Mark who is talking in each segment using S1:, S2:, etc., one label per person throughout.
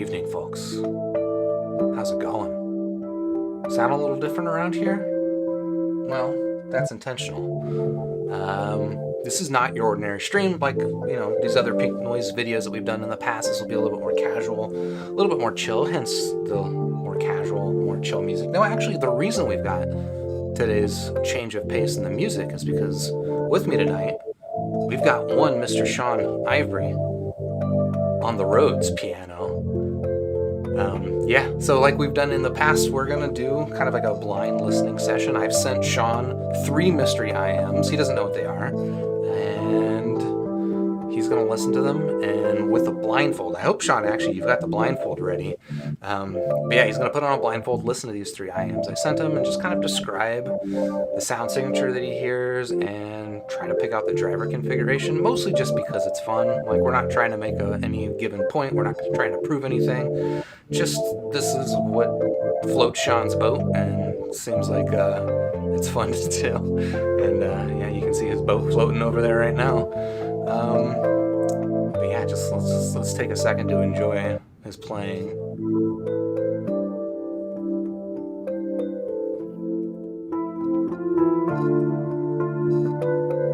S1: evening, folks. How's it going? Sound a little different around here? Well, that's intentional. This is not your ordinary stream like, these other pink noise videos that we've done in the past. This will be a little bit more casual, a little bit more chill, hence the more casual, more chill music. No, actually, the reason we've got today's change of pace in the music is because with me tonight, we've got one Mr. Sean Ivry on the Rhodes piano. So like we've done in the past, we're gonna do kind of like a blind listening session. I've sent Sean 3 mystery IEMs. He doesn't know what they are, and he's gonna listen to them, and with a blindfold. I hope, Sean, actually you've got the blindfold ready. But yeah, he's gonna put on a blindfold, listen to these 3 IEMs I sent him, and just kind of describe the sound signature that he hears and try to pick out the driver configuration, mostly just because it's fun. Like, we're not trying to make any given point, we're not trying to prove anything. Just, this is what floats Sean's boat, and seems like it's fun to do. And yeah, you can see his boat floating over there right now. But yeah, let's take a second to enjoy his playing.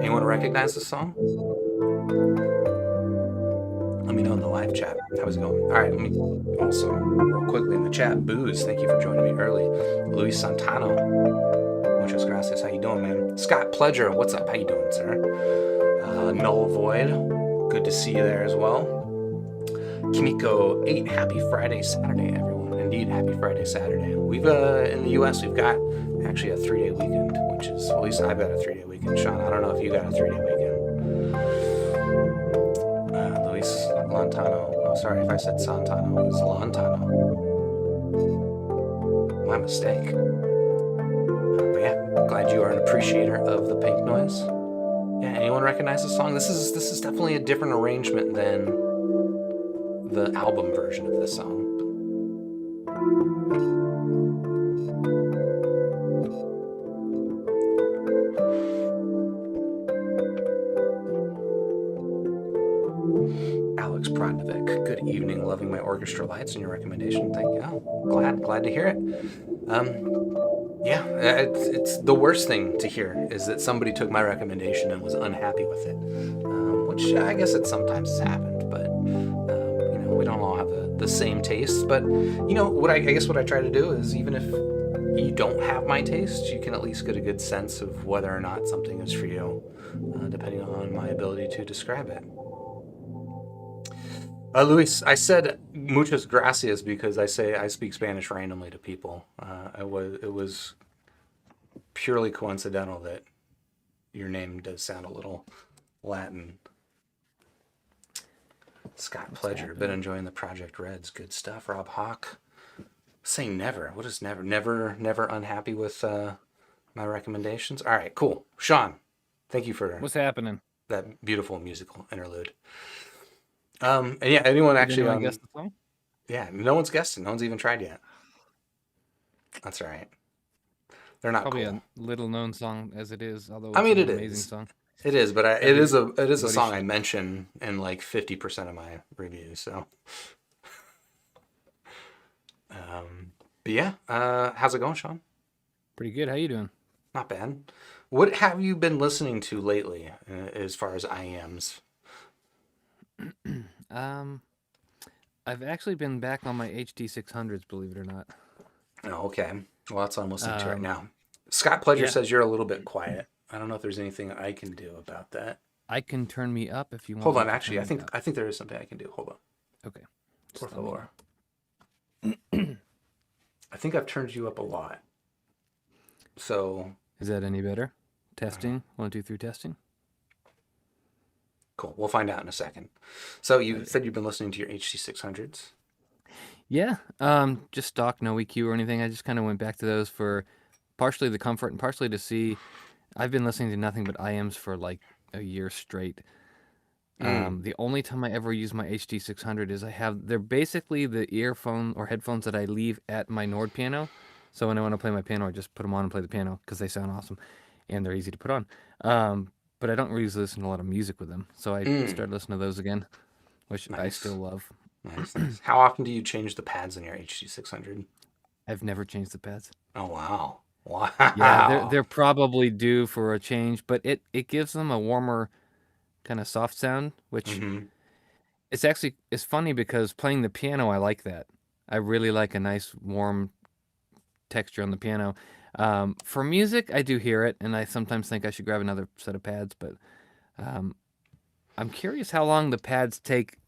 S1: Anyone recognize this song? Let me know in the live chat. How's it going? All right, let me also, real quickly in the chat, Booze, thank you for joining me early. Luis Santano, muchas gracias. How you doing, man? Scott Pledger, what's up? How you doing, sir? Null Void, good to see you there as well. Kimiko 8, happy Friday, Saturday, everyone. Indeed, happy Friday, Saturday. We've, in the US, we've got actually a 3-day weekend, which is, at least I've got a 3-day weekend. Sean, I don't know if you got a 3-day weekend. Luis Lantano. Oh, sorry if I said Santano. It was Lantano. My mistake. But yeah, glad you are an appreciator of the pink noise. Yeah, anyone recognize this song? This is definitely a different arrangement than the album version of this song. Alex Prodnovic, good evening, loving my orchestra lights and your recommendation. Thank you. Oh, glad to hear it. Yeah, it's the worst thing to hear is that somebody took my recommendation and was unhappy with it, which I guess it sometimes has happened, but we don't all have the same taste. But what I guess what I try to do is, even if you don't have my taste, you can at least get a good sense of whether or not something is for you, depending on my ability to describe it. Luis, I said muchas gracias because I speak Spanish randomly to people. It was purely coincidental that your name does sound a little Latin. Scott Pledger, been enjoying the Project Reds. Good stuff. Rob Hawk, say never. What is never? Never unhappy with my recommendations. All right, cool. Sean, thank you for
S2: what's happening.
S1: That beautiful musical interlude. And yeah, anyone actually
S2: guess the song?
S1: Yeah, no one's guessed it. No one's even tried yet. That's all right. They're not
S2: probably
S1: cool.
S2: A little known song as it is, although it's
S1: an
S2: amazing song.
S1: It is, but it is a song I mention in like 50% of my reviews. So, but yeah, how's it going, Sean?
S2: Pretty good. How you doing?
S1: Not bad. What have you been listening to lately, as far as IEMs?
S2: I've actually been back on my HD 600s, believe it or not.
S1: Oh, okay. Well, that's what I'm listening to right now. Scott Pledger says you're a little bit quiet. I don't know if there's anything I can do about that.
S2: I can turn me up if you want.
S1: Hold on, actually, I think there is something I can do. Hold on.
S2: Okay.
S1: Por favor. I think I've turned you up a lot. So.
S2: Is that any better? Testing. 1, 2, 3, testing.
S1: Cool. We'll find out in a second. So you said you've been listening to your HD 600s.
S2: Yeah. Just stock, no EQ or anything. I just kind of went back to those for partially the comfort and partially to see. I've been listening to nothing but IEMs for like a year straight. The only time I ever use my HD 600 is they're basically the earphone or headphones that I leave at my Nord piano. So when I want to play my piano, I just put them on and play the piano because they sound awesome and they're easy to put on. But I don't really listen to a lot of music with them. So I started listening to those again, which I still love.
S1: Nice, nice. How often do you change the pads in your HD600?
S2: I've never changed the pads.
S1: Oh, wow.
S2: Yeah, they're
S1: Wow.
S2: they're probably due for a change, but it gives them a warmer kind of soft sound, which
S1: Mm-hmm.
S2: it's funny because playing the piano, I like that. I really like a nice warm texture on the piano. For music, I do hear it, and I sometimes think I should grab another set of pads, but um, I'm curious how long the pads take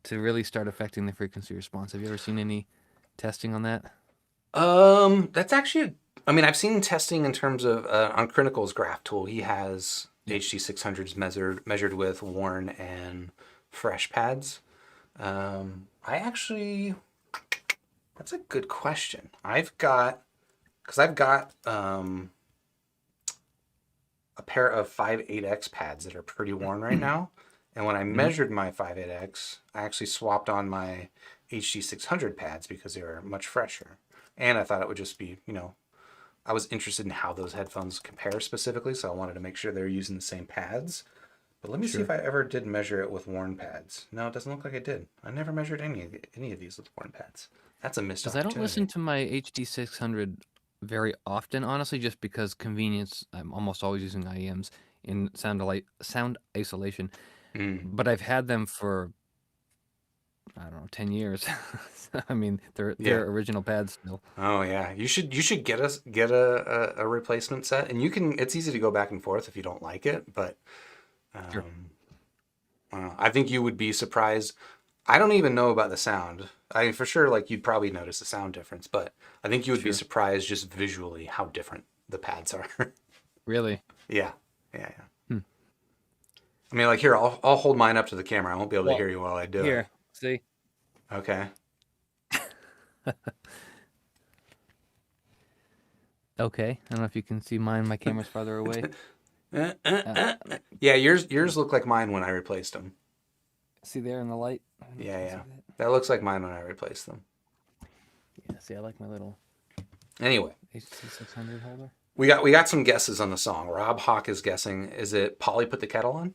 S2: to really start affecting the frequency response. Have you ever seen any testing on that?
S1: That's actually, I mean, I've seen testing in terms of on Critical's graph tool. He has
S2: Yeah,
S1: HD600s measured with worn and fresh pads. I actually, that's a good question. I've got a pair of 5.8x pads that are pretty worn right now. And when I
S2: hmm
S1: measured my 5.8x, I actually swapped on my HD600 pads because they were much fresher. And I thought it would just be, I was interested in how those headphones compare specifically, so I wanted to make sure they're using the same pads. But let me see if
S2: sure.
S1: I ever did measure it with worn pads. No, it doesn't look like I did. I never measured any of these with worn pads. That's a missed
S2: Because I don't listen
S1: opportunity.
S2: to my HD600 very often, honestly, just because convenience. I'm almost always using IEMs in sound isolation,
S1: Mm,
S2: but I've had them for I don't know 10 years. I mean,
S1: yeah.
S2: they're original pads still.
S1: Oh yeah. You should get a replacement set, and you can. It's easy to go back and forth if you don't like it, but
S2: Sure.
S1: um, I think you would be surprised. I don't even know about the sound. I mean, for sure, like you'd probably notice the sound difference, but I think you would be
S2: Sure.
S1: surprised just visually how different the pads are.
S2: Really?
S1: Yeah, yeah, yeah.
S2: Hmm.
S1: I mean, like here, I'll hold mine up to the camera. I won't be able to
S2: Well,
S1: hear you while I do it.
S2: here, see.
S1: Okay.
S2: Okay. I don't know if you can see mine. My camera's farther away. Uh,
S1: Yeah, yours look like mine when I replaced them.
S2: see there in the light? I don't know if
S1: Yeah,
S2: you can see
S1: yeah.
S2: that.
S1: That looks like mine when I replaced them.
S2: Yeah, see, I like my little
S1: Anyway,
S2: HC600 holder.
S1: we got some guesses on the song. Rob Hawk is guessing. Is it Polly Put the Kettle On?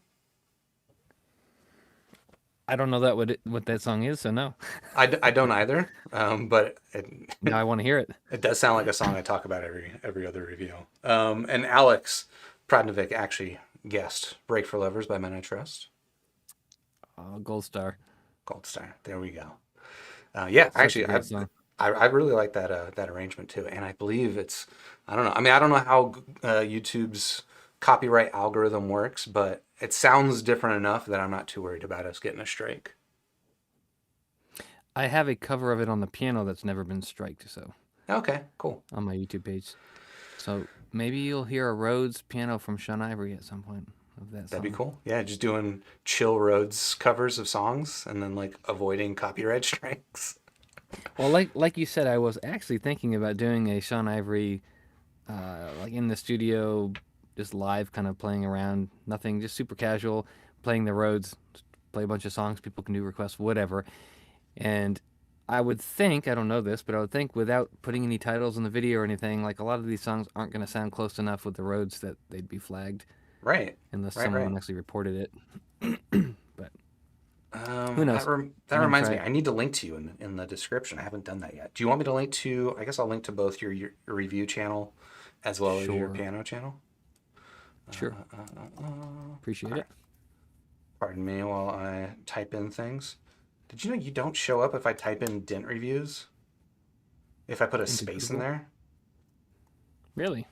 S2: I don't know what that song is, so no.
S1: I don't either, but
S2: Now I want to hear it.
S1: it does sound like a song I talk about every other review. And Alex Pradnovic actually guessed "Break for Lovers" by Men I Trust.
S2: Gold Star.
S1: Gold star. There we go. Yeah,
S2: Such a
S1: actually,
S2: great song.
S1: I really like that arrangement too, and I believe it's I don't know. I mean, I don't know how YouTube's copyright algorithm works, but it sounds different enough that I'm not too worried about us getting a strike.
S2: I have a cover of it on the piano that's never been striked, so
S1: Okay, cool.
S2: on my YouTube page. So maybe you'll hear a Rhodes piano from Sean Ivory at some point of that
S1: That'd be
S2: song.
S1: cool. Yeah, just doing chill roads covers of songs and then like avoiding copyright strikes.
S2: Well, like you said, I was actually thinking about doing a Sean Ivory, like in the studio, just live, kind of playing around, nothing, just super casual, playing the Rhodes, play a bunch of songs, people can do requests, whatever. And I would think, I don't know this, but I would think without putting any titles in the video or anything, like a lot of these songs aren't going to sound close enough with the Rhodes that they'd be flagged
S1: Right,
S2: unless
S1: right, right.
S2: someone actually reported it. But who
S1: That
S2: knows?
S1: that
S2: I'm going to
S1: reminds
S2: try
S1: me.
S2: it.
S1: I need to link to you in the description. I haven't done that yet. Do you want me to link to? I guess I'll link to both your review channel as well as your
S2: Sure.
S1: piano channel.
S2: Sure.
S1: All
S2: Appreciate
S1: right.
S2: it.
S1: Pardon me while I type in things. Did you know you don't show up if I type in dent reviews? If I put a
S2: Into
S1: space in
S2: Google?
S1: there?
S2: Really?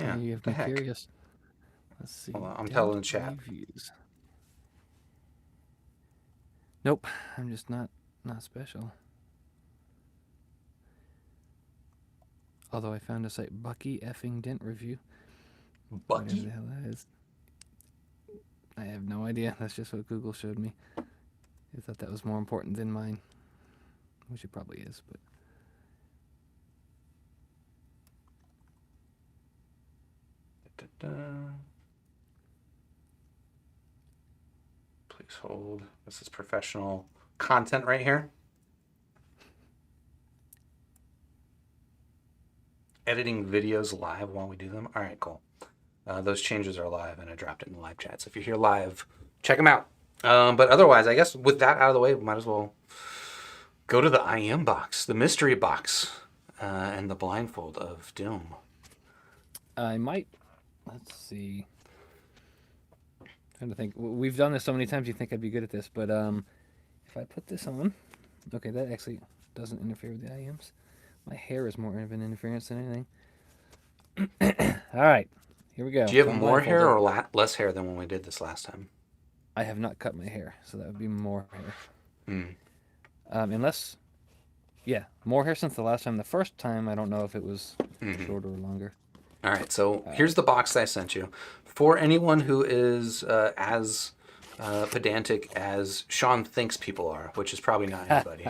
S2: Now
S1: Yeah.
S2: you
S1: What
S2: have
S1: the
S2: me
S1: heck?
S2: curious. Let's
S1: Hold
S2: see.
S1: on. I'm telling
S2: Dent
S1: the chat.
S2: reviews. Nope. I'm just not special. Although I found a site Bucky effing Dent review. Whatever the
S1: Bucky?
S2: hell that is. I have no idea. That's just what Google showed me. I thought that was more important than mine, which it probably is, but
S1: Da-da. Please hold. This is professional content right here. Editing videos live while we do them. All right, cool. Those changes are live, and I dropped it in the live chat. So if you're here live, check them out. But otherwise, I guess with that out of the way, we might as well Go to the IEM box, the mystery box, and the blindfold of doom.
S2: I might. Let's see. Trying to think. We've done this so many times. You think I'd be good at this, but if I put this on, okay, that actually doesn't interfere with the IEMs. My hair is more of an interference than anything. All right, here we go.
S1: Do you have
S2: So I'm
S1: more hair
S2: blindfolded.
S1: or less hair than when we did this last time?
S2: I have not cut my hair, so that would be more hair.
S1: Mm.
S2: Unless, yeah, more hair since the last time. The first time, I don't know if it was
S1: Mm-hmm.
S2: shorter or longer.
S1: All right, so here's the box I sent you. For anyone who is as pedantic as Sean thinks people are, which is probably not anybody,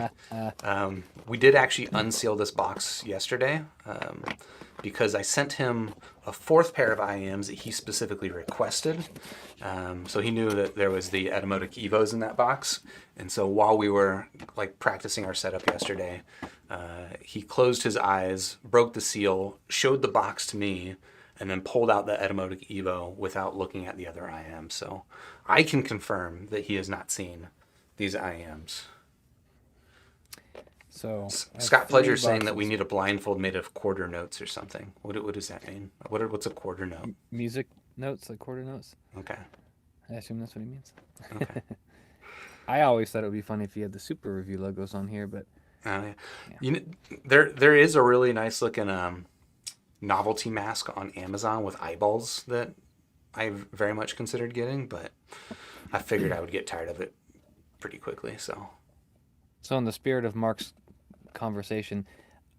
S1: we did actually unseal this box yesterday because I sent him a fourth pair of IEMs that he specifically requested. So he knew that there was the Etymotic Evos in that box. And so while we were like practicing our setup yesterday, he closed his eyes, broke the seal, showed the box to me, and then pulled out the Etymotic Evo without looking at the other IEMs. So I can confirm that he has not seen these IEMs.
S2: So
S1: Scott Pledger saying that we need a blindfold made of quarter notes or something. What does that mean? What's a quarter note?
S2: music notes, like quarter notes.
S1: Okay.
S2: I assume that's what he means.
S1: Okay.
S2: I always thought it would be funny if he had the Super Review logos on here, but
S1: Yeah.
S2: yeah.
S1: You know, there is a really nice looking novelty mask on Amazon with eyeballs that I very much considered getting, but I figured I would get tired of it pretty quickly.
S2: So in the spirit of Mark's conversation,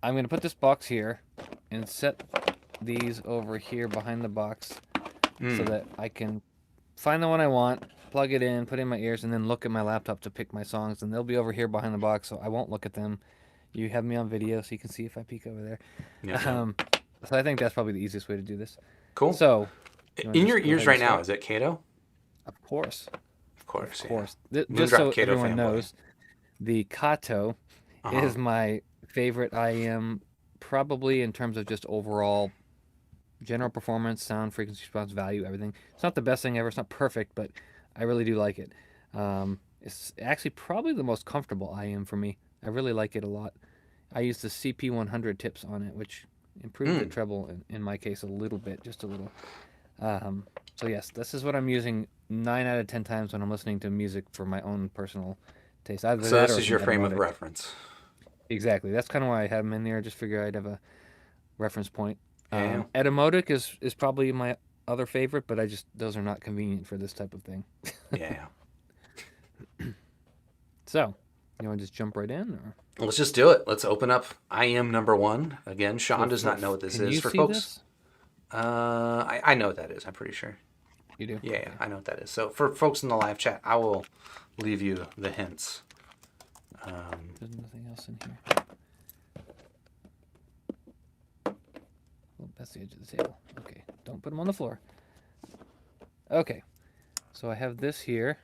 S2: I'm going to put this box here and set these over here behind the box so that I can find the one I want, plug it in, put it in my ears, and then look at my laptop to pick my songs. And they'll be over here behind the box, so I won't look at them. You have me on video, so you can see if I peek over there.
S1: Yeah.
S2: So I think that's probably the easiest way to do this.
S1: Cool.
S2: So, you wanna
S1: In
S2: just
S1: your
S2: go
S1: ears
S2: ahead
S1: right
S2: and
S1: now,
S2: start?
S1: is it Kato?
S2: Of course.
S1: Of course.
S2: Of course.
S1: Yeah.
S2: Just
S1: Moondrop
S2: so
S1: Kato
S2: everyone
S1: fanboy.
S2: knows, the Kato
S1: Uh-huh.
S2: is my favorite IEM, probably in terms of just overall general performance, sound, frequency response, value, everything. It's not the best thing ever. It's not perfect, but I really do like it. It's actually probably the most comfortable IEM for me. I really like it a lot. I use the CP100 tips on it, which improved the treble in my case a little bit, just a little. So yes, this is what I'm using 9 out of 10 times when I'm listening to music for my own personal taste. Either
S1: So
S2: that
S1: this
S2: or
S1: is
S2: some
S1: your frame of
S2: Etymotic.
S1: reference.
S2: Exactly. That's kind of why I have them in there. I just figure I'd have a reference point.
S1: Yeah.
S2: Etymotic is probably my other favorite, but those are not convenient for this type of thing.
S1: Yeah.
S2: So, you want to just jump right in, or
S1: Let's just do it. Let's open up IEM number one. Again, Sean does not know what this
S2: can
S1: is.
S2: you
S1: For
S2: see
S1: folks,
S2: this?
S1: I know what that is. I'm pretty sure.
S2: You do?
S1: Yeah,
S2: Okay.
S1: I know what that is. So for folks in the live chat, I will leave you the hints.
S2: There's nothing else in here. Well, that's the edge of the table. Okay, don't put them on the floor. Okay, so I have this here.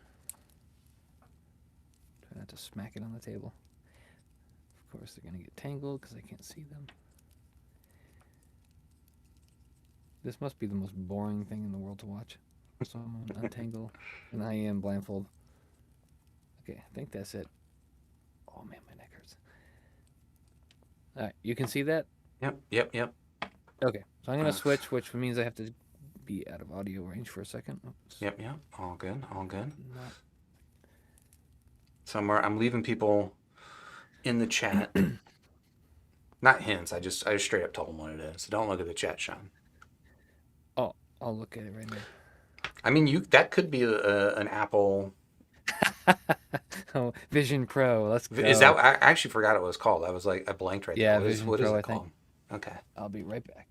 S2: Try not to smack it on the table. Of course, they're gonna get tangled because I can't see them. This must be the most boring thing in the world to watch. Someone untangle an IEM blindfold. Okay, I think that's it. Oh man, my neck hurts. All right, you can see that?
S1: Yep.
S2: Okay, so I'm gonna switch, which means I have to be out of audio range for a second. Oops.
S1: Yep. All good.
S2: Not-
S1: Somewhere I'm leaving people in the chat. Not hints. I just straight up told them what it is. So don't look at the chat, Sean.
S2: Oh, I'll look at it right now.
S1: I mean, that could be an Apple.
S2: Oh, Vision Pro. Let's go.
S1: Is that? I actually forgot what it was called. I was like, I blanked right
S2: Yeah,
S1: there.
S2: Vision
S1: What is
S2: Pro,
S1: it
S2: I think.
S1: called? Okay.
S2: I'll be right back.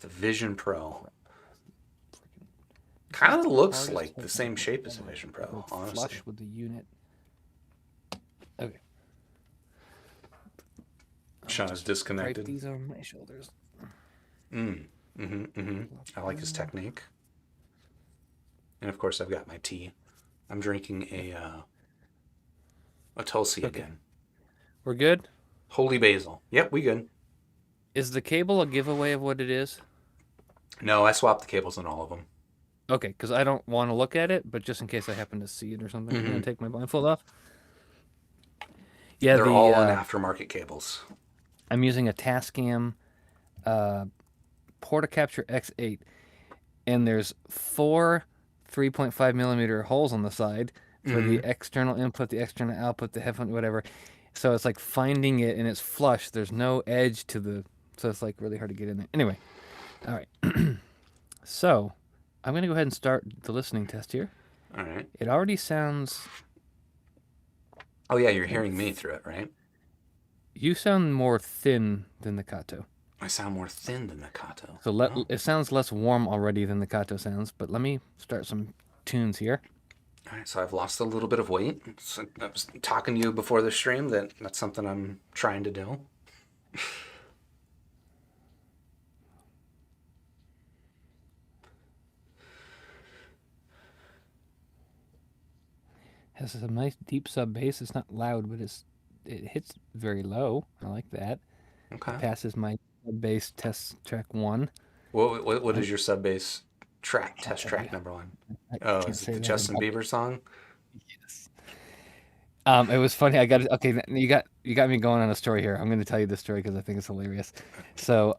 S1: The Vision Pro. Kind of looks
S2: Hardest
S1: like the
S2: thing
S1: same
S2: ever.
S1: shape as
S2: Oh
S1: a
S2: my
S1: Vision
S2: God,
S1: Pro,
S2: it's
S1: honestly.
S2: flush with the unit. Okay.
S1: Sean is
S2: Right,
S1: disconnected.
S2: these are my shoulders.
S1: I like his technique. And of course, I've got my tea. I'm drinking a Tulsi again.
S2: We're good?
S1: Holy basil. Yep, we good.
S2: Is the cable a giveaway of what it is?
S1: No, I swapped the cables in all of them.
S2: Okay, because I don't want to look at it, but just in case I happen to see it or something, I'm gonna
S1: Hmm.
S2: take my blindfold off. Yeah,
S1: They're
S2: the
S1: all on aftermarket cables.
S2: I'm using a Tascam uh, Portacapture X8, and there's four 3.5 millimeter holes on the side for the
S1: Hmm.
S2: external input, the external output, the headphone, whatever. So it's like finding it, and it's flush. There's no edge to the, so it's like really hard to get in there. Anyway, all right. So I'm gonna go ahead and start the listening test here.
S1: All right.
S2: It already sounds
S1: Oh yeah, you're
S2: like
S1: hearing me through it, right?
S2: you sound more thin than the Kato.
S1: I sound more thin than the Kato.
S2: So
S1: Oh.
S2: it sounds less warm already than the Kato sounds. But let me start some tunes here.
S1: All right, so I've lost a little bit of weight. So I was talking to you before the stream that that's something I'm trying to do.
S2: Has a nice deep sub bass. It's not loud, but it hits very low. I like that. It
S1: Okay.
S2: passes my sub bass test track one.
S1: What
S2: I,
S1: is your sub bass
S2: I
S1: track
S2: can't
S1: test
S2: tell you.
S1: track number one?
S2: I
S1: Oh,
S2: can't
S1: is it
S2: say
S1: the
S2: that in
S1: Justin
S2: public.
S1: Bieber song?
S2: Yes. It was funny. I got okay. You got me going on a story here. I'm going to tell you this story because I think it's hilarious. So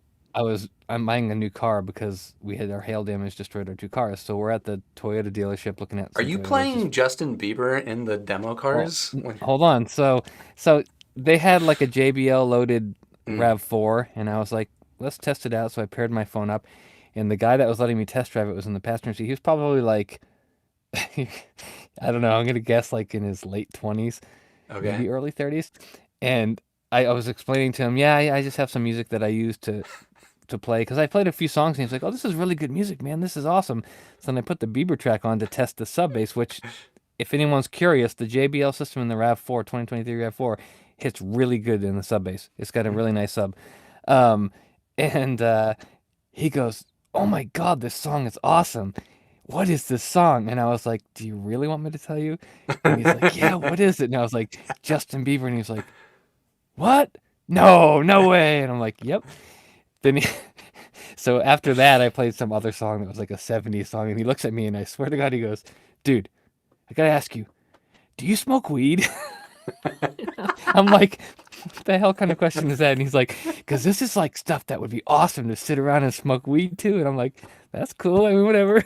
S2: I'm buying a new car because we had our hail damage destroyed our two cars. So we're at the Toyota dealership looking at
S1: Are
S2: some
S1: you
S2: Toyotas. Just
S1: playing Justin Bieber in the demo
S2: well,
S1: cars?
S2: hold on. So they had like a JBL loaded
S1: Mm,
S2: Rav4, and I was like, let's test it out. So I paired my phone up, and the guy that was letting me test drive it was in the passenger seat. He was probably like, I don't know. I'm gonna guess like in his late 20s,
S1: okay.
S2: maybe early 30s. And I was explaining to him, yeah, I just have some music that I use to play because I played a few songs and he's like, oh, this is really good music, man. This is awesome. So then I put the Bieber track on to test the sub bass, which, if anyone's curious, the JBL system in the RAV4 2023 RAV4 hits really good in the sub bass. It's got a really nice sub. Um, and he goes, oh my God, this song is awesome. What is this song? And I was like, do you really want me to tell you? And he's like, yeah, what is it? And I was like, Justin Bieber. And he's like, what? No, no way. And I'm like, yep. Then so after that, I played some other song that was like a 70s song. And he looks at me and I swear to God, he goes, dude, I gotta ask you, do you smoke weed? I'm like, what the hell kind of question is that? And he's like, because this is like stuff that would be awesome to sit around and smoke weed too. And I'm like, that's cool. I mean, whatever.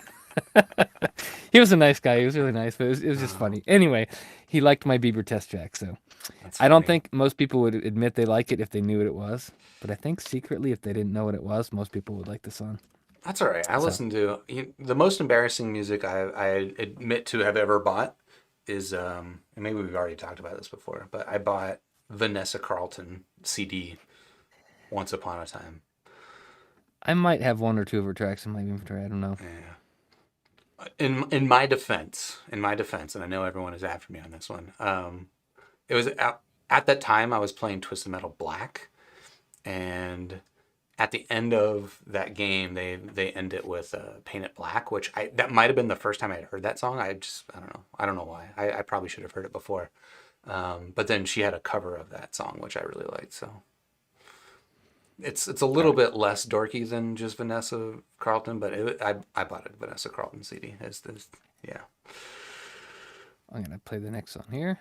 S2: He was a nice guy. He was really nice, but it was just
S1: Oh,
S2: funny. Anyway, he liked my Bieber test track. So
S1: that's
S2: I don't
S1: funny.
S2: think most people would admit they like it if they knew what it was. But I think secretly, if they didn't know what it was, most people would like the song.
S1: That's all right. I
S2: So
S1: listen to the most embarrassing music I admit to have ever bought is and maybe we've already talked about this before, but I bought Vanessa Carlton CD once upon a time.
S2: I might have one or two of her tracks in my inventory. I don't know.
S1: Yeah. In my defense, and I know everyone is after me on this one. It was at that time I was playing Twisted Metal Black, and at the end of that game, they end it with "Paint It Black," which I that might have been the first time I had heard that song. I don't know why. I probably should have heard it before. But then she had a cover of that song, which I really liked. So it's a
S2: All
S1: little
S2: right.
S1: bit less dorky than just Vanessa Carlton, but I bought a Vanessa Carlton CD. It's this, yeah.
S2: I'm gonna play the next song here.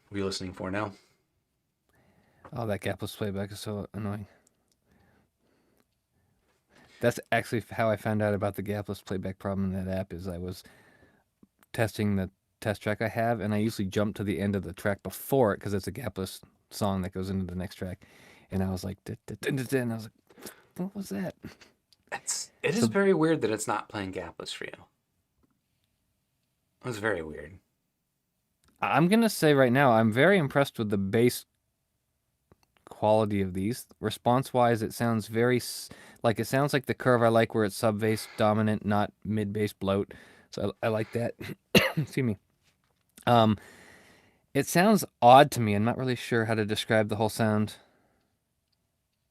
S1: What are you listening for now?
S2: Oh, that gapless playback is so annoying. That's actually how I found out about the gapless playback problem in that app. Is I was testing the test track I have, and I usually jump to the end of the track before it because it's a gapless song that goes into the next track. And I was like, "Duh, duh, duh, duh, duh," and I was like, what was that?
S1: It is
S2: So
S1: very weird that it's not playing gapless for you. It was very weird.
S2: I'm gonna say right now, I'm very impressed with the bass quality of these. Response wise, it sounds like it sounds like the curve I like, where it's sub bass dominant, not mid bass bloat. So I like that. Excuse me. Um, it sounds odd to me. I'm not really sure how to describe the whole sound.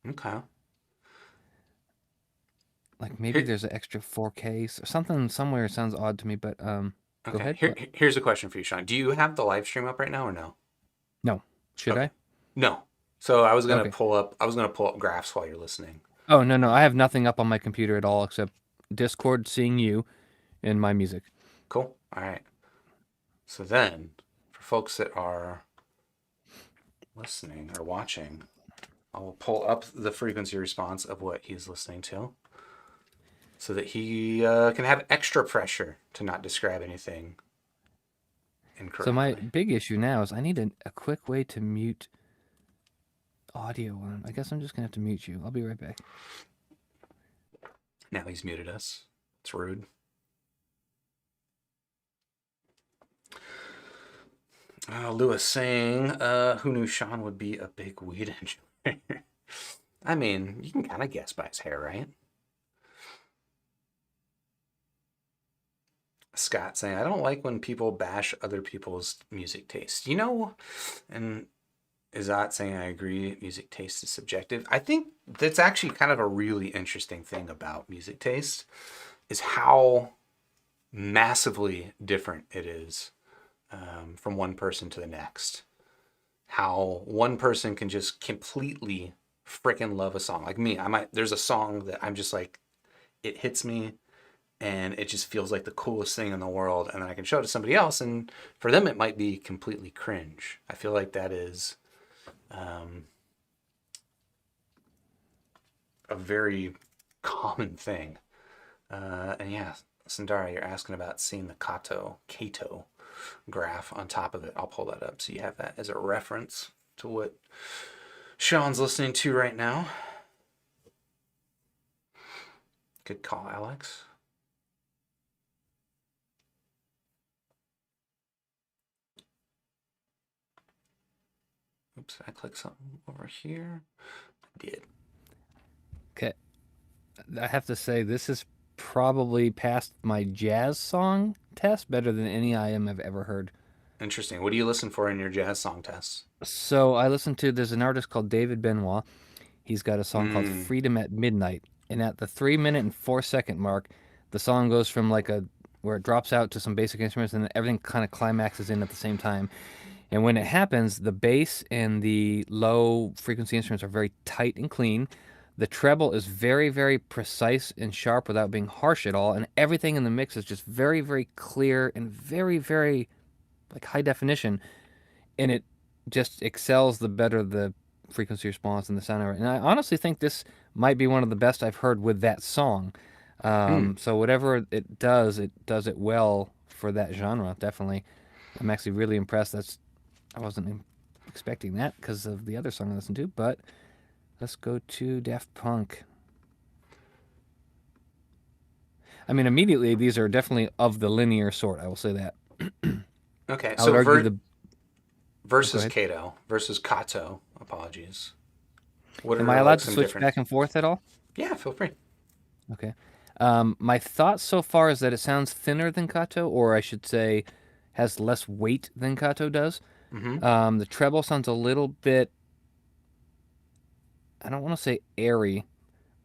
S1: Okay.
S2: Like maybe
S1: Here,
S2: there's an extra 4K or something somewhere. It sounds odd to me, but go
S1: okay.
S2: ahead. What?
S1: Here's a question for you, Sean. Do you have the live stream up right now or no?
S2: No. Should
S1: Okay.
S2: I?
S1: No. So
S2: Okay.
S1: I was gonna pull up graphs while you're listening.
S2: Oh, no, no. I have nothing up on my computer at all except Discord seeing you and my music.
S1: Cool. All right. So then, for folks that are listening or watching, I will pull up the frequency response of what he's listening to so that he can have extra pressure to not describe anything
S2: So my
S1: incorrectly.
S2: big issue now is I need a quick way to mute audio on. I guess I'm just gonna have to mute you. I'll be right back.
S1: Now he's muted us. It's rude. Lewis saying, who knew Sean would be a big weed enjoyer? I mean, you can kind of guess by his hair, right? Scott saying, I don't like when people bash other people's music taste. And Izat saying, I agree, music taste is subjective. I think that's actually kind of a really interesting thing about music taste is how massively different it is from one person to the next. How one person can just completely freaking love a song. Like me, there's a song that I'm just like, it hits me and it just feels like the coolest thing in the world. And then I can show it to somebody else, and for them, it might be completely cringe. I feel like that is um, a very common thing. And yeah, Sundara, you're asking about seeing the Kato graph on top of it. I'll pull that up so you have that as a reference to what Sean's listening to right now. Good call, Alex. Oops, I clicked something over here. I did.
S2: Okay. I have to say this is probably past my jazz song test better than any IM I've ever heard.
S1: Interesting. What do you listen for in your jazz song tests?
S2: So I listened to there's an artist called David Benoit. He's got a song called
S1: Mm.
S2: Freedom at Midnight. And at the 3 minute and 4 second mark, the song goes from like a where it drops out to some basic instruments and then everything kind of climaxes in at the same time. And when it happens, the bass and the low frequency instruments are very tight and clean. The treble is very, very precise and sharp without being harsh at all. And everything in the mix is just very, very clear and very, very like high definition. And it just excels the better the frequency response and the sound of it. And I honestly think this might be one of the best I've heard with that song.
S1: Hmm.
S2: So whatever it does it well for that genre. Definitely, I'm actually really impressed. I wasn't expecting that because of the other song I listened to. But let's go to Daft Punk. I mean, immediately these are definitely of the linear sort. I will say that.
S1: Okay,
S2: I would
S1: so
S2: argue the. Oh, go
S1: versus
S2: ahead.
S1: Kato versus Kato. Apologies. What
S2: Am I
S1: are like
S2: allowed to
S1: some
S2: switch
S1: different?
S2: back and forth at all?
S1: Yeah, feel free.
S2: Okay. My thought so far is that it sounds thinner than Kato, or I should say, has less weight than Kato does.
S1: Mm-hmm.
S2: The treble sounds a little bit, I don't want to say airy,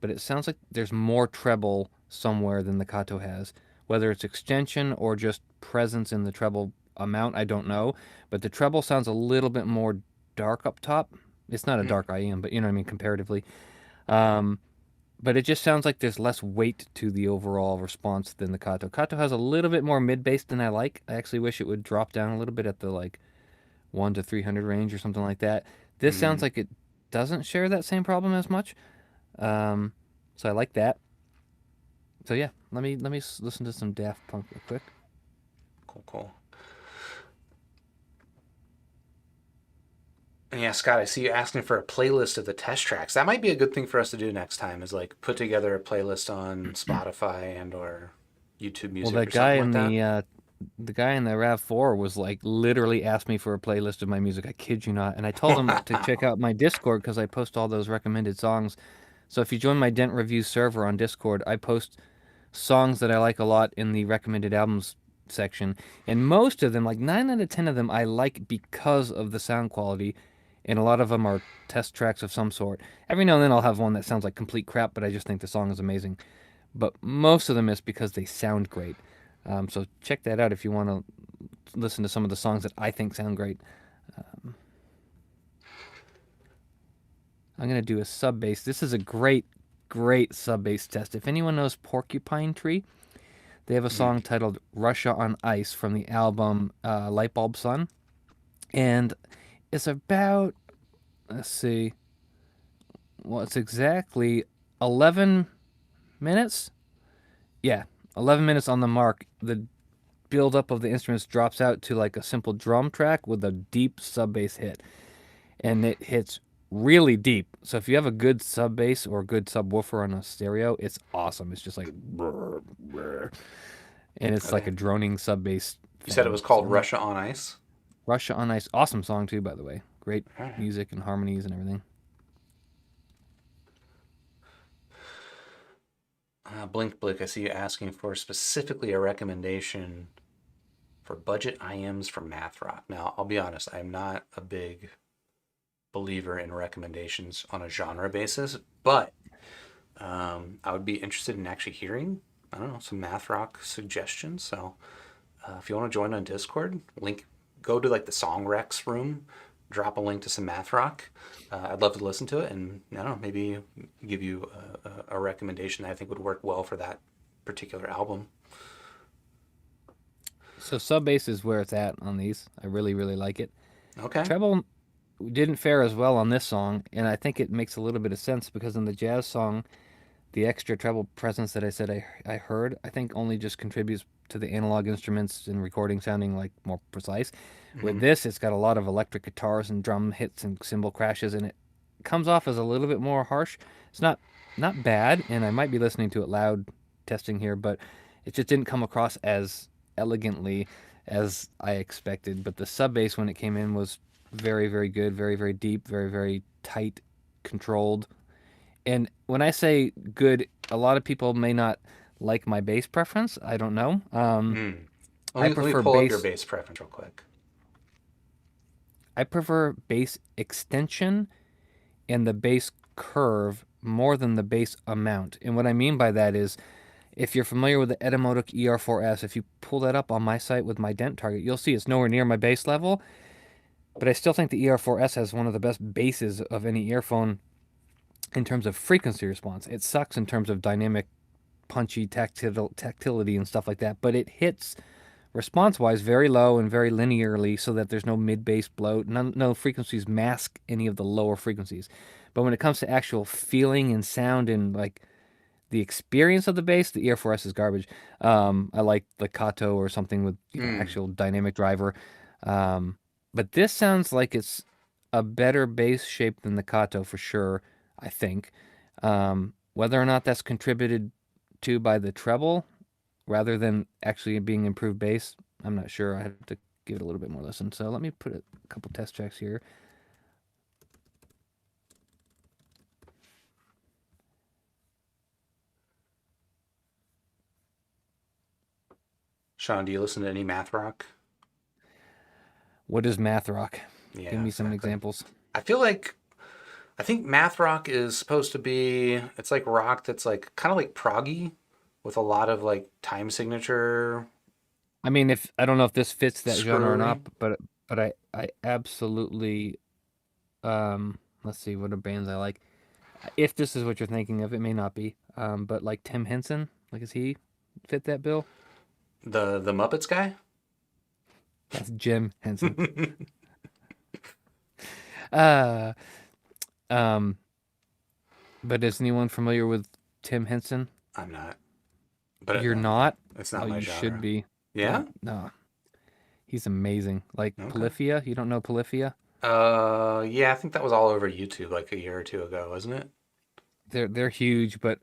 S2: but it sounds like there's more treble somewhere than the Kato has. Whether it's extension or just presence in the treble amount, I don't know. But the treble sounds a little bit more dark up top. It's not a
S1: Hmm.
S2: dark IEM, but you know what I mean, comparatively. Um, but it just sounds like there's less weight to the overall response than the Kato. Kato has a little bit more mid bass than I like. I actually wish it would drop down a little bit at the like 1 to 300 range or something like that. This sounds
S1: Mm.
S2: like it doesn't share that same problem as much. Um, so I like that. So yeah, let me listen to some Daft Punk real quick.
S1: Cool, cool. And yeah, Scott, I see you asking for a playlist of the test tracks. That might be a good thing for us to do next time. Is like put together a playlist on Spotify and or YouTube
S2: Well,
S1: Music
S2: that
S1: or
S2: guy
S1: something like
S2: in
S1: that.
S2: the guy in the Rav 4 was like literally asked me for a playlist of my music. I kid you not. And I told him to check
S1: Wow.
S2: out my Discord because I post all those recommended songs. So if you join my Dent Review server on Discord, I post songs that I like a lot in the recommended albums section. And most of them, like 9 out of 10 of them, I like because of the sound quality. And a lot of them are test tracks of some sort. Every now and then I'll have one that sounds like complete crap, but I just think the song is amazing. But most of them is because they sound great. So check that out if you want to listen to some of the songs that I think sound great. I'm gonna do a sub bass. This is a great sub bass test. If anyone knows Porcupine Tree, they have a
S1: Mm.
S2: song titled "Russia on Ice" from the album Lightbulb Sun, and it's about, let's see, well, it's exactly 11 minutes. Yeah, 11 minutes on the mark. The buildup of the instruments drops out to like a simple drum track with a deep sub bass hit, and it hits really deep. So if you have a good sub bass or a good subwoofer on a stereo, it's awesome. It's just like, brr, brr, and it's like
S1: Okay.
S2: a droning sub bass
S1: You said it
S2: thing.
S1: was
S2: So
S1: called
S2: let me,
S1: Russia on Ice?
S2: Russia on Ice, awesome song too, by the way. Great
S1: All right.
S2: music and harmonies and everything.
S1: Blink Blick, I see you asking for specifically a recommendation for budget IEMs for math rock. Now, I'll be honest, I'm not a big believer in recommendations on a genre basis, but I would be interested in actually hearing, I don't know, some math rock suggestions. So if you want to join on Discord, link, go to like the song Rex room, drop a link to some math rock. I'd love to listen to it, and I don't know, maybe give you a recommendation that I think would work well for that particular album.
S2: So sub bass is where it's at on these. I really like it.
S1: Okay.
S2: Treble didn't fare as well on this song, and I think it makes a little bit of sense because in the jazz song, the extra treble presence that I said I heard, I think only just contributes to the analog instruments and recording sounding like more precise. With
S1: Hmm.
S2: this, it's got a lot of electric guitars and drum hits and cymbal crashes, and it comes off as a little bit more harsh. It's not bad, and I might be listening to it loud testing here, but it just didn't come across as elegantly as I expected. But the sub bass when it came in was very good, very deep, very tight, controlled. And when I say good, a lot of people may not like my bass preference. I don't know.
S1: Mm.
S2: I
S1: Let me
S2: prefer
S1: pull up your
S2: bass.
S1: bass preference real quick.
S2: I prefer bass extension and the bass curve more than the bass amount. And what I mean by that is, if you're familiar with the Etymotic ER4S, if you pull that up on my site with my dent target, you'll see it's nowhere near my bass level. But I still think the ER4S has one of the best basses of any earphone in terms of frequency response. It sucks in terms of dynamic punchy tactility and stuff like that, but it hits response wise very low and very linearly so that there's no mid bass bloat. No frequencies mask any of the lower frequencies. But when it comes to actual feeling and sound and like the experience of the bass, the ER4S is garbage. I like the Kato or something with
S1: Mm.
S2: actual dynamic driver. Um, but this sounds like it's a better bass shape than the Kato for sure, I think. Whether or not that's contributed to by the treble rather than actually being improved bass, I'm not sure. I have to give it a little bit more listen. So let me put a couple test tracks here.
S1: Sean, do you listen to any math rock?
S2: What is math rock? Give
S1: Yeah,
S2: me some
S1: exactly.
S2: examples.
S1: I feel like I think math rock is supposed to be it's like rock that's like kind of like proggy with a lot of like time signature
S2: I mean, if I don't know if this fits that genre or
S1: screwery.
S2: not, but I absolutely let's see what are bands I like. If this is what you're thinking of, it may not be. But like Tim Henson, like is he fit that bill?
S1: The Muppets guy?
S2: That's Jim Henson. Uh um but is anyone familiar with Tim Henson?
S1: I'm not. But
S2: You're
S1: no,
S2: not?
S1: it's
S2: Oh,
S1: not my
S2: you should
S1: genre.
S2: be.
S1: Yeah?
S2: No. He's amazing. Like
S1: Okay.
S2: Polyphia, you don't know Polyphia?
S1: Yeah, I think that was all over YouTube like a year or two ago, wasn't it?
S2: They're huge, but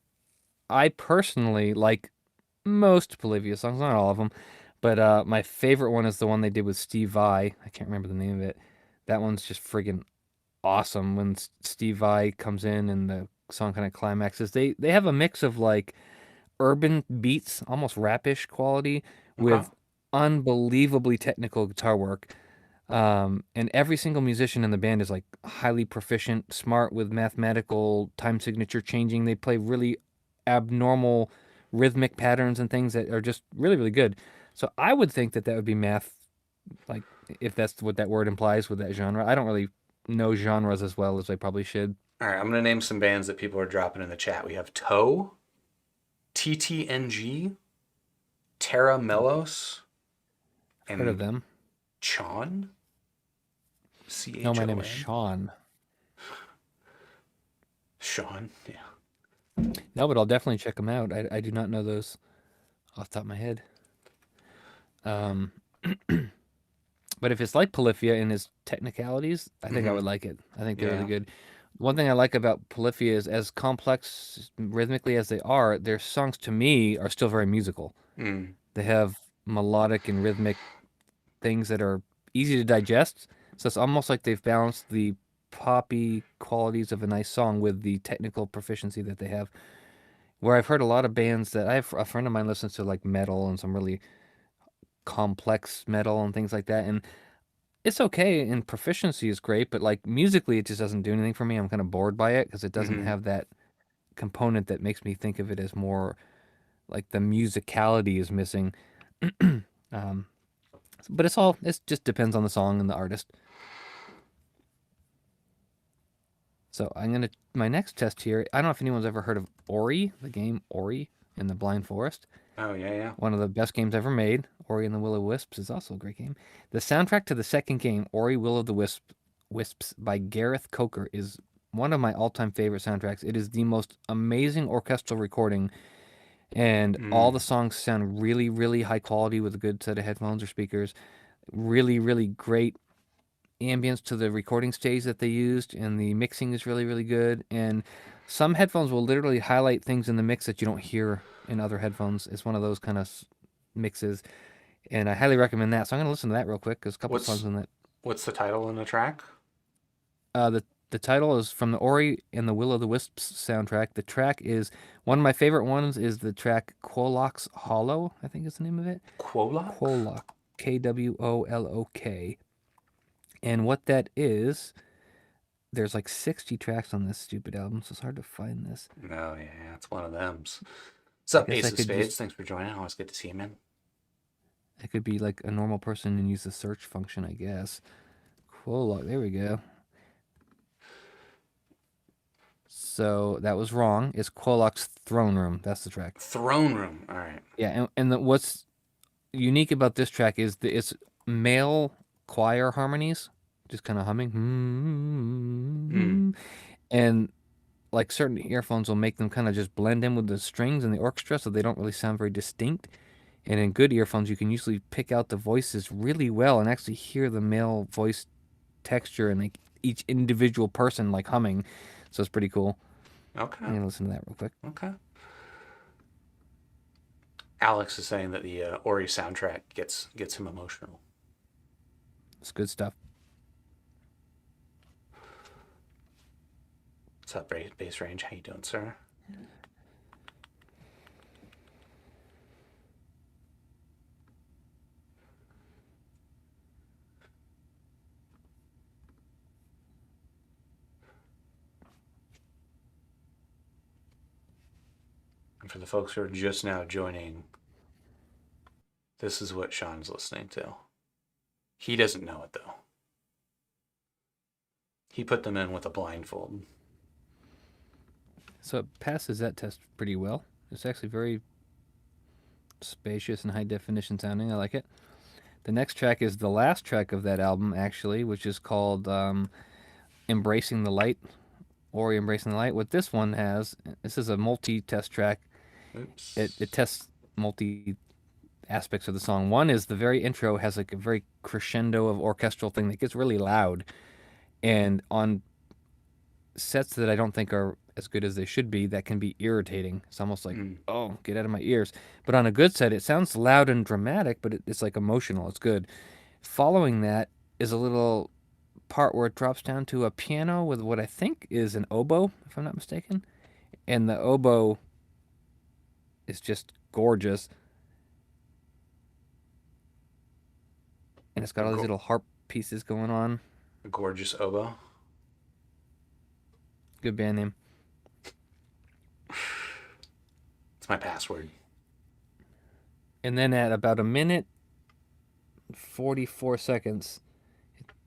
S2: I personally like most Polyphia songs, not all of them, but my favorite one is the one they did with Steve Vai. I can't remember the name of it. That one's just friggin' awesome when Steve Vai comes in and the song kind of climaxes. They have a mix of like urban beats, almost rapish quality,
S1: Okay.
S2: with unbelievably technical guitar work. And every single musician in the band is like highly proficient, smart with mathematical time signature changing. They play really abnormal rhythmic patterns and things that are just really good. So I would think that that would be math, like if that's what that word implies with that genre. I don't really know genres as well as I probably should.
S1: All right, I'm gonna name some bands that people are dropping in the chat. We have Toe, TTNG, Terra
S2: Nope.
S1: Melos,
S2: I've heard of
S1: and
S2: them.
S1: Chon.
S2: No, my name is
S1: Chon.
S2: Sean.
S1: Sean. Yeah.
S2: No, but I'll definitely check them out. I do not know those off the top of my head. Um, but if it's like Polyphia in its technicalities, I think I
S1: Mm-hmm.
S2: would like it. I think they're really
S1: Yeah.
S2: good. One thing I like about Polyphia is, as complex rhythmically as they are, their songs to me are still very musical.
S1: Mm.
S2: They have melodic and rhythmic things that are easy to digest. So it's almost like they've balanced the poppy qualities of a nice song with the technical proficiency that they have. Where I've heard a lot of bands that I have a friend of mine listens to like metal and some really complex metal and things like that. And it's okay and proficiency is great, but like musically, it just doesn't do anything for me. I'm kind of bored by it because it doesn't
S1: Mm-hmm.
S2: have that component that makes me think of it as more like the musicality is missing. um, but it just depends on the song and the artist. So my next test here. I don't know if anyone's ever heard of Ori, the game Ori in the Blind Forest.
S1: Oh yeah, yeah.
S2: One of the best games ever made. Ori and the Will of Wisps is also a great game. The soundtrack to the second game, Ori Will of the Wisps by Gareth Coker, is one of my all-time favorite soundtracks. It is the most amazing orchestral recording, and all
S1: Mm.
S2: the songs sound really, really high quality with a good set of headphones or speakers. Really, really great ambience to the recording stage that they used, and the mixing is really, really good. And some headphones will literally highlight things in the mix that you don't hear in other headphones. It's one of those kind of mixes, and I highly recommend that. So I'm gonna listen to that real quick. There's a couple songs
S1: What's
S2: in that.
S1: what's the title in the track?
S2: The title is from the Ori and the Will of the Wisps soundtrack. The track is one of my favorite ones. Is the track Quolok's Hollow? I think is the name of it.
S1: Quolok?
S2: Quolok, Kwolok. And what that is, there's like 60 tracks on this stupid album, so it's hard to find this.
S1: No, yeah, it's one of them's. What's
S2: I
S1: up,
S2: guess
S1: Ace of Spades? Thanks for joining. Always good to see you, man.
S2: I could be like a normal person and use the search function, I guess. Quolok, there we go. So that was wrong. It's Quolok's Throne Room. That's the track.
S1: Throne Room. All right.
S2: Yeah, what's unique about this track is it's male choir harmonies, just kind of humming.
S1: Mm.
S2: And like certain earphones will make them kind of just blend in with the strings and the orchestra so they don't really sound very distinct. And in good earphones, you can usually pick out the voices really well and actually hear the male voice texture and like each individual person like humming. So it's pretty cool.
S1: Okay.
S2: I'm gonna listen to that real quick.
S1: Okay. Alex is saying that the Ori soundtrack gets him emotional.
S2: It's good stuff.
S1: What's up, Base Range? How you doing, sir? And for the folks who are just now joining, this is what Sean's listening to. He doesn't know it though. He put them in with a blindfold.
S2: So it passes that test pretty well. It's actually very spacious and high definition sounding. I like it. The next track is the last track of that album, actually, which is called Embracing the Light, or Embracing the Light. What this one has, this is a multi-test track. It
S1: Oops.
S2: tests multi aspects of the song. One is the very intro has like a very crescendo of orchestral thing that gets really loud, and on sets that I don't think are as good as they should be, that can be irritating. It's almost like,
S1: Mm.
S2: oh, get out of my ears. But on a good set, it sounds loud and dramatic, but it's like emotional. It's good. Following that is a little part where it drops down to a piano with what I think is an oboe, if I'm not mistaken. And the oboe is just gorgeous. And it's
S1: A,
S2: got all these little harp pieces going on.
S1: a gorgeous oboe.
S2: Good band name.
S1: It's my password.
S2: And then at about a minute 44 seconds,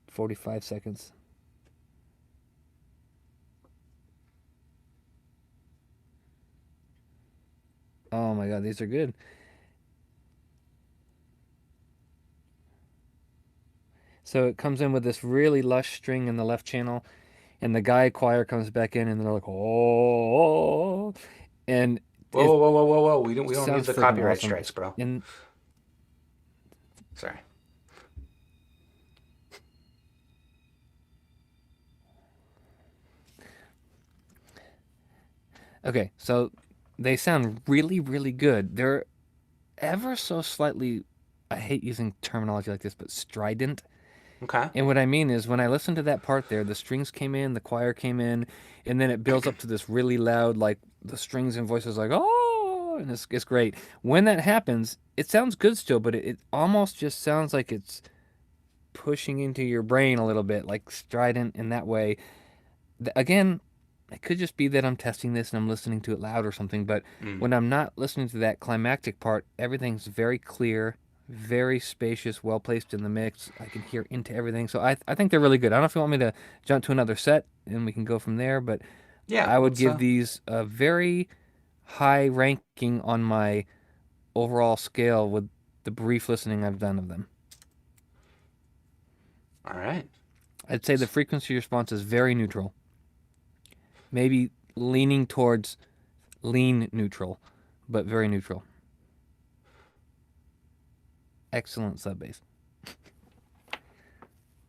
S2: 45 seconds, Oh my God, these are good. So it comes in with this really lush string in the left channel, and the guy choir comes back in, and they're like, oh, and
S1: Whoa,
S2: it
S1: whoa, whoa, whoa, whoa, whoa. We don't need
S2: sounds
S1: the
S2: freaking
S1: copyright
S2: awesome.
S1: strikes, bro.
S2: And
S1: Sorry.
S2: okay, so they sound really, really good. They're ever so slightly, I hate using terminology like this, but strident.
S1: Okay.
S2: And what I mean is, when I listened to that part there, the strings came in, the choir came in, and then it builds up to this really loud, like the strings and voices, like, oh, and it's great. When that happens, it sounds good still, but it almost just sounds like it's pushing into your brain a little bit, like strident in that way. Again, it could just be that I'm testing this and I'm listening to it loud or something, but
S1: Mm.
S2: when I'm not listening to that climactic part, everything's very clear, very spacious, well placed in the mix. I can hear into everything. So I think they're really good. I don't know if you want me to jump to another set and we can go from there, but
S1: Yeah,
S2: I would
S1: let's
S2: give these a very high ranking on my overall scale with the brief listening I've done of them.
S1: all right.
S2: I'd say the frequency response is very neutral, maybe leaning towards lean neutral, but very neutral. Excellent sub bass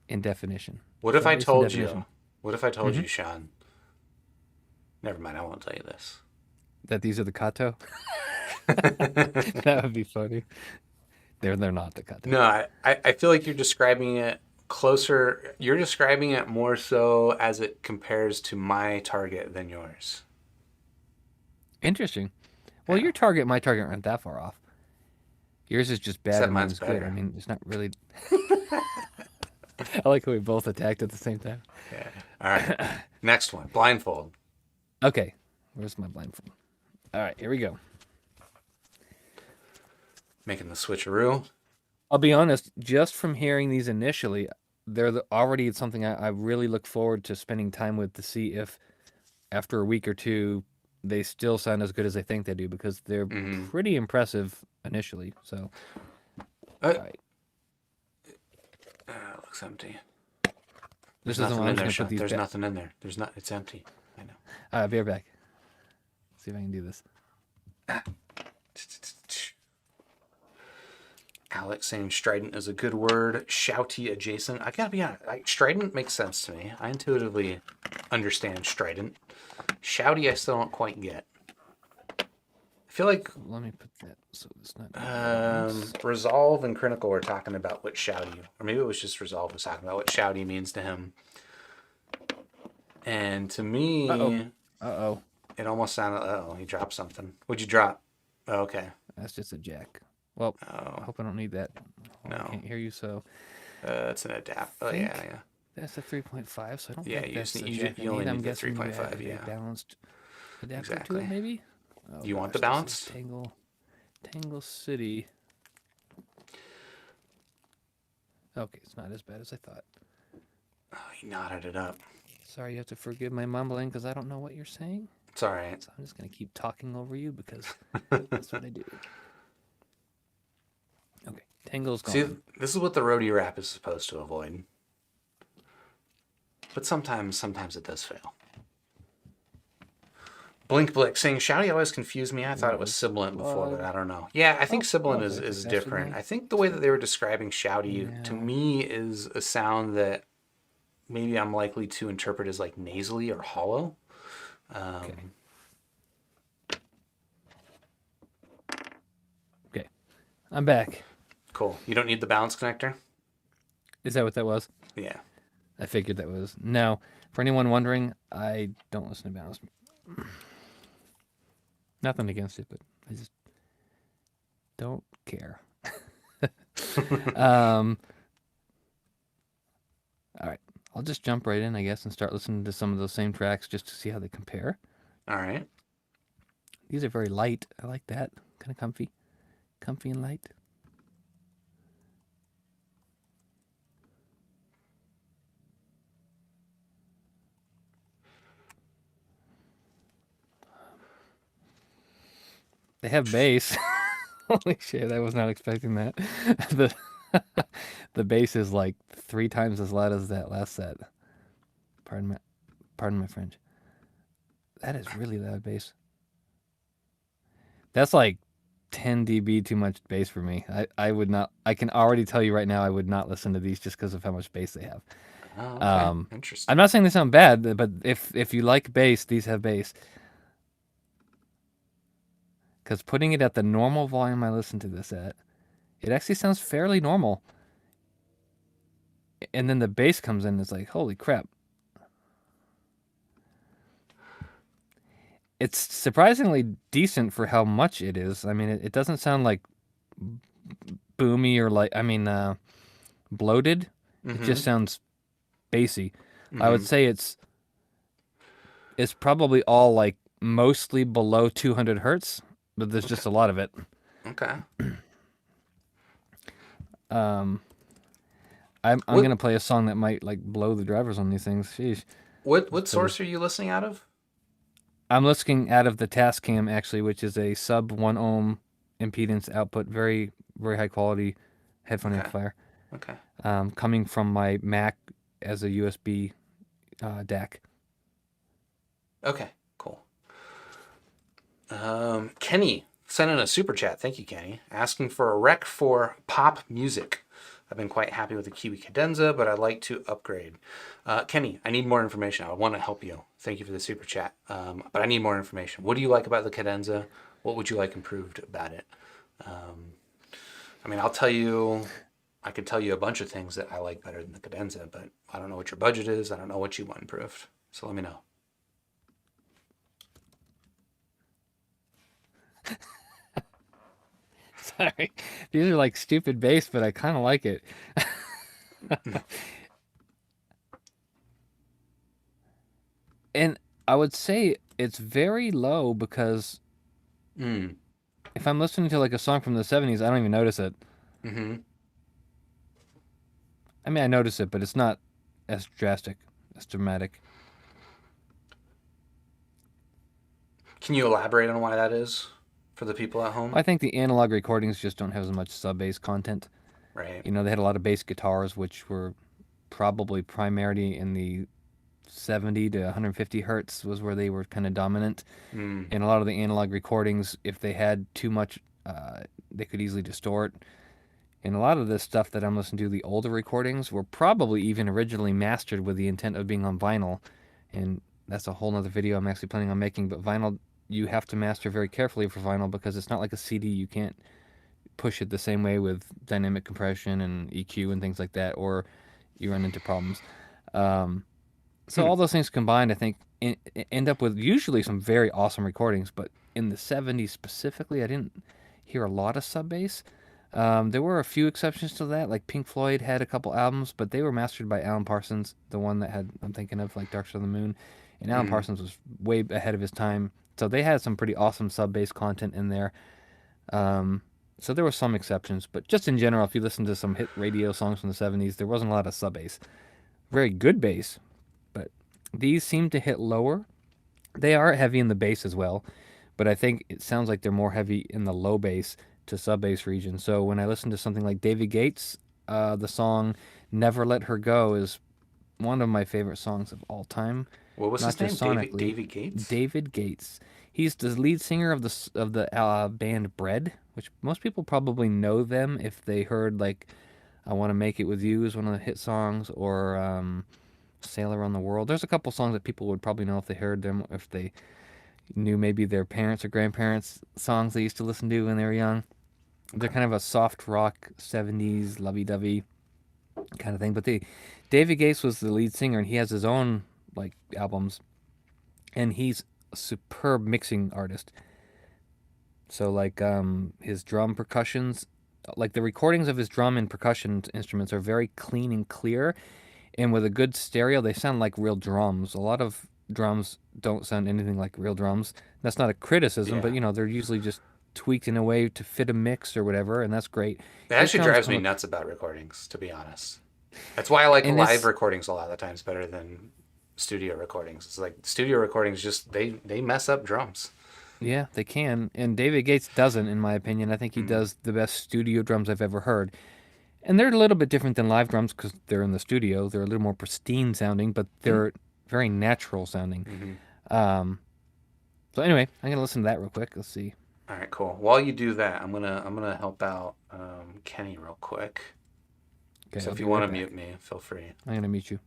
S2: in definition.
S1: What if
S2: Sub
S1: I
S2: bass in
S1: told you?
S2: definition.
S1: What if I told
S2: Hmm.
S1: you, Sean? Never mind, I won't tell you this.
S2: That these are the Kato. That would be funny. They're not the Kato.
S1: No, I feel like you're describing it closer. You're describing it more so as it compares to my target than yours.
S2: Interesting. Well,
S1: Yeah.
S2: your target, and my target aren't that far off. Yours is just bad
S1: Except
S2: and
S1: mine's
S2: mine's good. I
S1: better.
S2: mean, it's not really. I like how we both attacked at the same time.
S1: Yeah. All right. Next one. Blindfold.
S2: Okay, where's my blindfold? All right, here we go.
S1: Making the switcheroo.
S2: I'll be honest, just from hearing these initially, already something I really look forward to spending time with to see if after a week or two they still sound as good as I think they do, because they're
S1: Mm-hmm.
S2: pretty impressive initially. So,
S1: Uh,
S2: all right,
S1: looks empty.
S2: this
S1: There's
S2: is the
S1: nothing
S2: one I'm
S1: in
S2: just
S1: there,
S2: gonna put
S1: Sean.
S2: these
S1: There's
S2: back.
S1: nothing in there. There's not. It's empty. I know.
S2: I'll be right back. See if I can do this.
S1: Alex saying strident is a good word. Shouty adjacent. I gotta be honest. Strident makes sense to me. I intuitively understand strident. Shouty, I still don't quite get. I feel like
S2: Let me put that so it's not.
S1: Resolve and Critical were talking about what shouty, or maybe it was just Resolve was talking about what shouty means to him. And to me,
S2: Uh-oh.
S1: it almost sounded. Oh, he dropped something. What'd you drop? Oh, okay.
S2: That's just a jack. Well, I
S1: Oh,
S2: hope I don't need that. Oh, I
S1: no.
S2: can't hear you, so
S1: It's an adapt. Oh,
S2: think
S1: yeah, yeah.
S2: that's a 3.5, so I don't
S1: Yeah,
S2: think
S1: you
S2: that's
S1: just
S2: the
S1: need,
S2: jack I
S1: you only
S2: need. I'm
S1: need the
S2: guessing you added
S1: 3.5.
S2: a
S1: Yeah,
S2: balanced adapter to
S1: exactly.
S2: it, maybe? Oh,
S1: You want
S2: gosh,
S1: the
S2: this is
S1: balanced?
S2: Tangle City. Okay, it's not as bad as I thought.
S1: Oh, he knotted it up.
S2: Sorry, you have to forgive my mumbling because I don't know what you're saying.
S1: It's all right.
S2: So I'm just going to keep talking over you because that's what I do. Okay, Tangle's
S1: See,
S2: gone.
S1: this is what the roadie rap is supposed to avoid. But sometimes it does fail. Blink Blick saying shouty always confused me. I thought it was sibilant before, but I don't know. Yeah, I think sibilant is different. I think the way that they were describing shouty to me is a sound that maybe I'm likely to interpret as like nasally or hollow.
S2: Okay, I'm back.
S1: Cool. You don't need the balance connector?
S2: Is that what that was?
S1: Yeah.
S2: I figured that was. No, for anyone wondering, I don't listen to balance. Nothing against it, but I just don't care. um, all right, I'll just jump right in, I guess, and start listening to some of those same tracks just to see how they compare.
S1: All right.
S2: These are very light. I like that. Kind of comfy and light. They have bass. Holy shit, I was not expecting that. The the bass is like 3 times as loud as that last set. Pardon my pardon my French. That is really loud bass. That's like 10 dB too much bass for me. I would not. I can already tell you right now, I would not listen to these just because of how much bass they have.
S1: Oh, okay.
S2: Um, I'm
S1: Interesting.
S2: not saying they sound bad, but if you like bass, these have bass. Because putting it at the normal volume I listen to this at, it actually sounds fairly normal. And then the bass comes in, it's like, holy crap. It's surprisingly decent for how much it is. I mean, it doesn't sound like boomy or like, bloated. It
S1: Mm-hmm.
S2: just sounds bassy. I would
S1: Mm-hmm.
S2: say it's probably all like mostly below 200 hertz, but there's
S1: Okay.
S2: just a lot of it.
S1: Okay.
S2: Um, I'm
S1: What
S2: gonna play a song that might like blow the drivers on these things. Sheesh, just
S1: what
S2: because
S1: source are you listening out of?
S2: I'm looking out of the Tascam actually, which is a sub 1 ohm impedance output, very high quality headphone
S1: Okay.
S2: amplifier,
S1: Okay.
S2: coming from my Mac as a USB DAC.
S1: Okay. Cool. Kenny sent in a super chat. Thank you, Kenny. Asking for a rec for pop music. I've been quite happy with the Kiwi Cadenza, but I'd like to upgrade. Kenny, I need more information. I want to help you. Thank you for the super chat. But I need more information. What do you like about the Cadenza? What would you like improved about it? I mean, I'll tell you, I could tell you a bunch of things that I like better than the Cadenza, but I don't know what your budget is. I don't know what you want improved. So let me know.
S2: Sorry, these are like stupid bass, but I kind of like it. And I would say it's very low because
S1: Mm.
S2: if I'm listening to like a song from the 70s, I don't even notice it.
S1: Mm-hmm.
S2: I mean, I notice it, but it's not as drastic, as dramatic.
S1: Can you elaborate on why that is for the people at home?
S2: I think the analog recordings just don't have as much sub bass content.
S1: Right.
S2: You know, they had a lot of bass guitars, which were probably primarily in the 70 to 150 hertz was where they were kind of dominant.
S1: Mm.
S2: And a lot of the analog recordings, if they had too much, they could easily distort. And a lot of this stuff that I'm listening to, the older recordings, were probably even originally mastered with the intent of being on vinyl. And that's a whole nother video I'm actually planning on making. But vinyl, you have to master very carefully for vinyl because it's not like a CD. You can't push it the same way with dynamic compression and EQ and things like that, or you run into problems. Um, so
S1: Hmm.
S2: all those things combined, I think, end up with usually some very awesome recordings. But in the '70s specifically, I didn't hear a lot of sub bass. There were a few exceptions to that, like Pink Floyd had a couple albums, but they were mastered by Alan Parsons, the one that had I'm thinking of, like Dark Side of the Moon, and Alan
S1: Mm.
S2: Parsons was way ahead of his time. So they had some pretty awesome sub bass content in there. Um, so there were some exceptions, but just in general, if you listen to some hit radio songs from the '70s, there wasn't a lot of sub bass. Very good bass, but these seem to hit lower. They are heavy in the bass as well, but I think it sounds like they're more heavy in the low bass to sub bass region. So when I listen to something like David Gates, the song "Never Let Her Go" is one of my favorite songs of all time,
S1: What was
S2: not
S1: his name?
S2: just
S1: David
S2: sonically.
S1: David Gates.
S2: David Gates. He's the lead singer of the band Bread, which most people probably know them if they heard like "I Want to Make It with You" is one of the hit songs, or "Sail Around the World." There's a couple songs that people would probably know if they heard them, if they knew maybe their parents or grandparents' songs they used to listen to when they were young. They're
S1: Okay.
S2: kind of a soft rock '70s lovey-dovey kind of thing. But David Gates was the lead singer, and he has his own like albums, and he's a superb mixing artist. So like his drum percussions, like the recordings of his drum and percussion instruments are very clean and clear, and with a good stereo, they sound like real drums. A lot of drums don't sound anything like real drums. That's not a criticism, but
S1: Yeah.
S2: you know, they're usually just tweaked in a way to fit a mix or whatever, and that's great.
S1: It
S2: His
S1: actually
S2: drums
S1: drives
S2: come
S1: me
S2: up,
S1: nuts about recordings, to be honest. That's why I like
S2: and
S1: live
S2: it's
S1: recordings a lot of the times better than studio recordings. It's like studio recordings just they mess up drums.
S2: Yeah, they can. And David Gates doesn't, in my opinion. I think he
S1: Mm.
S2: does the best studio drums I've ever heard. And they're a little bit different than live drums because they're in the studio. They're a little more pristine sounding, but
S1: Mm.
S2: they're very natural sounding.
S1: Mm-hmm.
S2: Um, so anyway, I'm gonna listen to that real quick. Let's see.
S1: All right, cool. While you do that, I'm gonna help out Kenny real quick.
S2: Okay,
S1: So
S2: I'll
S1: if you
S2: be
S1: want
S2: right
S1: to mute
S2: back.
S1: me, feel free.
S2: I'm gonna meet you.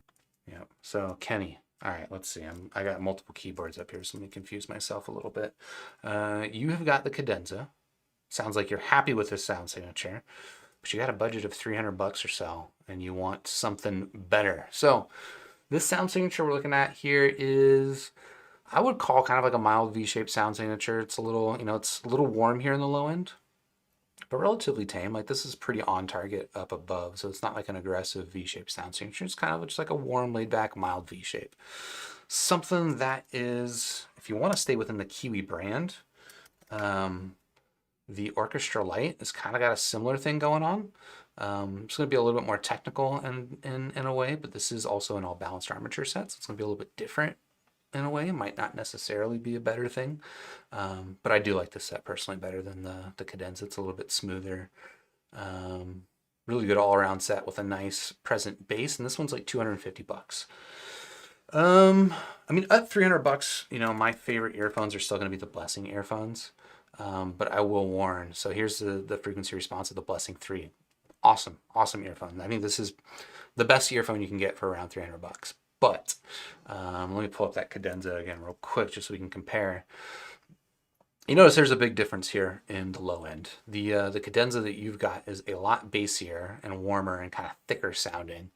S1: Yeah. So Kenny. All right, let's see. I got multiple keyboards up here, so let me confuse myself a little bit. You have got the cadenza. Sounds like you're happy with this sound signature, but you got a budget of 300 bucks or so, and you want something better. So this sound signature we're looking at here is, I would call kind of like a mild V-shaped sound signature. It's a little, it's a little warm here in the low end, but relatively tame. Like this is pretty on target up above, so it's not like an aggressive V-shaped sound signature. It's kind of just like a warm, laid back, mild V-shape. Something that is, if you want to stay within the Kiwi brand, um, the Orchestra Light has kind of got a similar thing going on. It's going to be a little bit more technical in a way, but this is also an all balanced armature set, so it's going to be a little bit different in a way. It might not necessarily be a better thing, but I do like this set personally better than the cadenza. It's a little bit smoother. Um, Really good all around set with a nice present bass, and this one's like 250 bucks. Um, I mean, at 300 bucks, my favorite earphones are still going to be the Blessing earphones. But I will warn. So here's the frequency response of the Blessing 3. Awesome, awesome earphone. I think this is the best earphone you can get for around 300 bucks. But let me pull up that cadenza again real quick just so we can compare. You notice there's a big difference here in the low end. The cadenza that you've got is a lot bassier and warmer and kind of thicker sounding,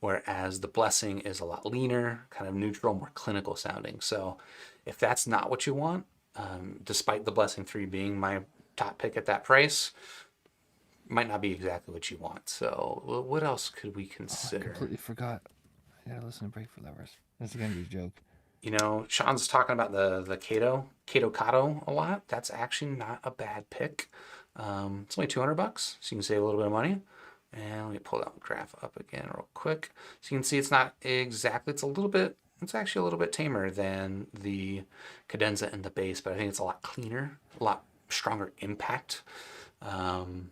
S1: whereas the Blessing is a lot leaner, kind of neutral, more clinical sounding. So if that's not what you want, despite the Blessing 3 being my top pick at that price, might not be exactly what you want. So what else could we
S2: Oh, I
S1: consider?
S2: completely forgot. I gotta listen to Break for Lovers. This is gonna be a joke.
S1: Sean's talking about the Kato Kato a lot. That's actually not a bad pick. It's only 200 bucks, so you can save a little bit of money. And let me pull that graph up again real quick. So you can see it's not exactly, it's actually a little bit tamer than the cadenza and the bass, but I think it's a lot cleaner, a lot stronger impact. Um,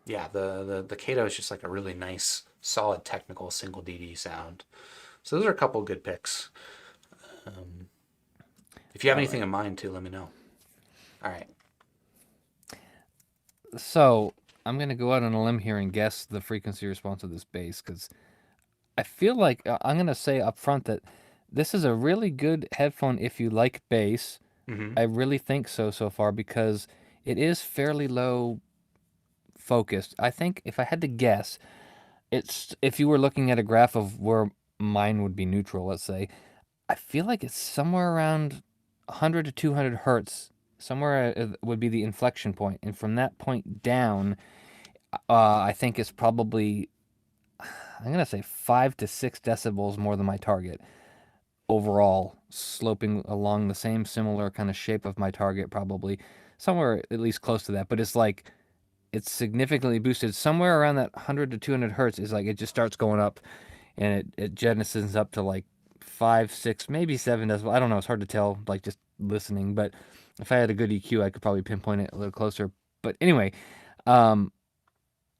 S1: yeah, the Kato is just like a really nice, solid technical single DD sound. So those are a couple of good picks. Um, if you have
S2: All
S1: anything
S2: right.
S1: in mind too, let me know. All right.
S2: So I'm gonna go out on a limb here and guess the frequency response of this bass because I feel like I'm gonna say up front that this is a really good headphone if you like bass.
S1: Mm-hmm.
S2: I really think so far because it is fairly low focused. I think if I had to guess, it's if you were looking at a graph of where mine would be neutral, let's say, I feel like it's somewhere around 100 to 200 hertz. Somewhere would be the inflection point, and from that point down, I think it's probably I'm gonna say 5 to 6 decibels more than my target overall, sloping along the same similar kind of shape of my target, probably somewhere at least close to that. But it's like it's significantly boosted somewhere around that 100 to 200 hertz. Is like it just starts going up, and it jettisons up to like 5, 6, maybe 7 decibels. I don't know. It's hard to tell, like just listening. But if I had a good EQ, I could probably pinpoint it a little closer. But anyway, um,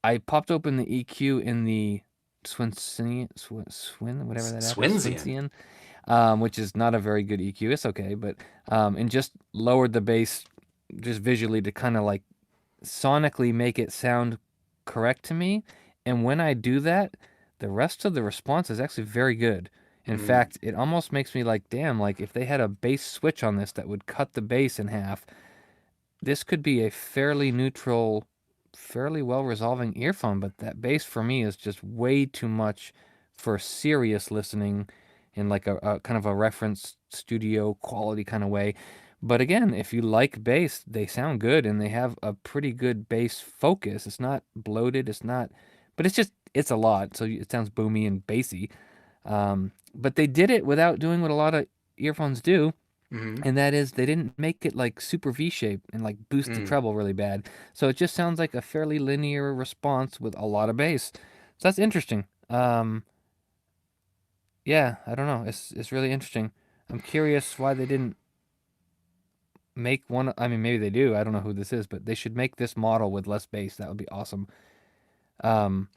S2: I popped open the EQ in the whatever that app is,
S1: Swinzian.
S2: Swinsian, which is not a very good EQ. It's okay, but and just lowered the bass just visually to kind of like sonically make it sound correct to me. And when I do that, the rest of the response is actually very good. In
S1: Mm.
S2: fact, it almost makes me like, damn, like if they had a bass switch on this that would cut the bass in half, this could be a fairly neutral, fairly well resolving earphone, but that bass for me is just way too much for serious listening in like a kind of a reference studio quality kind of way. But again, if you like bass, they sound good and they have a pretty good bass focus. It's not bloated, it's not, but it's a lot. So it sounds boomy and bassy. But they did it without doing what a lot of earphones do,
S1: Mm-hmm.
S2: and that is they didn't make it like super V-shaped and like boost the
S1: Mm.
S2: treble really bad. So it just sounds like a fairly linear response with a lot of bass. So that's interesting. Yeah, I don't know. It's really interesting. I'm curious why they didn't make one. I mean, maybe they do. I don't know who this is, but they should make this model with less bass. That would be awesome. Um,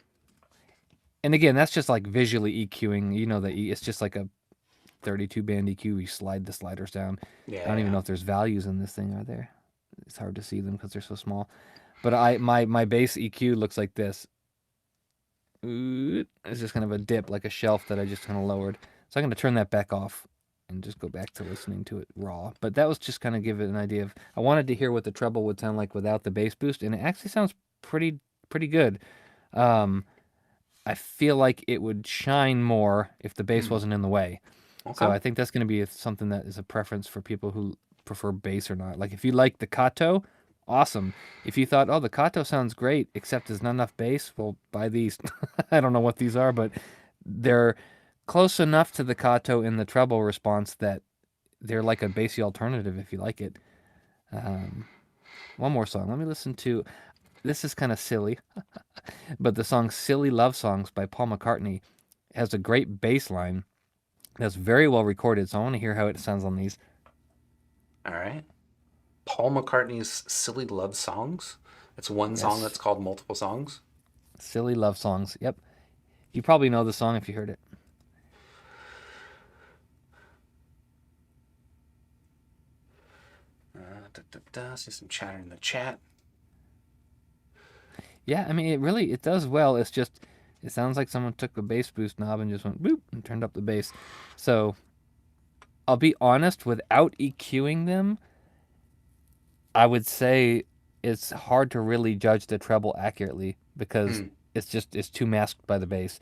S2: and again, that's just like visually EQing. You know that it's just like a 32 band EQ. You slide the sliders down. I don't even
S1: Yeah.
S2: know if there's values in this thing. Are there? It's hard to see them because they're so small. But my bass EQ looks like this. It's just kind of a dip, like a shelf that I just kind of lowered. So I'm going to turn that back off and just go back to listening to it raw. But that was just kind of give it an idea of. I wanted to hear what the treble would sound like without the bass boost, and it actually sounds pretty good. Um, I feel like it would shine more if the bass
S1: Hmm.
S2: wasn't in the way. So
S1: Okay.
S2: I think that's going to be something that is a preference for people who prefer bass or not. Like if you like the Kato, awesome. If you thought, oh, the Kato sounds great, except there's not enough bass, well, buy these. I don't know what these are, but they're close enough to the Kato in the treble response that they're like a bassy alternative if you like it. Um, one more song. Let me listen to. This is kind of silly, but the song "Silly Love Songs" by Paul McCartney has a great bass line that's very well recorded. So I want to hear how it sounds on these.
S1: All right. Paul McCartney's Silly Love Songs. It's one song that's
S2: Yes,
S1: called multiple songs.
S2: "Silly Love Songs." Yep, you probably know the song if you heard it.
S1: See some chatter in the chat.
S2: Yeah, I mean it does well. It's just it sounds like someone took the bass boost knob and just went boop and turned up the bass. So I'll be honest, without EQing them, I would say it's hard to really judge the treble accurately because
S1: Hmm.
S2: it's too masked by the bass.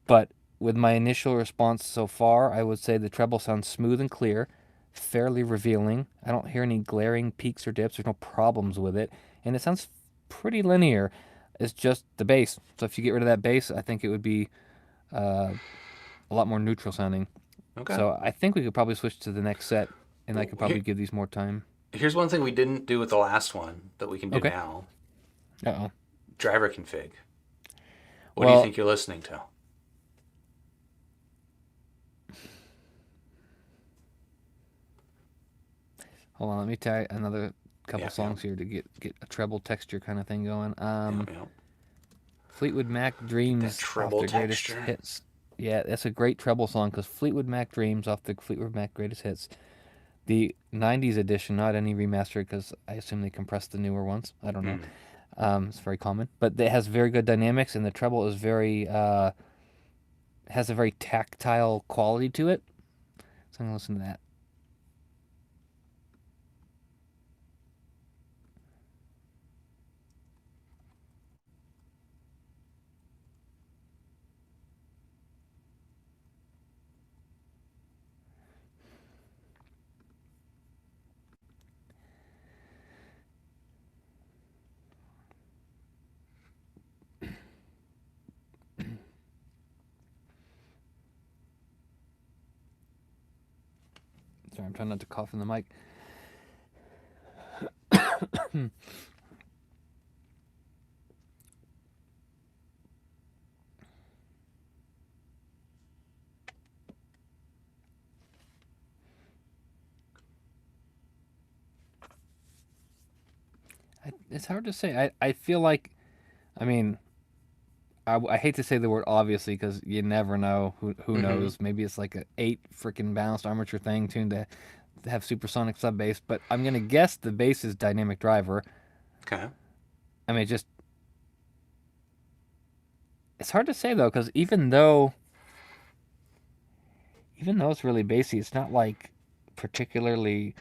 S2: But with my initial response so far, I would say the treble sounds smooth and clear, fairly revealing. I don't hear any glaring peaks or dips. There's no problems with it, and it sounds pretty linear. It's just the bass. So if you get rid of that bass, I think it would be uh, a lot more neutral sounding.
S1: Okay.
S2: So I think we could probably switch to the next set, and I
S1: Well,
S2: could probably give these more time.
S1: here's one thing we didn't do with the last one that we can do
S2: Okay.
S1: now.
S2: Uh-oh.
S1: Driver config. What do you
S2: Well,
S1: think you're listening to?
S2: hold on. Let me try another couple
S1: Yep, yep,
S2: songs here to get a treble texture kind of thing going.
S1: yep, yep.
S2: Fleetwood Mac
S1: Get that
S2: Dreams off
S1: treble
S2: their greatest
S1: texture.
S2: hits. Yeah, that's a great treble song because Fleetwood Mac Dreams off the Fleetwood Mac greatest hits. The 90s edition, not any remaster because I assume they compressed the newer ones. I don't know.
S1: Hmm.
S2: It's very common. But it has very good dynamics and the treble is has a very tactile quality to it. So I'm going to listen to that. Sorry, I'm trying not to cough in the mic. It's hard to say. I feel like, I mean, I hate to say the word obviously because you never know. Who
S1: Mm-hmm.
S2: knows? Maybe it's like a 8 freaking balanced armature thing tuned to have supersonic sub bass. But I'm gonna guess the bass is dynamic driver.
S1: Okay.
S2: I mean, just it's hard to say though because even though it's really bassy, it's not like particularly.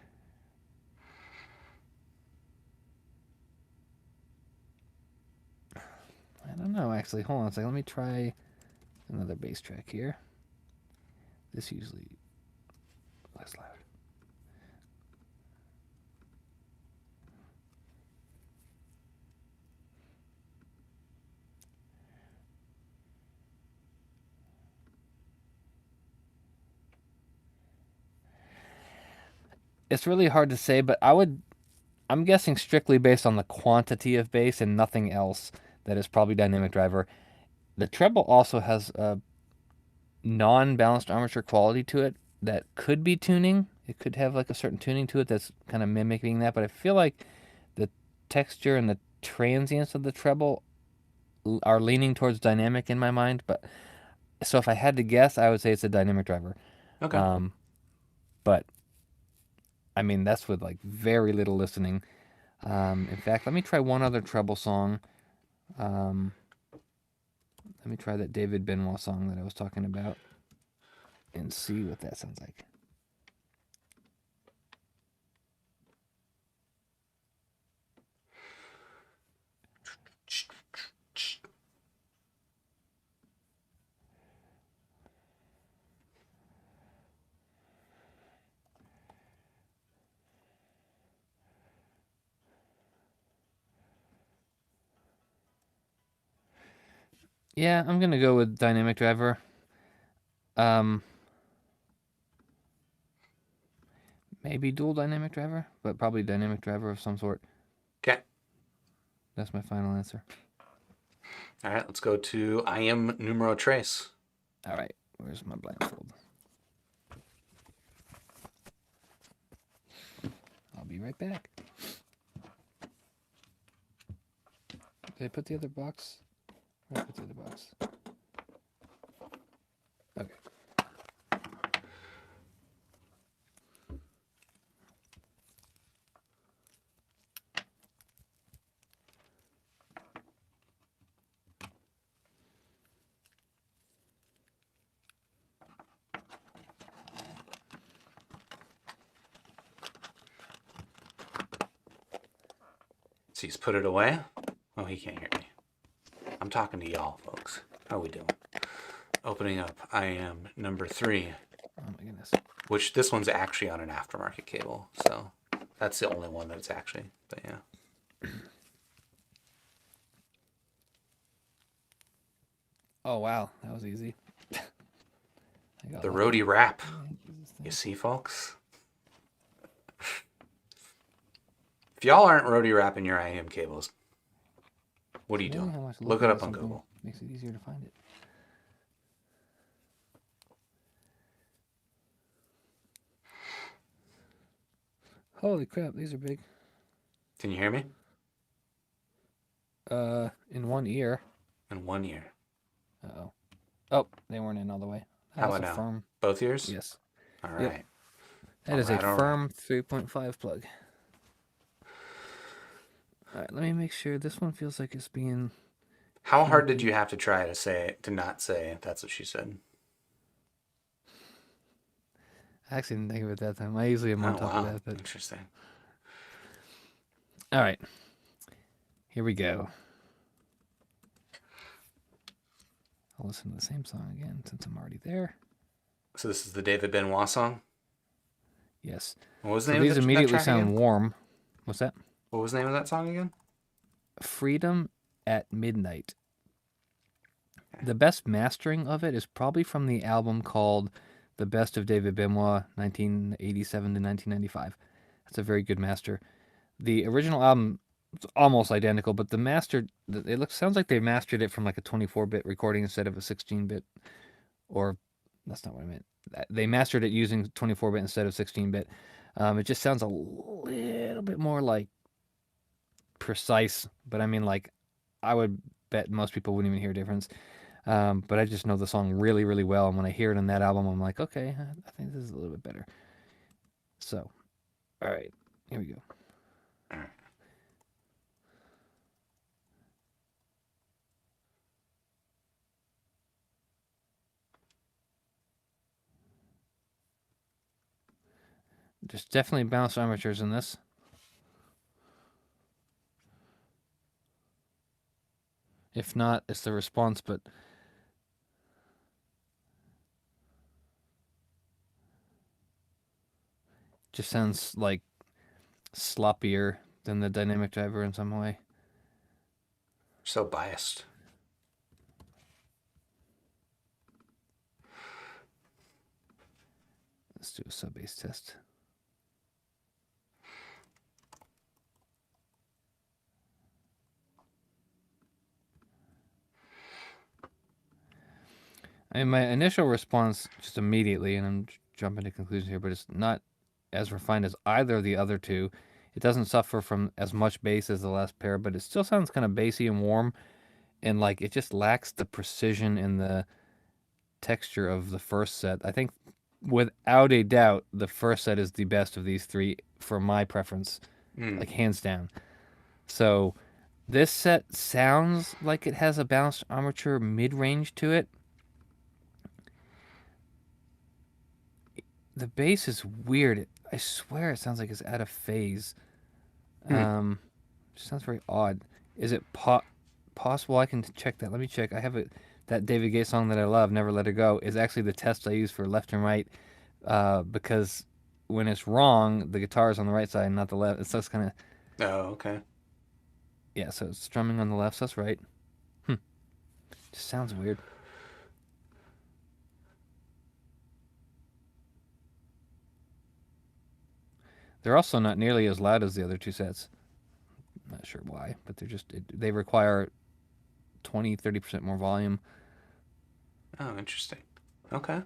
S2: I don't know actually. Hold on a second. Let me try another bass track here. This usually less loud. It's really hard to say, but I'm guessing strictly based on the quantity of bass and nothing else that is probably dynamic driver. The treble also has a non-balanced armature quality to it that could be tuning It could have like a certain tuning to it that's kind of mimicking that, but I feel like the texture and the transients of the treble are leaning towards dynamic in my mind. But so if I had to guess, I would say it's a dynamic driver.
S1: Okay.
S2: Um, but I mean, that's with like very little listening. In fact, let me try one other treble song. Um, let me try that David Benoit song that I was talking about and see what that sounds like. Yeah, I'm gonna go with dynamic driver. Um, maybe dual dynamic driver, but probably dynamic driver of some sort.
S1: Okay.
S2: That's my final answer.
S1: All right, let's go to I am numero tres.
S2: All right, where's my blindfold? I'll be right back. Did I put the other box? Where did I put the other box? Okay.
S1: So he's put it away. Oh, he can't hear me. I'm talking to y'all, folks. How we doing? Opening up I am number 3.
S2: Oh my goodness.
S1: Which this one's actually on an aftermarket cable, so that's the only one that it's actually. But yeah.
S2: Oh wow, that was easy.
S1: The roadie wrap. You see, folks? If y'all aren't roadie wrapping your IEM cables, what are you doing? Look it up on Google.
S2: Makes it easier to find it. Holy crap, these are big.
S1: Can you hear me?
S2: In one ear.
S1: In one ear.
S2: Uh-oh. Oh, they weren't in all the way.
S1: How
S2: That's
S1: about now?
S2: firm.
S1: Both ears?
S2: Yes.
S1: All right.
S2: Yep. That is a
S1: All right.
S2: firm 3.5 plug. All right, let me make sure this one feels like it's being.
S1: How hard did you have to try to not say that's what she said?
S2: I actually didn't think of it that time. I usually am on top of that. But...
S1: Interesting.
S2: All right. Here we go. I'll listen to the same song again since I'm already there.
S1: So this is the David Benoit song?
S2: Yes.
S1: What was the
S2: name
S1: of
S2: these immediately
S1: that track
S2: sound
S1: again?
S2: warm. What's that?
S1: What was the name of that song again?
S2: Freedom at Midnight. Okay. The best mastering of it is probably from the album called The Best of David Benoit, 1987 to 1995. That's a very good master. The original album is almost identical, but the master, sounds like they mastered it from like a 24-bit recording instead of a 16-bit. Or, that's not what I meant. They mastered it using 24-bit instead of 16-bit. It just sounds a little bit more like precise, but I mean, like, I would bet most people wouldn't even hear a difference. But I just know the song really, really well, and when I hear it on that album, I'm like, okay, I think this is a little bit better. So, all right, here we go. There's definitely balanced armatures in this. If not, it's the response, but just sounds like sloppier than the dynamic driver in some way.
S1: So biased.
S2: Let's do a sub-bass test. I mean, my initial response just immediately, and I'm jumping to conclusions here, but it's not as refined as either of the other two. It doesn't suffer from as much bass as the last pair, but it still sounds kind of bassy and warm, and like it just lacks the precision and the texture of the first set. I think without a doubt, the first set is the best of these three for my preference,
S1: Mm.
S2: like hands down. So this set sounds like it has a balanced armature mid-range to it. The bass is weird. I swear it sounds like it's out of phase.
S1: Hmm.
S2: It sounds very odd. Is it possible I can check that? Let me check. I have it. That David Gaye song that I love, "Never Let It Go," is actually the test I use for left and right, because when it's wrong, the guitar is on the right side, not the left. It's just kind of
S1: Oh, okay.
S2: yeah. So it's strumming on the left, so that's right. Hmm. Just sounds weird. They're also not nearly as loud as the other two sets. Not sure why, but they require 20-30% more volume.
S1: Oh, interesting. Okay.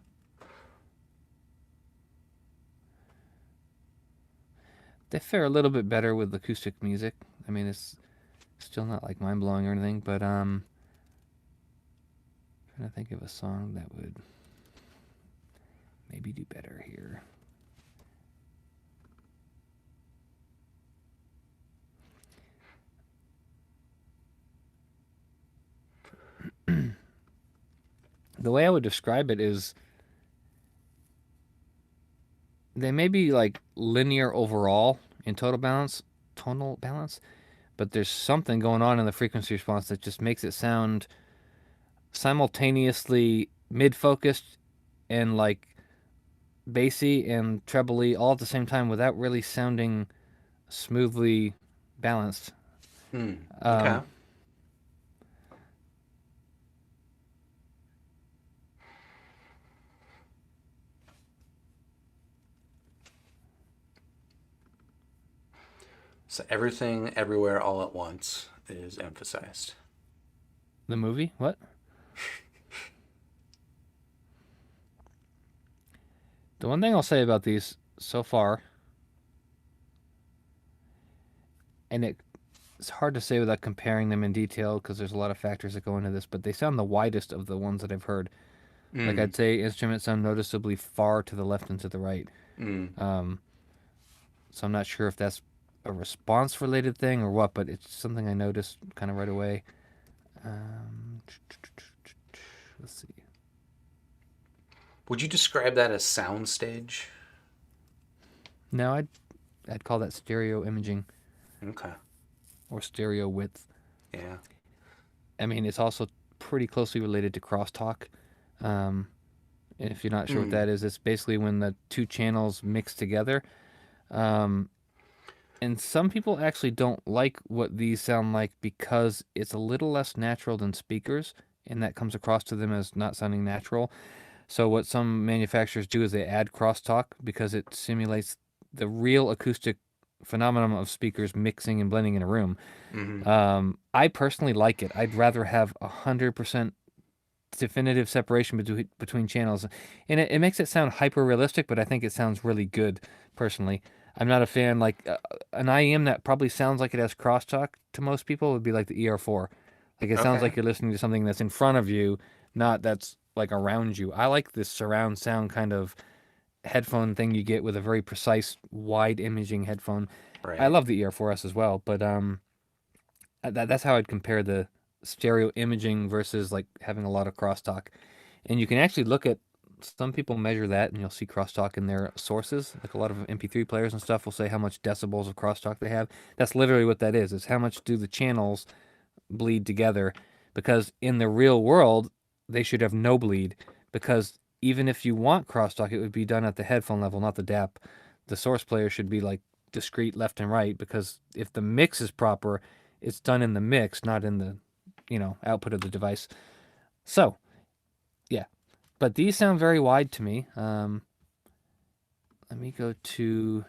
S2: They fare a little bit better with acoustic music. I mean, it's still not like mind blowing or anything, but trying to think of a song that would maybe do better here. The way I would describe it is they may be like linear overall in tonal balance, but there's something going on in the frequency response that just makes it sound simultaneously mid-focused and like bassy and trebly all at the same time without really sounding smoothly balanced.
S1: Hmm. Okay.
S2: Um,
S1: So everything, everywhere, all at once is emphasized.
S2: the movie? What? The one thing I'll say about these so far, and it's hard to say without comparing them in detail because there's a lot of factors that go into this, but they sound the widest of the ones that I've heard. Like
S1: Mm.
S2: I'd say instruments sound noticeably far to the left and to the right.
S1: Mm.
S2: Um, so I'm not sure if that's a response related thing or what, but it's something I noticed kind of right away. Um, let's see.
S1: Would you describe that as soundstage?
S2: No, I'd call that stereo imaging
S1: Okay.
S2: or stereo width.
S1: Yeah.
S2: I mean, it's also pretty closely related to crosstalk. Um, and if you're not sure what
S1: Mm.
S2: that is, it's basically when the two channels mix together. Um, and some people actually don't like what these sound like because it's a little less natural than speakers, and that comes across to them as not sounding natural. So what some manufacturers do is they add crosstalk because it simulates the real acoustic phenomenon of speakers mixing and blending in a room.
S1: Mm-hmm.
S2: I personally like it. I'd rather have 100% definitive separation between channels, and it makes it sound hyper realistic. But I think it sounds really good. Personally, I'm not a fan. Like an IEM that probably sounds like it has crosstalk to most people would be like the ER4. Like it sounds
S1: Okay.
S2: like you're listening to something that's in front of you, not that's like around you. I like this surround sound kind of headphone thing you get with a very precise wide imaging headphone. I
S1: Right.
S2: love the ER4S as well, but that's how I'd compare the stereo imaging versus like having a lot of crosstalk. And you can actually look at some people measure that and you'll see crosstalk in their sources. Like a lot of MP3 players and stuff will say how much decibels of crosstalk they have. That's literally what that is. It's how much do the channels bleed together, because in the real world they should have no bleed, because even if you want crosstalk it would be done at the headphone level, not the DAP. The source player should be like discrete left and right, because if the mix is proper it's done in the mix, not in the output of the device. So yeah, but these sound very wide to me. Let me go to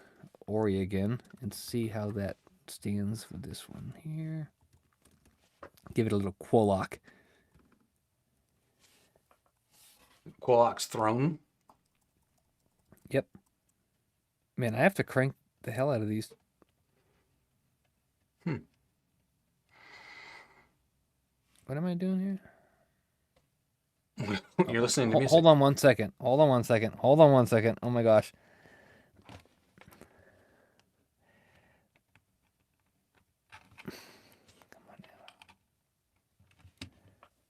S2: Ori again and see how that stands with this one here. Give it a little quolock.
S1: Qualock's throne.
S2: Yep. Man, I have to crank the hell out of these.
S1: Hmm.
S2: What am I doing here?
S1: You're listening to
S2: Hold
S1: music.
S2: on 1 second. Hold on 1 second. Hold on 1 second. Oh my gosh.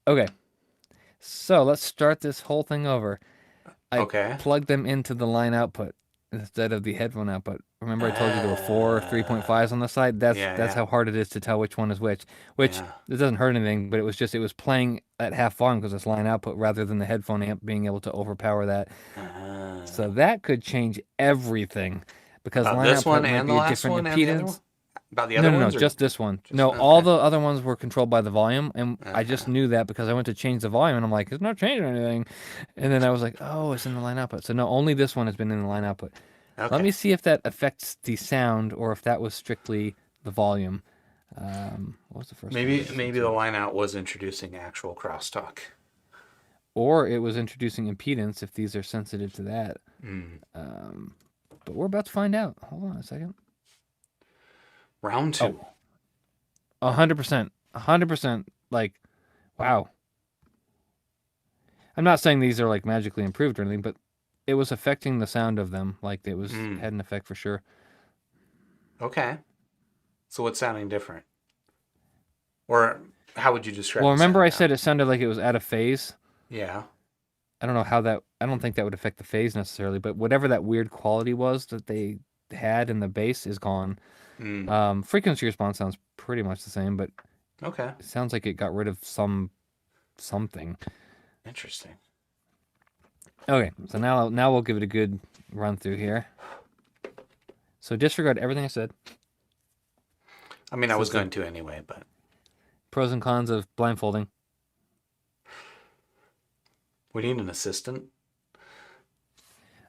S2: Okay, so let's start this whole thing over. I
S1: Okay.
S2: plugged them into the line output instead of the headphone output. Remember I told you there were four
S1: Uh,
S2: 3.5s on the side? That's
S1: yeah,
S2: how hard it is to tell which one is which. Which
S1: yeah.
S2: it doesn't hurt anything, but it was playing at half volume because it's line output rather than the headphone amp being able to overpower that. So
S1: Uh,
S2: that could change everything because
S1: about
S2: line
S1: this one
S2: output might
S1: and the
S2: be a
S1: last
S2: different
S1: one and the other one?
S2: impedance.
S1: About the
S2: No,
S1: other
S2: no, no,
S1: ones or
S2: just this one.
S1: just
S2: No, all
S1: okay.
S2: the other ones were controlled by the volume, and I just
S1: Uh-huh.
S2: knew that because I went to change the volume, and I'm like, it's not changing anything. And then I was like, oh, it's in the line output. So no, only this one has been in the line output. Let
S1: Okay.
S2: me see if that affects the sound or if that was strictly the volume. What was the first one I listened
S1: Maybe the
S2: to?
S1: line out was introducing actual crosstalk.
S2: Or it was introducing impedance if these are sensitive to that.
S1: Mm.
S2: Um, but we're about to find out. Hold on a second.
S1: Round
S2: Oh,
S1: two.
S2: 100%. 100%. Like, wow. I'm not saying these are like magically improved or anything, but it was affecting the sound of them. Like it was
S1: Mm.
S2: had an effect for sure.
S1: Okay. So what's sounding different? Or how would you describe
S2: Well,
S1: the
S2: remember
S1: sound
S2: I
S1: now?
S2: said it sounded like it was out of phase?
S1: Yeah.
S2: I don't know how that I don't think that would affect the phase necessarily, but whatever that weird quality was that they had in the bass is gone.
S1: Mm.
S2: Frequency response sounds pretty much the same, but
S1: Okay.
S2: it sounds like it got rid of something.
S1: Interesting.
S2: Okay, so now we'll give it a good run through here. So disregard everything I said.
S1: I mean, I
S2: This
S1: was
S2: is the
S1: going to anyway, but
S2: pros and cons of blindfolding.
S1: we need an assistant.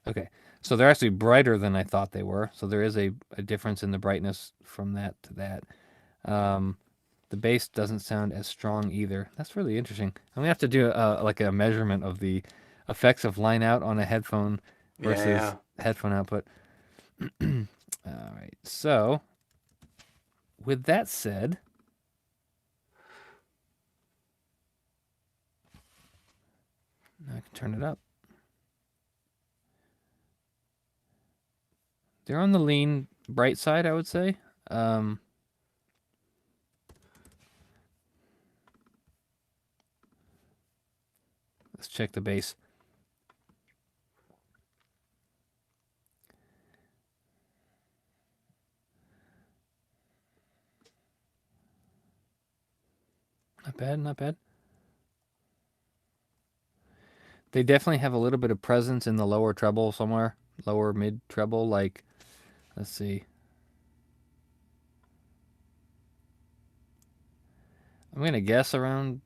S2: Okay. So they're actually brighter than I thought they were. So there is a difference in the brightness from that to that. Um, the bass doesn't sound as strong either. That's really interesting. I'm gonna have to do like a measurement of the effects of line out on a headphone
S1: Yeah,
S2: versus
S1: yeah.
S2: headphone output. All right. So with that said, now I can turn it up. They're on the lean bright side, I would say. Um, let's check the bass. Not bad, not bad. They definitely have a little bit of presence in the lower treble somewhere, lower mid treble. Like, let's see. I'm gonna guess around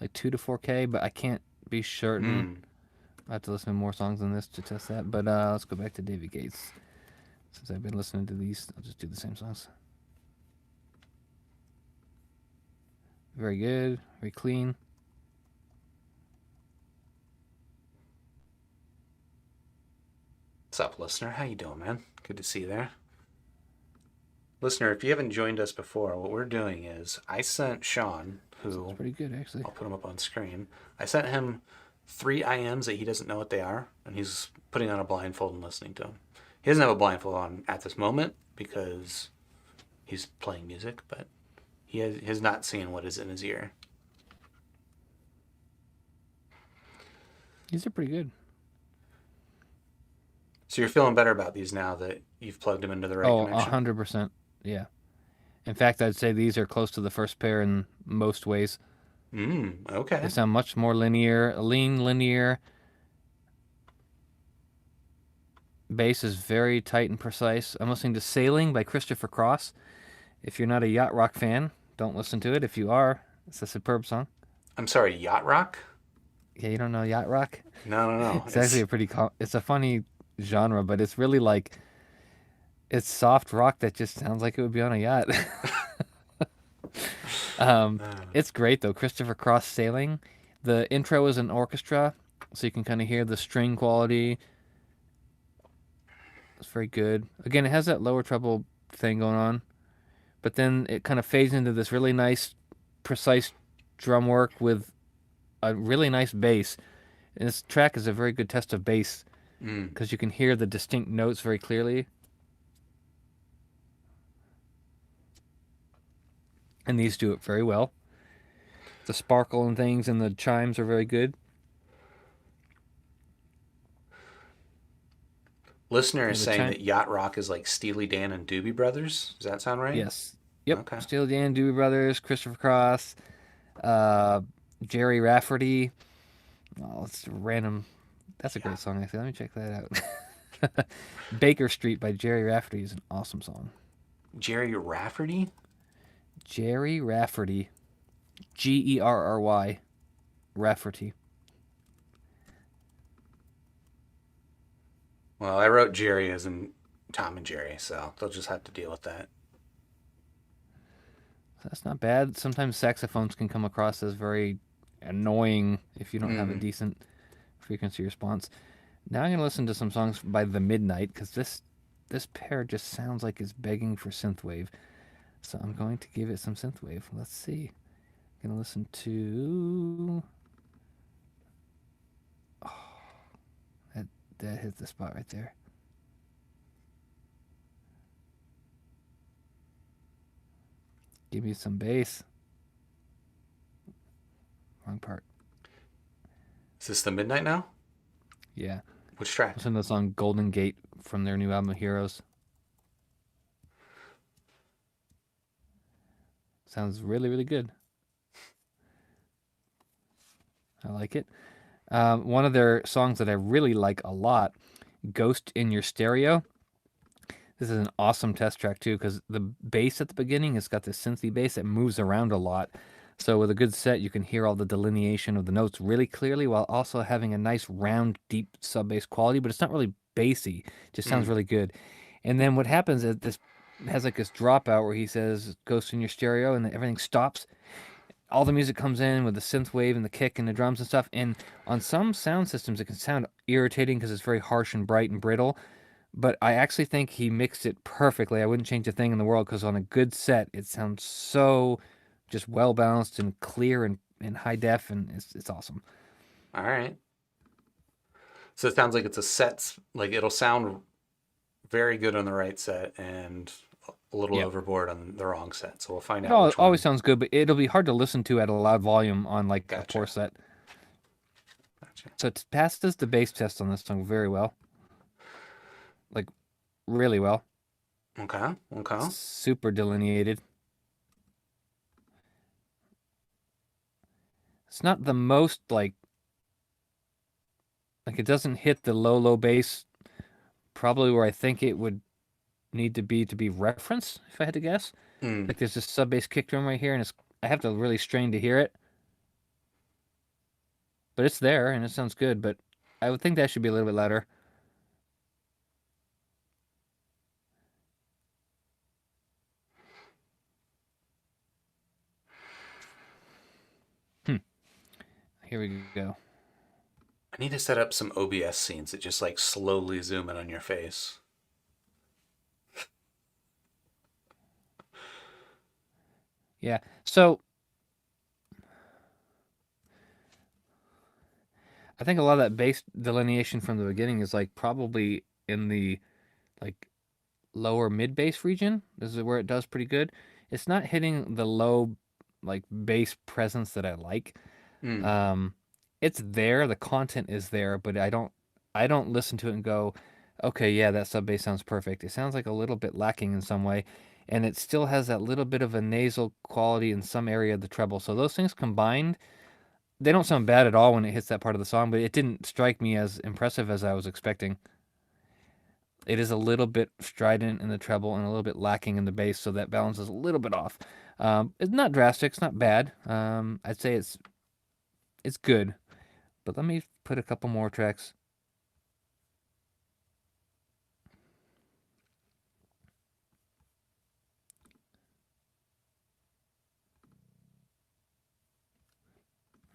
S2: like 2 to 4K, but I can't be certain.
S1: Mm.
S2: I have to listen to more songs than this to test that. But let's go back to David Gates. Since I've been listening to these, I'll just do the same songs. Very good, very clean.
S1: What's up, listener? How you doing, man? Good to see you there. Listener, if you haven't joined us before, what we're doing is I sent Sean,
S2: Sounds
S1: who
S2: pretty good actually.
S1: I'll put him up on screen. I sent him 3 IEMs that he doesn't know what they are, and he's putting on a blindfold and listening to them. He doesn't have a blindfold on at this moment because he's playing music, but has not seen what is in his ear.
S2: These are pretty good.
S1: So you're feeling better about these now that you've plugged them into the right
S2: Oh,
S1: connection?
S2: 100%. Yeah. In fact, I'd say these are close to the first pair in most ways. They
S1: Okay.
S2: sound much more linear, lean, linear. Bass is very tight and precise. I'm listening to Sailing by Christopher Cross. If you're not a yacht rock fan, don't listen to it. If you are, it's a superb song.
S1: I'm sorry, yacht rock?
S2: Yeah, you don't know yacht rock?
S1: No, no, no.
S2: It's actually it's a funny genre, but it's really like it's soft rock that just sounds like it would be on a yacht. um, it's great though. Christopher Cross Sailing. The intro is an orchestra, so you can kind of hear the string quality. It's very good. Again, it has that lower treble thing going on, but then it kind of fades into this really nice, precise drum work with a really nice bass. And this track is a very good test of bass
S1: Mm.
S2: because you can hear the distinct notes very clearly. And these do it very well. The sparkle and things and the chimes are very good.
S1: Listener
S2: Yeah,
S1: is
S2: the
S1: saying
S2: chime.
S1: that yacht rock is like Steely Dan and Doobie Brothers. Does that sound right?
S2: Yes. Yep.
S1: Okay.
S2: Steely Dan, Doobie Brothers, Christopher Cross, uh, Jerry Rafferty. Oh, it's random. That's a
S1: Yeah.
S2: great song, actually. Let me check that out. Baker Street by Jerry Rafferty is an awesome song.
S1: Jerry Rafferty?
S2: Jerry Rafferty. Gerry. Rafferty.
S1: Well, I wrote Jerry as in Tom and Jerry, so they'll just have to deal with that.
S2: That's not bad. Sometimes saxophones can come across as very annoying if you don't have a
S1: Mm.
S2: decent frequency response. Now I'm gonna listen to some songs by The Midnight because this pair just sounds like it's begging for synthwave. So I'm going to give it some synthwave. Let's see. I'm gonna listen to that. That hit the spot right there. Give me some bass. Wrong part.
S1: Is this the midnight now?
S2: Yeah.
S1: Which track?
S2: Listen to the song Golden Gate from their new album Heroes. Sounds really, really good. I like it. One of their songs that I really like a lot, Ghost in Your Stereo. This is an awesome test track too because the bass at the beginning has got this synthy bass that moves around a lot. So with a good set, you can hear all the delineation of the notes really clearly while also having a nice round, deep sub bass quality. But it's not really bassy; it just sounds
S1: Mm.
S2: really good. And then what happens is this has like this dropout where he says "Ghost in your stereo" and then everything stops. All the music comes in with the synth wave and the kick and the drums and stuff. And on some sound systems, it can sound irritating because it's very harsh and bright and brittle. But I actually think he mixed it perfectly. I wouldn't change a thing in the world because on a good set, it sounds so just well balanced and clear and high def, and it's awesome.
S1: All right. So it sounds like it's a set, like it'll sound very good on the right set and a little
S2: Yeah,
S1: overboard on the wrong set. So we'll find
S2: it
S1: out which
S2: always
S1: one.
S2: sounds good, but it'll be hard to listen to at a loud volume on like a poor
S1: Gotcha.
S2: set.
S1: Gotcha.
S2: So it passes the bass test on this song very well, like really well.
S1: Okay. Okay.
S2: Super delineated. It's not the most like it doesn't hit the low bass probably where I think it would need to be referenced if I had to guess.
S1: Mm.
S2: Like there's this sub bass kick drum right here, and it's I have to really strain to hear it, but it's there and it sounds good. But I would think that should be a little bit louder. Hmm. Here we go.
S1: I need to set up some OBS scenes that just like slowly zoom in on your face.
S2: Yeah. So I think a lot of that bass delineation from the beginning is like probably in the like lower mid bass region. This is where it does pretty good. It's not hitting the low like bass presence that I like.
S1: Mm.
S2: Um, it's there, the content is there, but I don't listen to it and go, okay, yeah, that sub bass sounds perfect. It sounds like a little bit lacking in some way, and it still has that little bit of a nasal quality in some area of the treble. So those things combined, they don't sound bad at all when it hits that part of the song, but it didn't strike me as impressive as I was expecting. It is a little bit strident in the treble and a little bit lacking in the bass, so that balance is a little bit off. It's not drastic, it's not bad. I'd say it's good. But let me put a couple more tracks.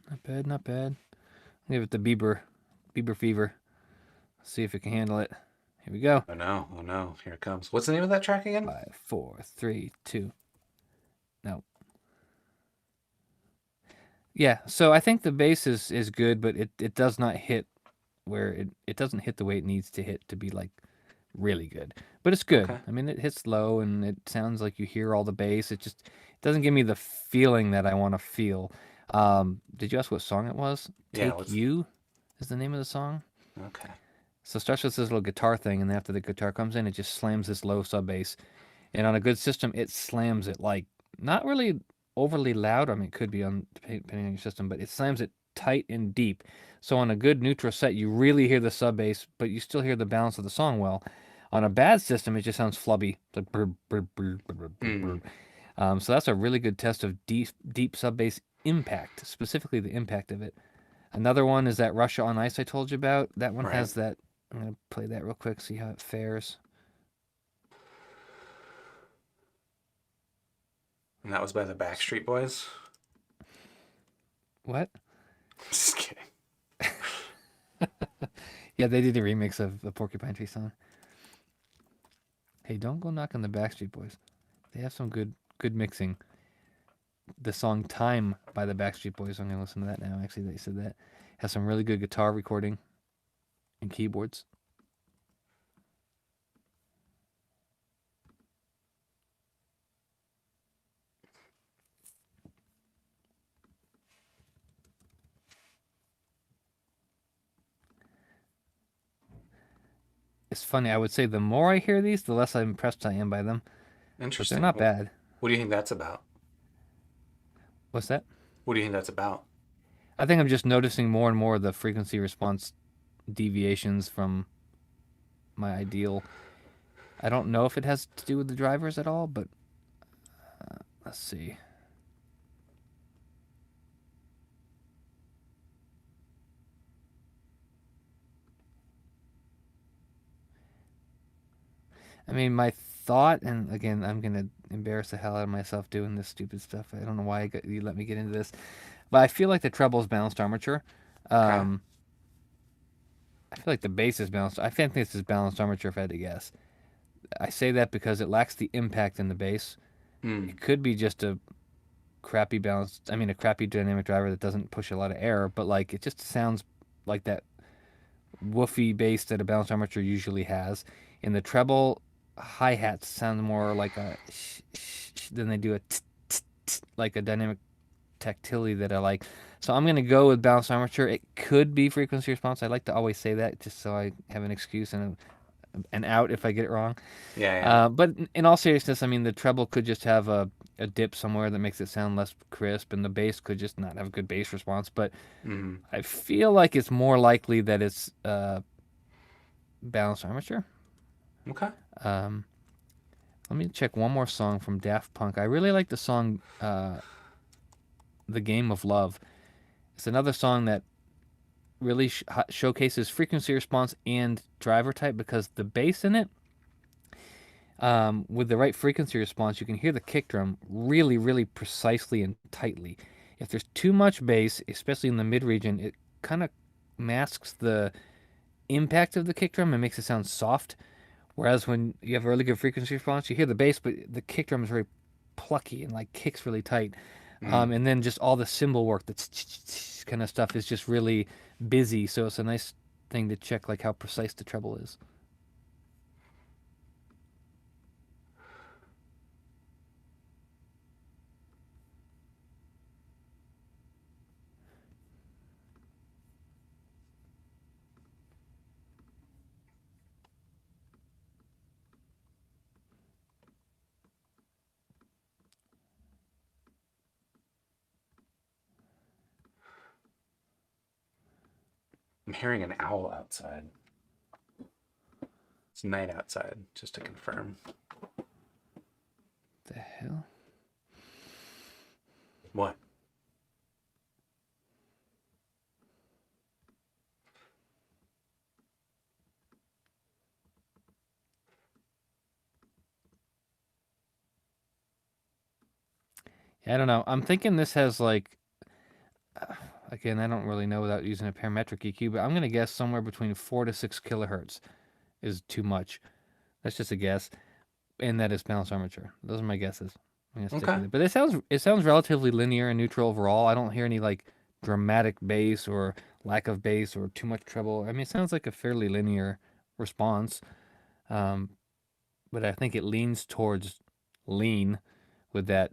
S2: Not bad, not bad. I'll give it the Bieber fever. See if it can handle it. Here we go.
S1: Oh no, oh no, here it comes. What's the name of that track again?
S2: 5, 4, 3, 2. No. Yeah, so I think the bass is good, but it does not hit where it doesn't hit the way it needs to hit to be like really good. But it's good.
S1: Okay.
S2: I mean, it hits low and it sounds like you hear all the bass. It doesn't give me the feeling that I want to feel. Did you ask what song it was?
S1: Yeah,
S2: Take
S1: let's.
S2: You is the name of the song.
S1: Okay.
S2: So it starts with this little guitar thing, and then after the guitar comes in, it just slams this low sub bass. And on a good system, it slams it like not really overly loud. I mean, it could be on depending on your system, but it slams it tight and deep. So on a good neutral set, you really hear the sub bass, but you still hear the balance of the song well. On a bad system, it just sounds flubby. It's like brr, brr, brr, brr, brr, brr.
S1: Mm,
S2: So that's a really good test of deep sub bass impact, specifically the impact of it. Another one is that Russia on Ice I told you about. That one
S1: right.
S2: has that. I'm gonna play that real quick, see how it fares.
S1: And that was by the Backstreet Boys.
S2: What?
S1: Just kidding.
S2: Yeah, they did a remix of the Porcupine Tree song. Hey, don't go knocking the Backstreet Boys. They have some good mixing. The song "Time" by the Backstreet Boys. I'm gonna listen to that now. Actually, that you said that has some really good guitar recording and keyboards. It's funny. I would say the more I hear these, the less impressed I am by them. But they're
S1: Interesting.
S2: not bad.
S1: What do you think that's about?
S2: What's that?
S1: What do you think that's about?
S2: I think I'm just noticing more and more of the frequency response deviations from my ideal. I don't know if it has to do with the drivers at all, but let's see. I mean, my thought, and again, I'm gonna embarrass the hell out of myself doing this stupid stuff. I don't know why you let me get into this, but I feel like the treble is balanced armature.
S1: Okay.
S2: Um, I feel like the bass is balanced. I think this is balanced armature if I had to guess. I say that because it lacks the impact in the bass.
S1: Mm,
S2: It could be just a crappy balanced, I mean, a crappy dynamic driver that doesn't push a lot of air, but like it just sounds like that woofy bass that a balanced armature usually has. In the treble, hi hats sound more like a than they do a like a dynamic tactility that I like. So I'm gonna go with balanced armature. It could be frequency response. I like to always say that just so I have an excuse and an out if I get it wrong.
S1: yeah, yeah.
S2: But in all seriousness, I mean the treble could just have a dip somewhere that makes it sound less crisp, and the bass could just not have a good bass response. But
S1: Mm,
S2: I feel like it's more likely that it's balanced armature.
S1: okay.
S2: Um, Let me check one more song from Daft Punk. I really like the song "The Game of Love." It's another song that really showcases frequency response and driver type because the bass in it, with the right frequency response, you can hear the kick drum really, really precisely and tightly. If there's too much bass, especially in the mid region, it kind of masks the impact of the kick drum and makes it sound soft. Whereas when you have a really good frequency response, you hear the bass, but the kick drum is very plucky and like kicks really tight.
S1: Mm.
S2: And then just all the cymbal work, that's kind of stuff is just really busy. So it's a nice thing to check like how precise the treble is.
S1: I'm hearing an owl outside. It's night outside, just to confirm.
S2: The hell?
S1: What?
S2: Yeah, I don't know. I'm thinking this has like, again, I don't really know without using a parametric EQ, but I'm gonna guess somewhere between 4 to 6 kilohertz is too much. That's just a guess, and that is balanced armature. Those are my guesses. I'm gonna stick
S1: Okay.
S2: with it. But it sounds relatively linear and neutral overall. I don't hear any like dramatic bass or lack of bass or too much treble. I mean, it sounds like a fairly linear response. Um, but I think it leans towards lean with that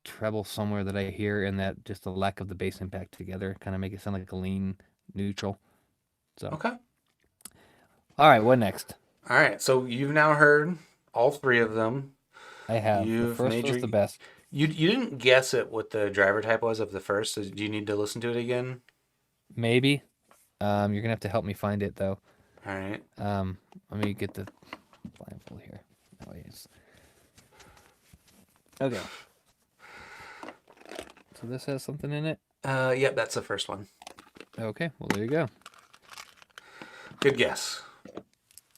S2: treble somewhere that I hear and that just the lack of the bass impact together kind of make it sound like a lean neutral. So,
S1: Okay.
S2: all right, what next?
S1: All right. So you've now heard all three of them.
S2: I have the
S1: You've
S2: first
S1: made
S2: was
S1: your.
S2: the best.
S1: You didn't guess it what the driver type was of the first. So do you need to listen to it again?
S2: Maybe. You're gonna have to help me find it though.
S1: All right.
S2: Um, let me get the blindfold here. Oh yes. Okay. So this has something in it.
S1: Yep, that's the first one.
S2: Okay. Well, there you go.
S1: Good guess.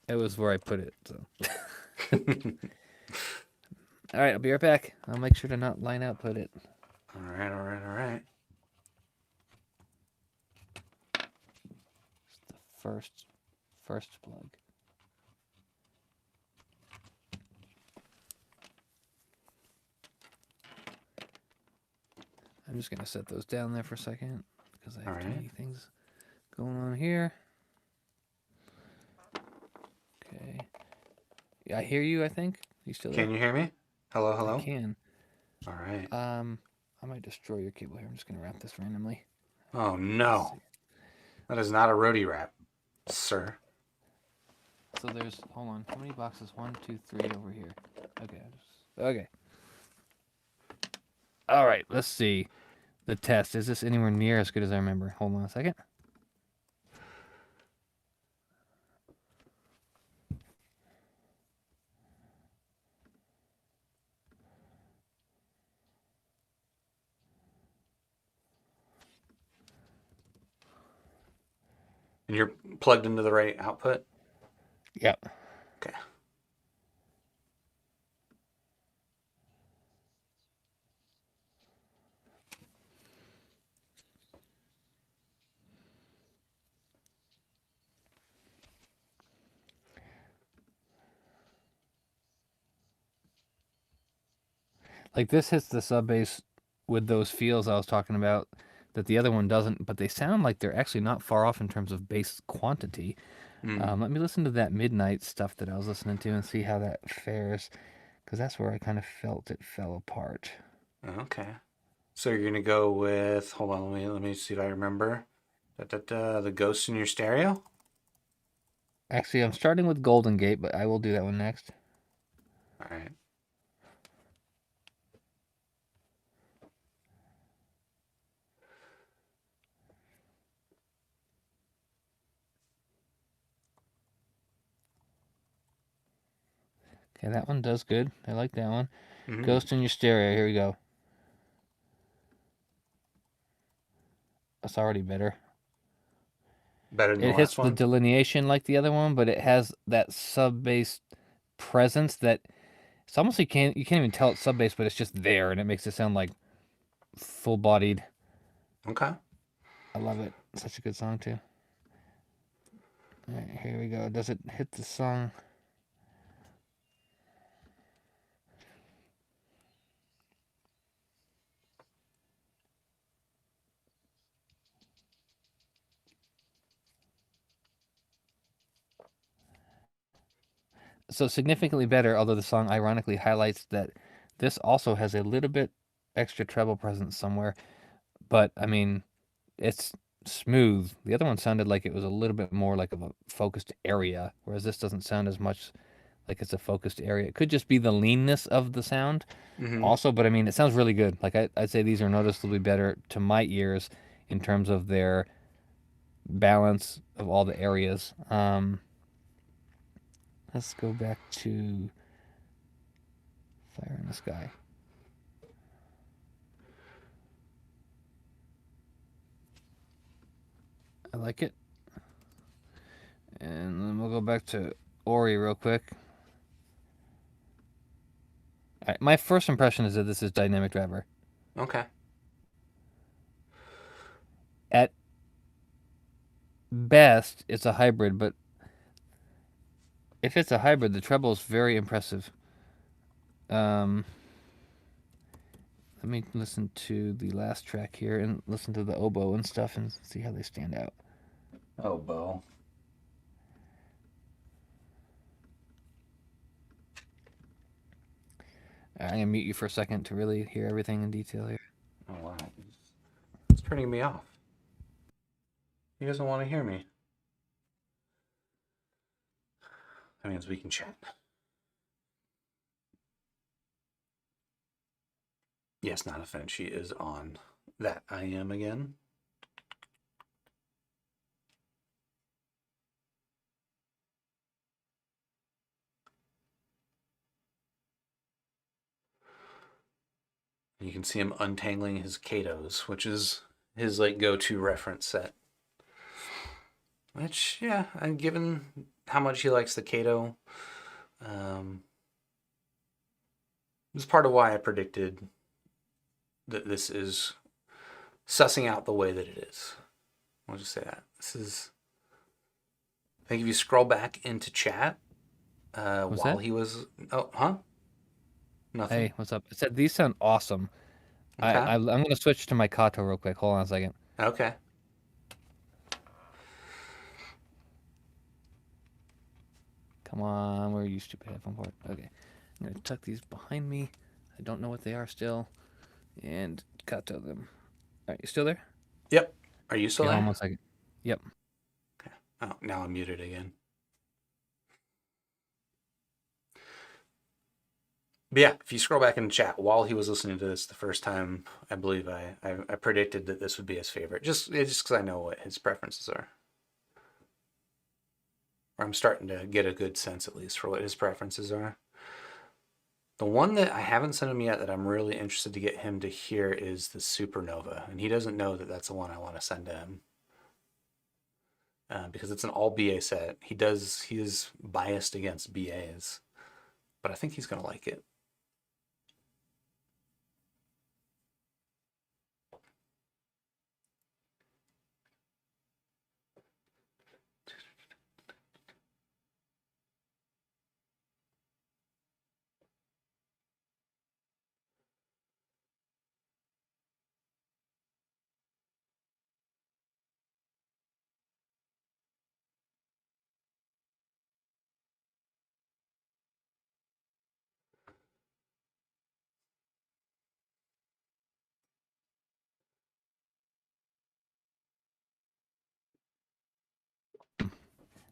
S2: It was where I put it. So. All right. I'll be right back. I'll make sure to not line out put it.
S1: All right, all right, all right.
S2: The first plug. I'm just gonna set those down there for a second because I
S1: All
S2: have too
S1: right.
S2: many things going on here. Okay. Yeah, I hear you. I think you still there.
S1: Can you hear me? Hello,
S2: I
S1: hello.
S2: can.
S1: All right.
S2: I might destroy your cable here. I'm just gonna wrap this randomly.
S1: Oh
S2: Let's
S1: no,
S2: see.
S1: that is not a roadie wrap, sir.
S2: So there's hold on. How many boxes? 1, 2, 3 over here. Okay. Okay. All right. Let's see. The test. Is this anywhere near as good as I remember? Hold on a second.
S1: And you're plugged into the right output.
S2: Yep.
S1: Okay.
S2: Like this hits the sub bass with those feels I was talking about that the other one doesn't, but they sound like they're actually not far off in terms of bass quantity.
S1: Mm.
S2: Let me listen to that midnight stuff that I was listening to and see how that fares, because that's where I kind of felt it fell apart.
S1: Okay. So you're gonna go with. Hold on. Let me see if I remember. The ghost in your stereo.
S2: Actually, I'm starting with Golden Gate, but I will do that one next.
S1: All right.
S2: Okay, that one does good. I like that one.
S1: Mm-hmm.
S2: Ghost in your stereo. Here we go. That's already better.
S1: Better than the
S2: It hits
S1: last
S2: the
S1: one.
S2: delineation like the other one, but it has that sub bass presence that it's almost you can't even tell it's sub bass, but it's just there, and it makes it sound like full bodied.
S1: Okay.
S2: I love it. Such a good song too. All right, here we go. Does it hit the song? So significantly better, although the song ironically highlights that this also has a little bit extra treble presence somewhere. But I mean, it's smooth. The other one sounded like it was a little bit more like of a focused area, whereas this doesn't sound as much like it's a focused area. It could just be the leanness of the sound
S1: Mm-hmm.
S2: also, but I mean, it sounds really good. Like I'd say these are noticeably better to my ears in terms of their balance of all the areas. Let's go back to Fire in the Sky. I like it. And then we'll go back to Ori real quick. All right, my first impression is that this is dynamic driver.
S1: Okay.
S2: At best, it's a hybrid, but If it's a hybrid, the treble is very impressive. Um, Let me listen to the last track here and listen to the oboe and stuff and see how they stand out.
S1: Oh, Bo.
S2: I'm gonna mute you for a second to really hear everything in detail here.
S1: Oh, wow. It's turning me off. He doesn't want to hear me. That means we can chat. Yes, not a fan. She is on that IEM again. You can see him untangling his Katos, which is his like go-to reference set. Which, yeah, and given how much he likes the Kato, this is part of why I predicted that this is sussing out the way that it is. I'll just say that. This is. I think if you scroll back into chat,
S2: What's
S1: while
S2: that?
S1: he was. Oh, huh? Nothing?
S2: Hey, what's up? It said these sound awesome.
S1: Okay.
S2: I'm gonna switch to my Kato real quick. Hold on a second.
S1: Okay.
S2: Come on, where are you, stupid headphone port? Okay, I'm gonna tuck these behind me. I don't know what they are still, and Kato them. All right, you still there?
S1: Yep. Are you still
S2: Okay, hold on
S1: there?
S2: 1 second. Yep.
S1: Okay. Oh, now I'm muted again. But yeah, if you scroll back in chat while he was listening to this the first time, I believe I predicted that this would be his favorite. Just because I know what his preferences are. Or I'm starting to get a good sense at least for what his preferences are. The one that I haven't sent him yet that I'm really interested to get him to hear is the Supernova, and he doesn't know that that's the one I want to send to him because it's an all BA set. He is biased against BAs, but I think he's gonna like it.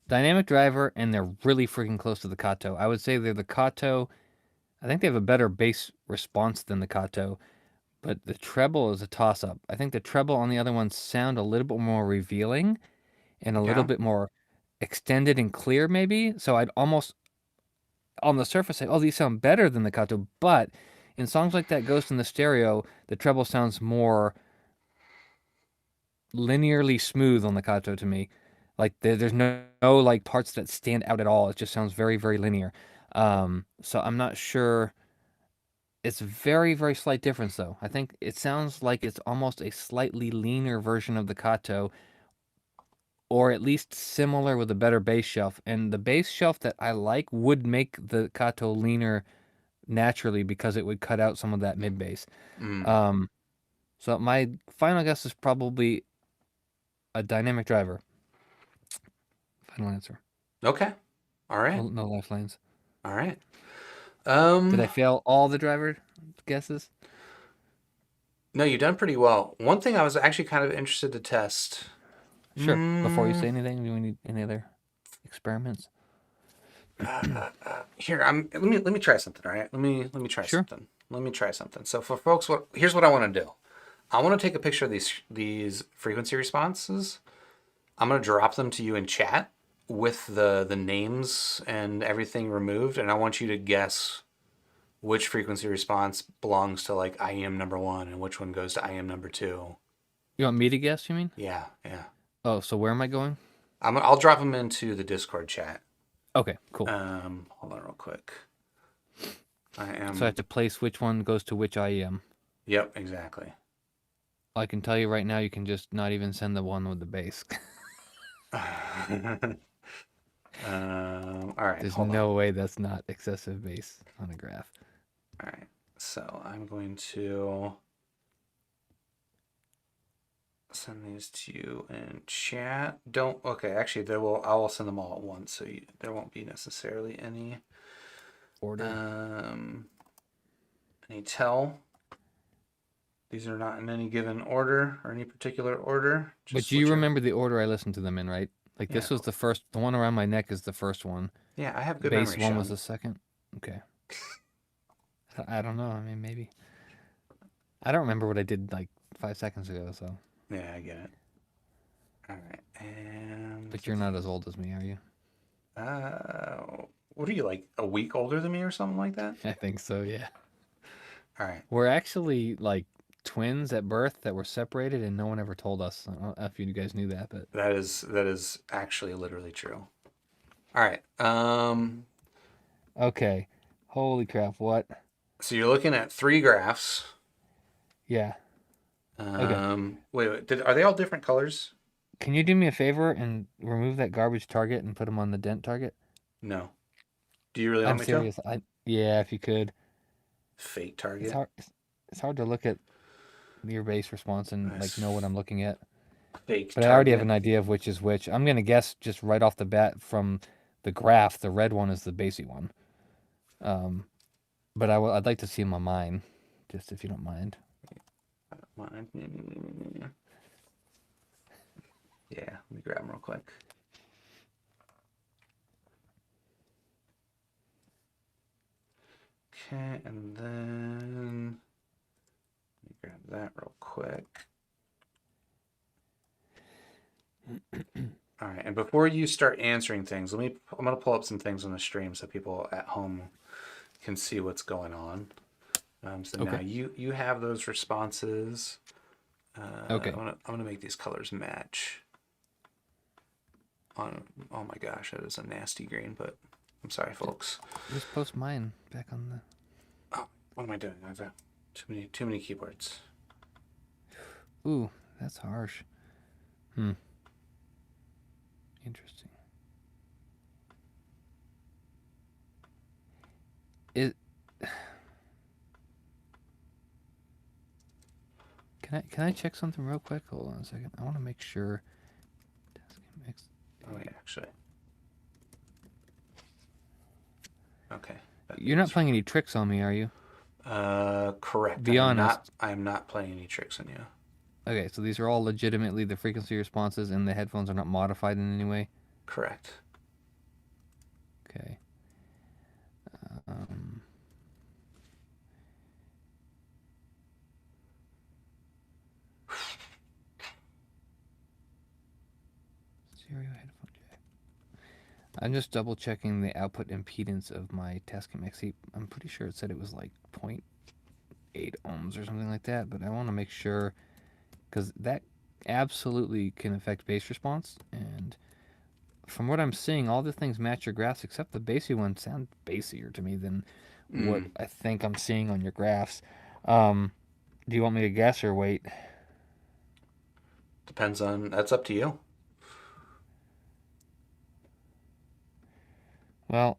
S2: Dynamic driver, and they're really freaking close to the Kato. I would say they're the Kato. I think they have a better bass response than the Kato, but the treble is a toss up. I think the treble on the other ones sound a little bit more revealing and a little
S1: Yeah.
S2: bit more extended and clear, maybe. So I'd almost, on the surface, say, oh, these sound better than the Kato. But in songs like that, Ghost in the Stereo, the treble sounds more linearly smooth on the Kato to me. Like there's no like parts that stand out at all. It just sounds very, very linear. So I'm not sure. It's very, very slight difference though. I think it sounds like it's almost a slightly leaner version of the Kato, or at least similar with a better bass shelf. And the bass shelf that I like would make the Kato leaner naturally because it would cut out some of that mid bass.
S1: Mm.
S2: Um, so my final guess is probably a dynamic driver. Final answer.
S1: Okay. All right.
S2: No, no lifelines.
S1: All right.
S2: Did I fail all the driver guesses?
S1: No, you've done pretty well. One thing I was actually kind of interested to test.
S2: Sure. Before you
S1: Mm,
S2: say anything, do we need any other experiments?
S1: Here, let me try something. All right. Let me try
S2: Sure.
S1: something. Let me try something. So for folks, here's what I want to do. I want to take a picture of these frequency responses. I'm gonna drop them to you in chat with the names and everything removed, and I want you to guess which frequency response belongs to like IEM number one and which one goes to IEM number two.
S2: You want me to guess, you mean?
S1: Yeah, yeah.
S2: Oh, so where am I going?
S1: I'll drop them into the Discord chat.
S2: Okay, cool.
S1: Hold on real quick. I
S2: So I have
S1: am.
S2: to place which one goes to which IEM.
S1: Yep, exactly.
S2: I can tell you right now, you can just not even send the one with the bass.
S1: All right,
S2: There's
S1: hold on.
S2: no way that's not excessive bass on a graph.
S1: All right, so I'm going to send these to you in chat. Don't. Okay, actually, I will send them all at once, so there won't be necessarily
S2: Order.
S1: um, any tell. These are not in any given order or any particular order.
S2: But
S1: Just
S2: you
S1: whichever.
S2: remember the order I listened to them in, right? Like
S1: Yeah,
S2: this was the first. The one around my neck is the first one.
S1: yeah. I have
S2: The
S1: good
S2: bass
S1: memory,
S2: one was
S1: Sean.
S2: the second. Okay. I don't know. I mean, maybe. I don't remember what I did like 5 seconds ago. So.
S1: Yeah, I get it. All right, and
S2: But you're not as old as me, are you?
S1: what are you, like a week older than me or something like that?
S2: I think so. Yeah.
S1: All right,
S2: We're actually like twins at birth that were separated, and no one ever told us. I don't know if you guys knew that, but
S1: that is actually literally true. All right,
S2: okay. Holy crap! What?
S1: so you're looking at three graphs.
S2: Yeah. Okay.
S1: Wait, are they all different colors?
S2: Can you do me a favor and remove that garbage target and put them on the dent target?
S1: No. Do you really
S2: I'm
S1: want me to?
S2: serious. Yeah, if you could.
S1: Fake
S2: It's
S1: target.
S2: hard. It's hard to look at your base response and like know what
S1: Nice.
S2: I'm looking at.
S1: Fake
S2: But I already have an
S1: target.
S2: idea of which is which. I'm gonna guess just right off the bat from the graph, the red one is the bassy one. Um, but I'd like to see my mine, just if you don't mind.
S1: Yeah, let me grab them real quick. Okay, and then let me grab that real quick. All right, and before you start answering things, I'm gonna pull up some things on the stream so people at home can see what's going on. So now
S2: Okay.
S1: you have those responses.
S2: Okay.
S1: I'm gonna make these colors match. Oh my gosh, that is a nasty green, but I'm sorry, folks.
S2: Just post mine back on the.
S1: Oh, what am I doing? I've got too many keyboards.
S2: Ooh, that's harsh. Interesting. It. Can I check something real quick? Hold on a second. I want to make sure.
S1: Oh wait, actually. Okay.
S2: You're not playing any tricks on me, are you?
S1: Correct.
S2: Be honest.
S1: I am not playing any tricks on you.
S2: Okay, so these are all legitimately the frequency responses, and the headphones are not modified in any way.
S1: Correct.
S2: Okay. Um, Stereo headphone jack. I'm just double checking the output impedance of my Tascam XE. I'm pretty sure it said it was like 0.8 ohms or something like that, but I want to make sure because that absolutely can affect bass response. And from what I'm seeing, all the things match your graphs except the bassy ones sound bassier to me than what I think I'm seeing on your graphs. Do you want me to guess or wait?
S1: Depends on. That's up to you.
S2: Well,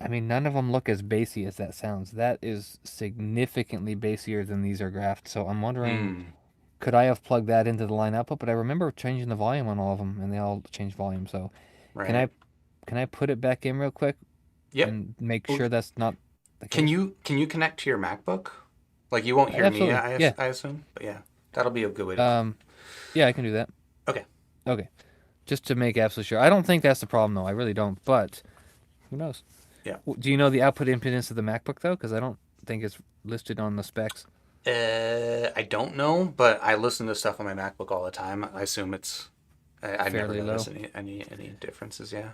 S2: I mean, none of them look as bassy as that sounds. That is significantly bassier than these are graphed. So I'm wondering, could I have plugged that into the line output? But I remember changing the volume on all of them, and they all changed volume. So can
S1: Right.
S2: I put it back in real quick
S1: Yep.
S2: and make
S1: Well,
S2: sure that's not the case?
S1: can you connect to your MacBook? Like you won't hear me,
S2: Absolutely. Yeah.
S1: I assume. But yeah, that'll be a good way to.
S2: Yeah, I can do that.
S1: Okay.
S2: Okay. Just to make absolutely sure. I don't think that's the problem, though. I really don't. But who knows?
S1: Yeah.
S2: Do you know the output impedance of the MacBook, though? Because I don't think it's listed on the specs.
S1: I don't know, but I listen to stuff on my MacBook all the time. I assume it's. I never
S2: Fairly
S1: notice
S2: low.
S1: any differences. Yeah.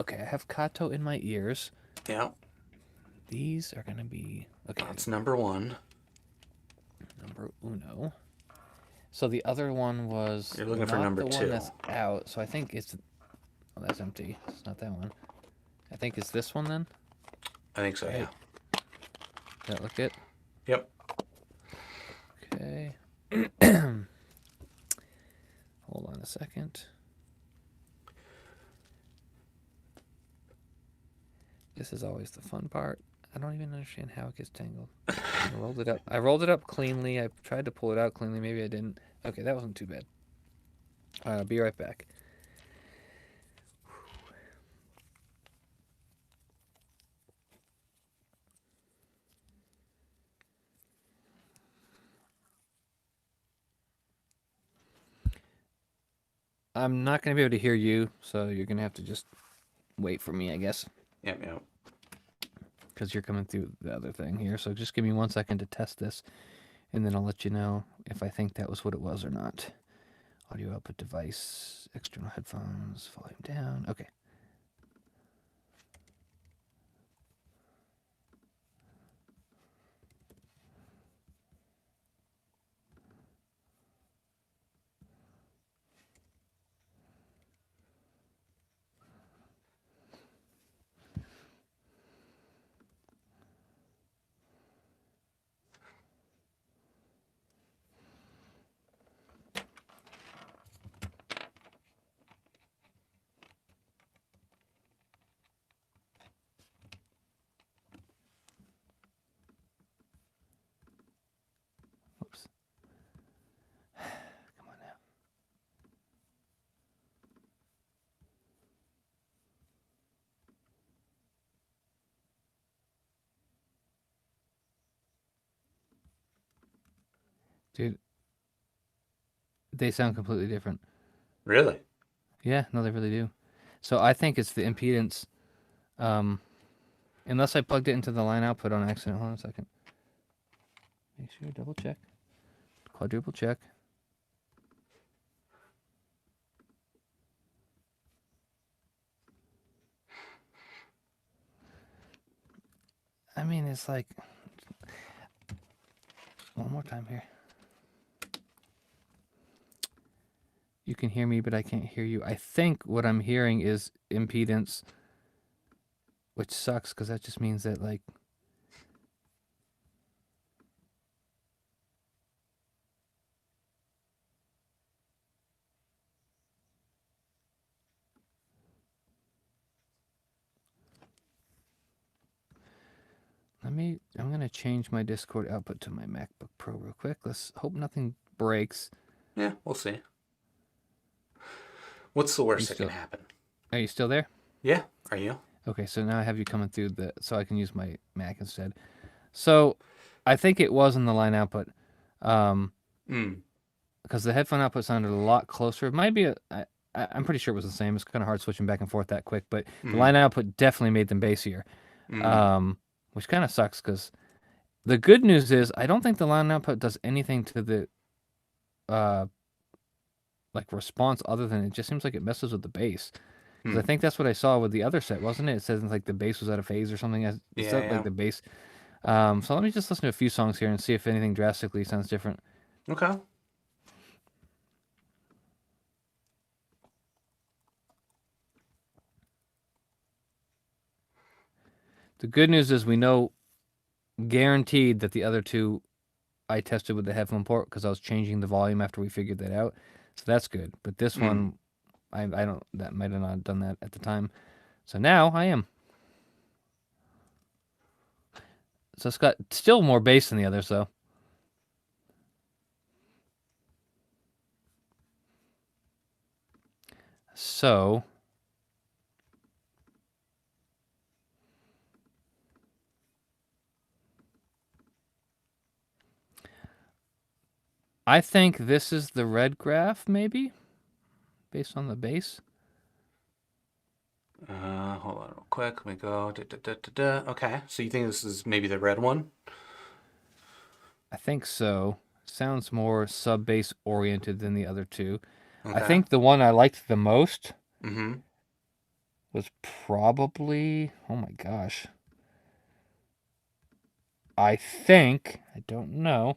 S2: Okay, I have Kato in my ears.
S1: Yeah.
S2: These are going to be... Okay.
S1: That's number one.
S2: Number uno. So the other one was
S1: You're looking for
S2: not
S1: number
S2: the one
S1: two.
S2: that's out. So I think it's... Oh, that's empty. It's not that one. I think it's this one, then?
S1: I think so, yeah.
S2: Does that look it?
S1: Yep.
S2: Okay. Hold on a second. This is always the fun part. I don't even understand how it gets tangled. I rolled it up. I rolled it up cleanly. I tried to pull it out cleanly. Maybe I didn't. Okay, that wasn't too bad. I'll be right back. I'm not going to be able to hear you, so you're going to have to just wait for me, I guess,
S1: Yep, yep.
S2: because you're coming through the other thing here. So just give me 1 second to test this, and then I'll let you know if I think that was what it was or not. Audio output device, external headphones, volume down. Okay. Oops. Come on now. Dude, they sound completely different.
S1: Really?
S2: Yeah, no, they really do. So I think it's the impedance. Unless I plugged it into the line output on accident. Hold on a second. Make sure, double check. Quadruple check. I mean, it's like... One more time here. You can hear me, but I can't hear you. I think what I'm hearing is impedance, which sucks because that just means that, like... I'm going to change my Discord output to my MacBook Pro real quick. Let's hope nothing breaks.
S1: Yeah, we'll see. What's the worst that can happen?
S2: Are you still there?
S1: Yeah, are you?
S2: Okay, so now I have you coming through so I can use my Mac instead. So I think it was in the line output. Because the headphone output sounded a lot closer. It might be I'm pretty sure it was the same. It's kind of hard switching back and forth that quick, but the line output definitely made them bassier, which kind of sucks because the good news is I don't think the line output does anything to the like response other than it just seems like it messes with the bass. Because I think that's what I saw with the other set, wasn't it? It says like the bass was out of phase or something. It said like the bass. So let me just listen to a few songs here and see if anything drastically sounds different.
S1: Okay.
S2: The good news is we know guaranteed that the other two I tested with the headphone port because I was changing the volume after we figured that out. So that's good. But this one, I don't, that might have not done that at the time. So now I am. So it's got still more bass than the others though. So I think this is the red graph, maybe, based on the bass.
S1: Hold on real quick. Let me go. Okay, so you think this is maybe the red one?
S2: I think so. Sounds more sub-bass oriented than the other two.
S1: Okay.
S2: I think the one I liked the most
S1: Mm-hmm.
S2: was probably, oh my gosh. I think, I don't know.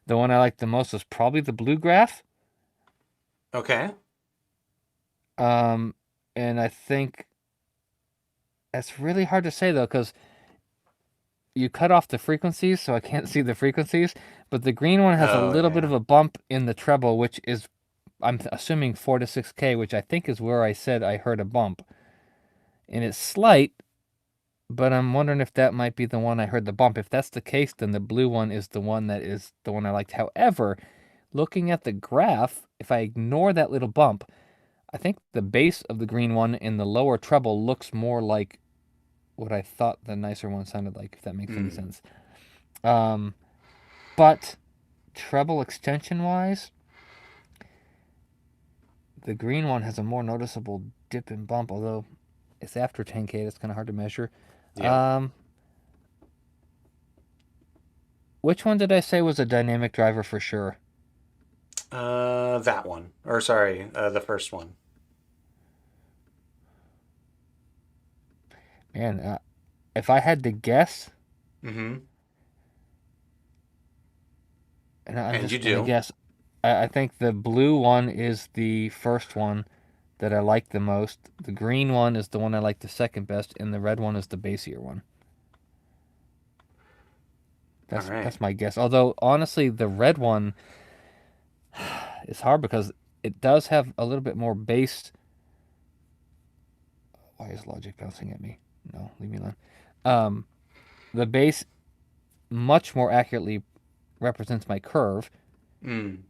S2: The one I liked the most was probably the blue graph.
S1: Okay.
S2: And I think it's really hard to say though, because you cut off the frequencies, so I can't see the frequencies. But the green one has a little bit of a bump in the treble, which is, I'm assuming 4 to 6K, which I think is where I said I heard a bump. And it's slight, but I'm wondering if that might be the one I heard the bump. If that's the case, then the blue one is the one that is the one I liked. However, looking at the graph, if I ignore that little bump, I think the bass of the green one in the lower treble looks more like what I thought the nicer one sounded like, if that makes any
S1: Mm.
S2: sense. Um, but treble extension wise, the green one has a more noticeable dip and bump, although it's after 10K, it's kind of hard to measure.
S1: Yep.
S2: Um, which one did I say was a dynamic driver for sure?
S1: That one. Or sorry, the first one.
S2: Man, if I had to guess,
S1: Mm-hmm.
S2: and I'm
S1: And you
S2: just gonna
S1: do.
S2: guess, I think the blue one is the first one that I like the most. The green one is the one I like the second best, and the red one is the bassier one.
S1: All
S2: That's
S1: right.
S2: my guess. Although honestly, the red one is hard because it does have a little bit more bass. Why is Logic bouncing at me? No, leave me alone. Um, the bass much more accurately represents my curve,
S1: Mm.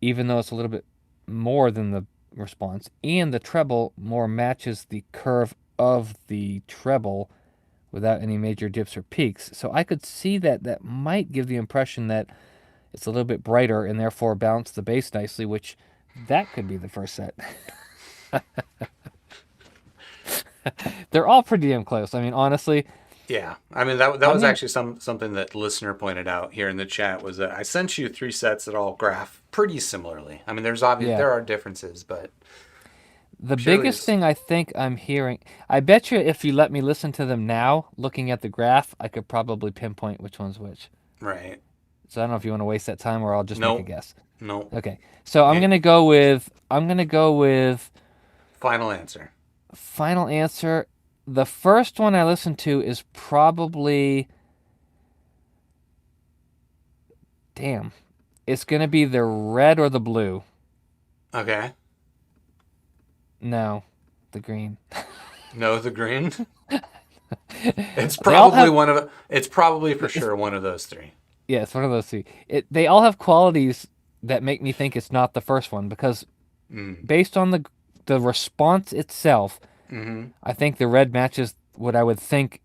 S2: even though it's a little bit more than the response, and the treble more matches the curve of the treble without any major dips or peaks. So I could see that that might give the impression that it's a little bit brighter and therefore balance the bass nicely, which that could be the first set. They're all pretty damn close. I mean, honestly,
S1: Yeah, I mean that
S2: I
S1: was
S2: mean,
S1: actually something that the listener pointed out here in the chat was that I sent you three sets that all graph pretty similarly. I mean,
S2: yeah.
S1: there are differences, but
S2: The
S1: purely
S2: biggest
S1: as
S2: thing I think I'm hearing, I bet you if you let me listen to them now, looking at the graph, I could probably pinpoint which one's which.
S1: right.
S2: So I don't know if you want to waste that time or I'll just make a
S1: Nope,
S2: guess.
S1: nope.
S2: Okay. So
S1: It,
S2: I'm gonna go with
S1: final answer.
S2: final answer. The first one I listened to is probably damn. It's gonna be the red or the blue.
S1: Okay.
S2: No, the green.
S1: No, the green. It's
S2: They all
S1: probably
S2: have
S1: one of. It's probably for
S2: it's
S1: sure one of those three.
S2: yeah, it's one of those two. They all have qualities that make me think it's not the first one because
S1: Mm.
S2: based on the response itself,
S1: Mm-hmm.
S2: I think the red matches what I would think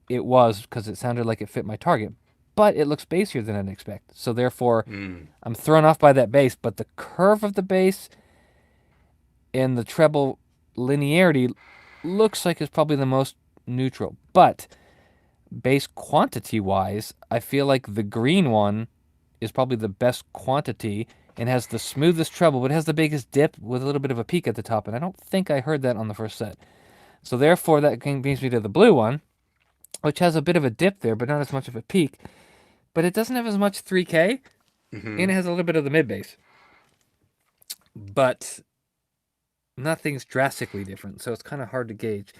S2: it was because it sounded like it fit my target. But it looks bassier than I'd expect. So therefore,
S1: Mm.
S2: I'm thrown off by that bass. But the curve of the bass and the treble linearity looks like it's probably the most neutral. But bass quantity wise, I feel like the green one is probably the best quantity and has the smoothest treble, but it has the biggest dip with a little bit of a peak at the top. And I don't think I heard that on the first set. So therefore, that brings me to the blue one, which has a bit of a dip there, but not as much of a peak. But it doesn't have as much 3K,
S1: Mm-hmm.
S2: and it has a little bit of the mid bass. But nothing's drastically different, so it's kind of hard to gauge.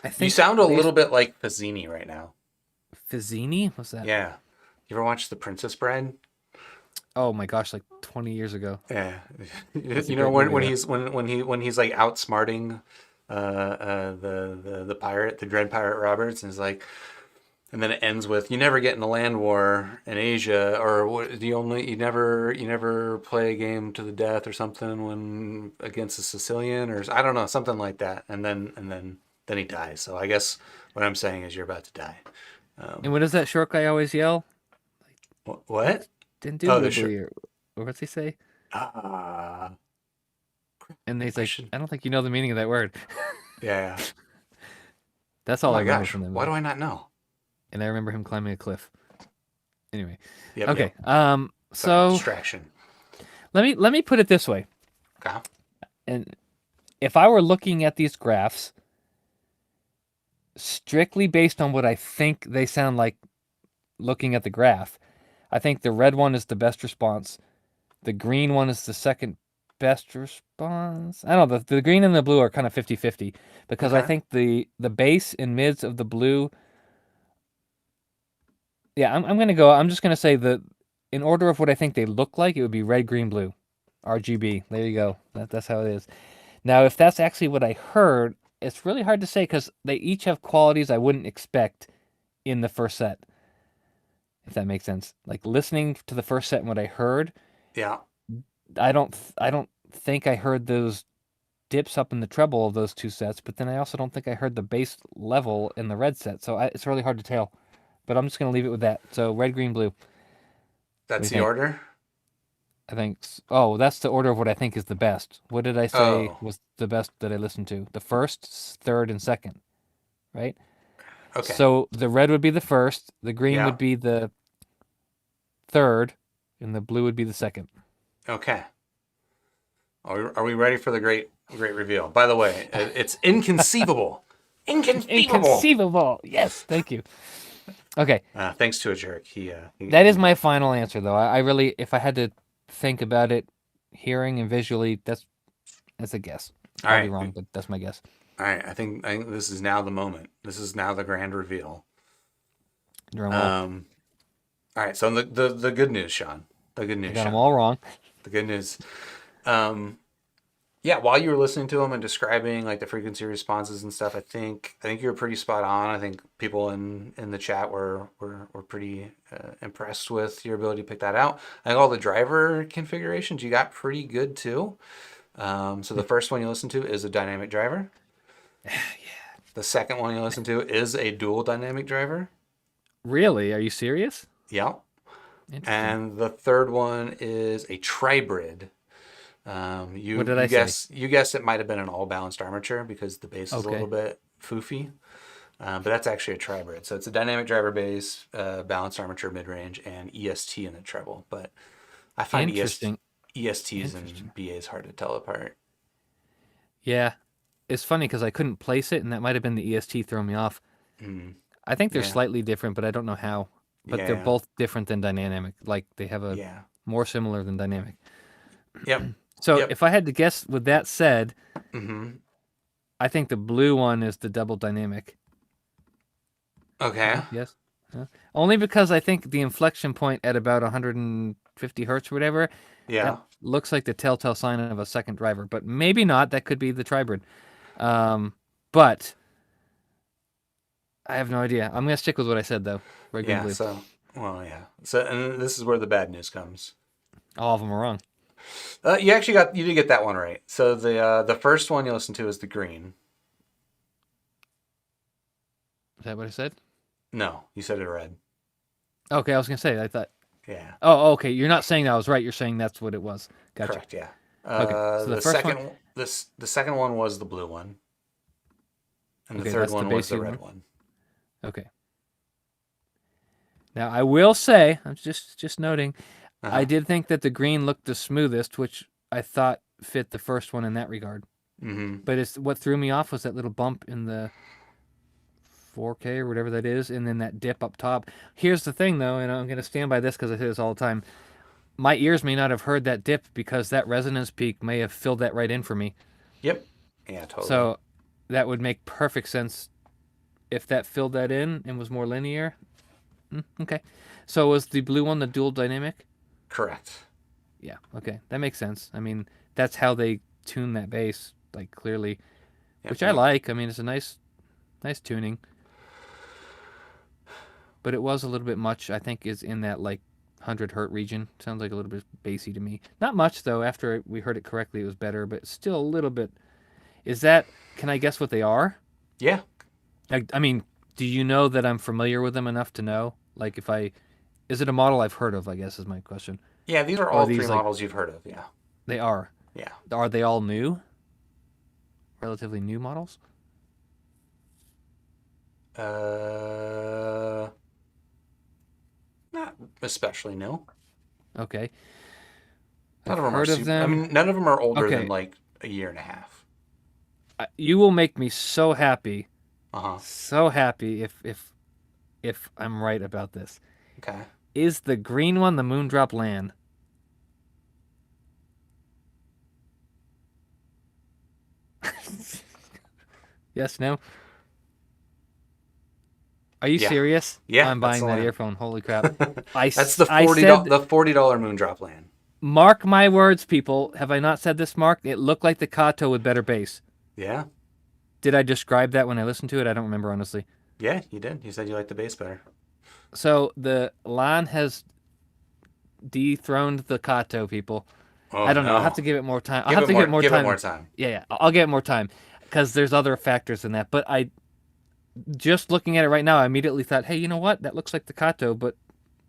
S2: I
S1: You
S2: think
S1: sound a little
S2: based
S1: bit like Fazzini right now.
S2: Fizzini, what's that?
S1: Yeah. You ever watch The Princess Bride?
S2: Oh my gosh, like 20 years ago.
S1: Yeah.
S2: That's a
S1: You know
S2: great movie
S1: when
S2: though.
S1: he's when he's like outsmarting the pirate, the Dread Pirate Roberts, and he's like, and then it ends with, "You never get in a land war in Asia, or what? You never play a game to the death or something when against a Sicilian, or I don't know, something like that." And then he dies. So I guess what I'm saying is you're about to die.
S2: And
S1: Um,
S2: what does that short guy always yell?
S1: what? Oh, the
S2: Indubitably,
S1: shirt.
S2: or what's he say?
S1: Ah,
S2: And he's
S1: I
S2: like,
S1: should.
S2: I don't think you know the meaning of that word.
S1: Yeah.
S2: That's
S1: Oh
S2: all I
S1: my
S2: remember
S1: gosh,
S2: from that
S1: why do
S2: movie.
S1: I not know?
S2: And I remember him climbing a cliff. Anyway,
S1: Yep,
S2: okay.
S1: yep. Sorry,
S2: So
S1: distraction.
S2: let me put it this way.
S1: Okay.
S2: And if I were looking at these graphs strictly based on what I think they sound like looking at the graph, I think the red one is the best response. The green one is the second best response. I don't know. The green and the blue are kind of 50-50 because I
S1: Okay.
S2: think the bass and mids of the blue. Yeah, I'm just gonna say that in order of what I think they look like, it would be red, green, blue, RGB. There you go. That's how it is. Now, if that's actually what I heard, It's really hard to say because they each have qualities I wouldn't expect in the first set, if that makes sense. Like listening to the first set and what I heard,
S1: Yeah.
S2: I don't think I heard those dips up in the treble of those two sets, but then I also don't think I heard the bass level in the red set, so it's really hard to tell. But I'm just gonna leave it with that. So red, green, blue. What do
S1: That's
S2: you
S1: the
S2: think?
S1: order?
S2: I think. Oh, that's the order of what I think is the best. What did I say
S1: Oh,
S2: was the best that I listened to? The first, third, and second, right?
S1: okay.
S2: So the red would be the first, the green
S1: Yeah.
S2: would be the third, and the blue would be the second.
S1: Okay. Are we ready for the great reveal? By the way, it's inconceivable. Inconceivable.
S2: Inconceivable. Yes, thank you. Okay,
S1: Thanks to a jerk.
S2: that is my final answer, though. I really, if I had to think about it, hearing and visually, that's a guess.
S1: All
S2: Probably
S1: right.
S2: wrong, but that's my guess.
S1: All right. I think this is now the moment. This is now the grand reveal.
S2: Drum roll.
S1: All right. So the good news, Sean. The good
S2: I
S1: news,
S2: got them
S1: Sean.
S2: all wrong.
S1: The good news. Yeah, while you were listening to them and describing like the frequency responses and stuff, I think you were pretty spot on. I think people in the chat were pretty impressed with your ability to pick that out. I think all the driver configurations you got pretty good too. So the first one you listen to is a dynamic driver.
S2: Yeah.
S1: The second one you listen to is a dual dynamic driver.
S2: Really? Are you serious?
S1: Yeah.
S2: Interesting.
S1: And the third one is a tribrid.
S2: What did I say?
S1: You guessed it might have been an all balanced armature because the bass is a
S2: Okay.
S1: little bit foofy. But that's actually a tribrid. So it's a dynamic driver bass, balanced armature mid range, and EST in the treble. But I find
S2: Interesting.
S1: ESTs
S2: Interesting.
S1: and BAs hard to tell apart.
S2: Yeah. It's funny because I couldn't place it, and that might have been the EST throwing me off.
S1: Mm,
S2: I think they're
S1: yeah,
S2: slightly different, but I don't know how. But they're
S1: yeah,
S2: both different than dynamic. Like they have a
S1: yeah.
S2: more similar than dynamic.
S1: Yep,
S2: So
S1: yep.
S2: if I had to guess, with that said,
S1: Mm-hmm.
S2: I think the blue one is the double dynamic.
S1: Okay.
S2: No? Yes? No? Only because I think the inflection point at about 150 hertz or whatever, that
S1: Yeah.
S2: looks like the telltale sign of a second driver. But maybe not. That could be the tribrid. But I have no idea. I'm going to stick with what I said, though. Red, green,
S1: Yeah.
S2: blue.
S1: So, well, yeah. So, and this is where the bad news comes.
S2: All of them are wrong.
S1: You did get that one right. So the first one you listen to is the green.
S2: Is that what I said?
S1: No, you said it red.
S2: Okay, I was going to say, I thought.
S1: Yeah.
S2: Oh, okay. You're not saying that I was right. You're saying that's what it was. Gotcha.
S1: Correct. Yeah.
S2: Okay. So the first one.
S1: The second one was the blue one, and the
S2: Okay,
S1: third
S2: that's the
S1: one was the
S2: bassy
S1: red
S2: one.
S1: one.
S2: Okay. Now I will say, I'm just noting,
S1: Uh-huh.
S2: I did think that the green looked the smoothest, which I thought fit the first one in that regard.
S1: Mm-hmm.
S2: But it's what threw me off was that little bump in the 4K or whatever that is, and then that dip up top. Here's the thing, though, and I'm going to stand by this because I say this all the time. My ears may not have heard that dip because that resonance peak may have filled that right in for me.
S1: Yep. Yeah. Totally.
S2: So that would make perfect sense if that filled that in and was more linear. Okay. So was the blue one the dual dynamic?
S1: Correct.
S2: Yeah. Okay. That makes sense. I mean, that's how they tune that bass, like clearly,
S1: Yep.
S2: which I like. I mean, it's a nice tuning. But it was a little bit much. I think is in that like 100 hertz region. Sounds like a little bit bassy to me. Not much though. After we heard it correctly, it was better, but still a little bit. Is that? Can I guess what they are?
S1: Yeah.
S2: I mean, do you know that I'm familiar with them enough to know? Like, is it a model I've heard of? I guess is my question.
S1: Yeah. These are
S2: Or are
S1: all
S2: these
S1: three
S2: like
S1: models you've heard of. Yeah.
S2: they are?
S1: Yeah.
S2: Are they all new? Relatively new models?
S1: Not especially new.
S2: Okay.
S1: None
S2: I've
S1: of them are
S2: heard of
S1: super. I
S2: them.
S1: mean, none of them are older than
S2: Okay.
S1: like a year and a half.
S2: You will make me so happy,
S1: Uh huh.
S2: if I'm right about this.
S1: Okay.
S2: Is the green one the Moondrop Land? Yes, no? Are you
S1: Yeah.
S2: serious?
S1: Yeah.
S2: I'm
S1: That's
S2: buying
S1: the
S2: that
S1: land.
S2: earphone. Holy crap.
S1: That's the
S2: I
S1: $40
S2: said,
S1: the $40 Moondrop land.
S2: mark my words, people. Have I not said this, Mark? It looked like the Kato with better bass.
S1: Yeah.
S2: Did I describe that when I listened to it? I don't remember honestly.
S1: Yeah, you did. You said you liked the bass better.
S2: So the line has dethroned the Kato people.
S1: Oh
S2: I don't know. I'll have
S1: no.
S2: to give it more time. I'll
S1: Give
S2: have
S1: it
S2: to give it
S1: more.
S2: more
S1: Give it more
S2: time.
S1: time.
S2: Yeah, I'll give it more time because there's other factors in that. But I just looking at it right now, I immediately thought, hey, you know what? That looks like the Kato, but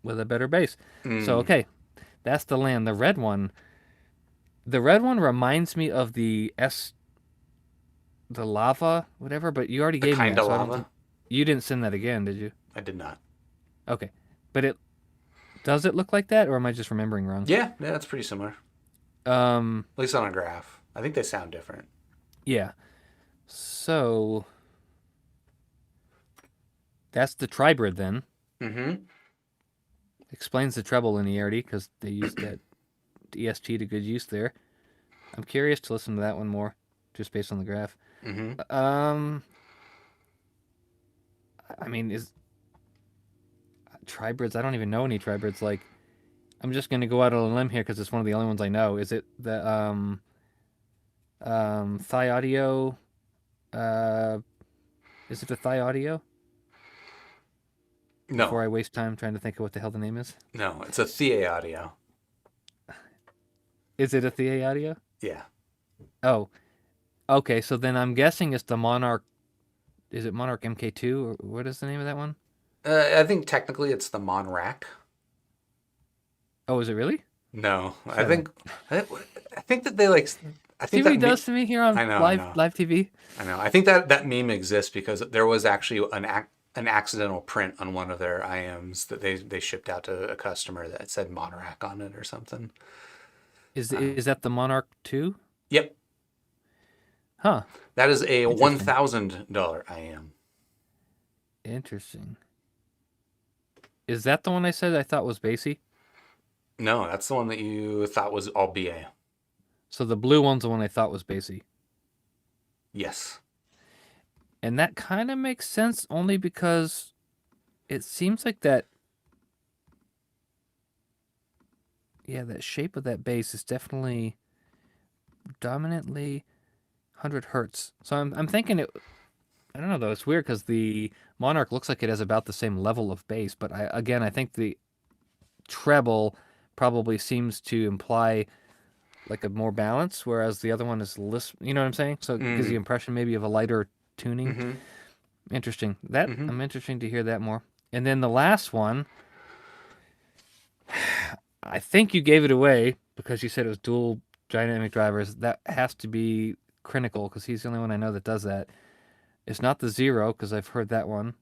S2: with a better bass. So
S1: Mm.
S2: okay, that's the land. The red one reminds me of the lava, whatever. But you already
S1: The
S2: gave me
S1: kind
S2: that,
S1: of
S2: so I don't think
S1: lava.
S2: you didn't send that again, did you?
S1: I did not.
S2: Okay, but it does it look like that, or am I just remembering wrong?
S1: Yeah, yeah, that's pretty similar.
S2: Um,
S1: At least on a graph. I think they sound different.
S2: yeah. So that's the tribrid then.
S1: Mm-hmm.
S2: Explains the treble linearity because they used that ESG to good use there. I'm curious to listen to that one more, just based on the graph.
S1: Mm-hmm.
S2: Um, I mean, is tribrids? I don't even know any tribrids. Like, I'm just gonna go out on a limb here because it's one of the only ones I know. Is it the Thigh Audio? Uh, is it the Thigh Audio?
S1: No,
S2: Before I waste time trying to think of what the hell the name is,
S1: no, it's a Thea audio.
S2: is it a Thigh Audio?
S1: Yeah.
S2: Oh, okay. So then I'm guessing it's the Monarch. Is it Monarch MK2 or what is the name of that one?
S1: I think technically it's the Monrac.
S2: Oh, is it really?
S1: No,
S2: Shut up.
S1: I, I think that they like. I
S2: See
S1: think
S2: what
S1: that
S2: he does to me here on
S1: I know,
S2: live TV.
S1: I know. I think that that meme exists because there was actually an accidental print on one of their IMs that they shipped out to a customer that said Monrac on it or something.
S2: Is that the Monarch 2?
S1: Yep,
S2: Huh.
S1: that is a
S2: Interesting.
S1: $1,000 IM.
S2: Interesting. Is that the one I said I thought was bassy?
S1: No, that's the one that you thought was all BA.
S2: So the blue one's the one I thought was bassy.
S1: Yes.
S2: And that kind of makes sense only because it seems like that, yeah, that shape of that bass is definitely dominantly 100 hertz. So I'm thinking it, I don't know though, it's weird because the Monarch looks like it has about the same level of bass, but I think the treble probably seems to imply like a more balance, whereas the other one is less. You know what I'm saying? So it gives the
S1: Mm.
S2: impression maybe of a lighter tuning.
S1: Mm-hmm.
S2: Interesting. That
S1: Mm-hmm.
S2: I'm interesting to hear that more. And then the last one, I think you gave it away because you said it was dual dynamic drivers. That has to be Critical because he's the only one I know that does that. It's not the Zero because I've heard that one.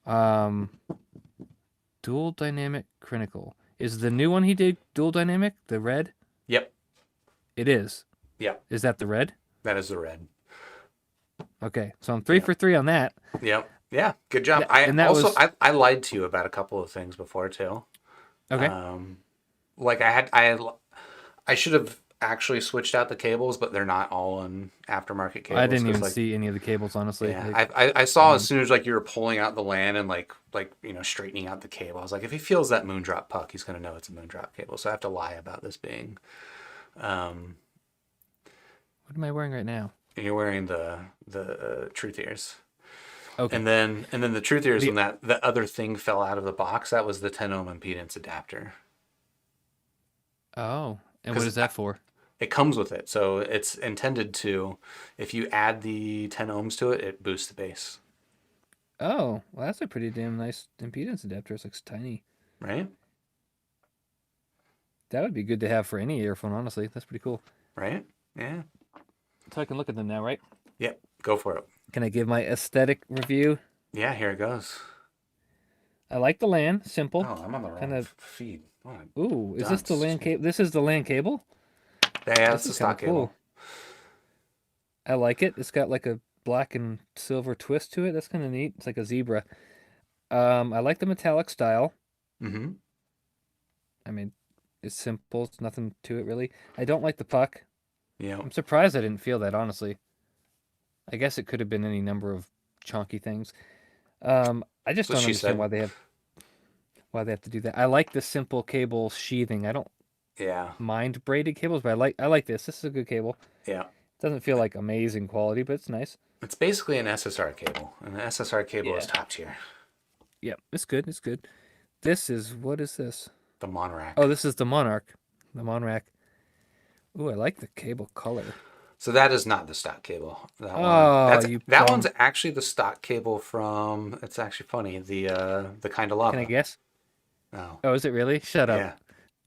S2: Um, dual dynamic Critical is the new one he did. Dual dynamic, the red.
S1: Yep.
S2: It is.
S1: Yep.
S2: Is that the red?
S1: That is the red.
S2: Okay, so I'm three
S1: Yep.
S2: for three on that.
S1: Yep. Yeah. Good job. I
S2: And that
S1: also
S2: was
S1: I lied to you about a couple of things before too.
S2: okay.
S1: Um, like I should have actually switched out the cables, but they're not all in aftermarket
S2: I
S1: cables
S2: didn't
S1: because
S2: even
S1: like
S2: see any of the cables, honestly.
S1: yeah,
S2: Like,
S1: I
S2: I
S1: saw as
S2: mean,
S1: soon as like you were pulling out the LAN and like you know straightening out the cable. I was like, if he feels that moondrop puck, he's gonna know it's a moondrop cable. So I have to lie about this being. Um,
S2: what am I wearing right now?
S1: you're wearing the truth ears,
S2: Okay.
S1: and then the truth ears
S2: The
S1: when that other thing fell out of the box. That was the 10 ohm impedance adapter
S2: oh, and what
S1: because
S2: is that for?
S1: it comes with it. So it's intended to, if you add the 10 ohms to it, it boosts the bass,
S2: Oh, well, that's a pretty damn nice impedance adapter. It looks tiny.
S1: right?
S2: That would be good to have for any earphone, honestly. That's pretty cool.
S1: Right? Yeah.
S2: So I can look at them now, right?
S1: Yep. Go for it.
S2: Can I give my aesthetic review?
S1: Yeah, here it goes.
S2: I like the LAN, simple.
S1: Oh, I'm on the
S2: Kind
S1: wrong
S2: of.
S1: feed. What a
S2: Ooh, is this the
S1: dunce.
S2: LAN cable? This is the LAN cable.
S1: Yeah,
S2: This
S1: that's the
S2: is kind
S1: stock
S2: of
S1: cable.
S2: cool. I like it. It's got like a black and silver twist to it. That's kind of neat. It's like a zebra. I like the metallic style.
S1: Mm-hmm.
S2: I mean, it's simple. It's nothing to it really. I don't like the puck.
S1: Yeah.
S2: I'm surprised I didn't feel that, honestly. I guess it could have been any number of chunky things. I just
S1: That's what
S2: don't
S1: she
S2: understand
S1: said.
S2: why they have to do that. I like the simple cable sheathing. I don't
S1: Yeah.
S2: mind braided cables, but I like this. This is a good cable.
S1: Yeah.
S2: It doesn't feel like amazing quality, but it's nice.
S1: It's basically an SSR cable, and the SSR cable is
S2: Yeah.
S1: top tier.
S2: Yep, it's good. It's good. This is what is this?
S1: The
S2: Oh,
S1: Monrack.
S2: this is the Monarch, the Monrack. Ooh, I like the cable color.
S1: So that is not the stock cable. That one,
S2: Oh,
S1: that's
S2: you
S1: that one's
S2: bum.
S1: actually the stock cable from. It's actually funny. The kind of
S2: Can I
S1: lava.
S2: guess?
S1: Oh,
S2: Oh, is it really? Shut up.
S1: yeah,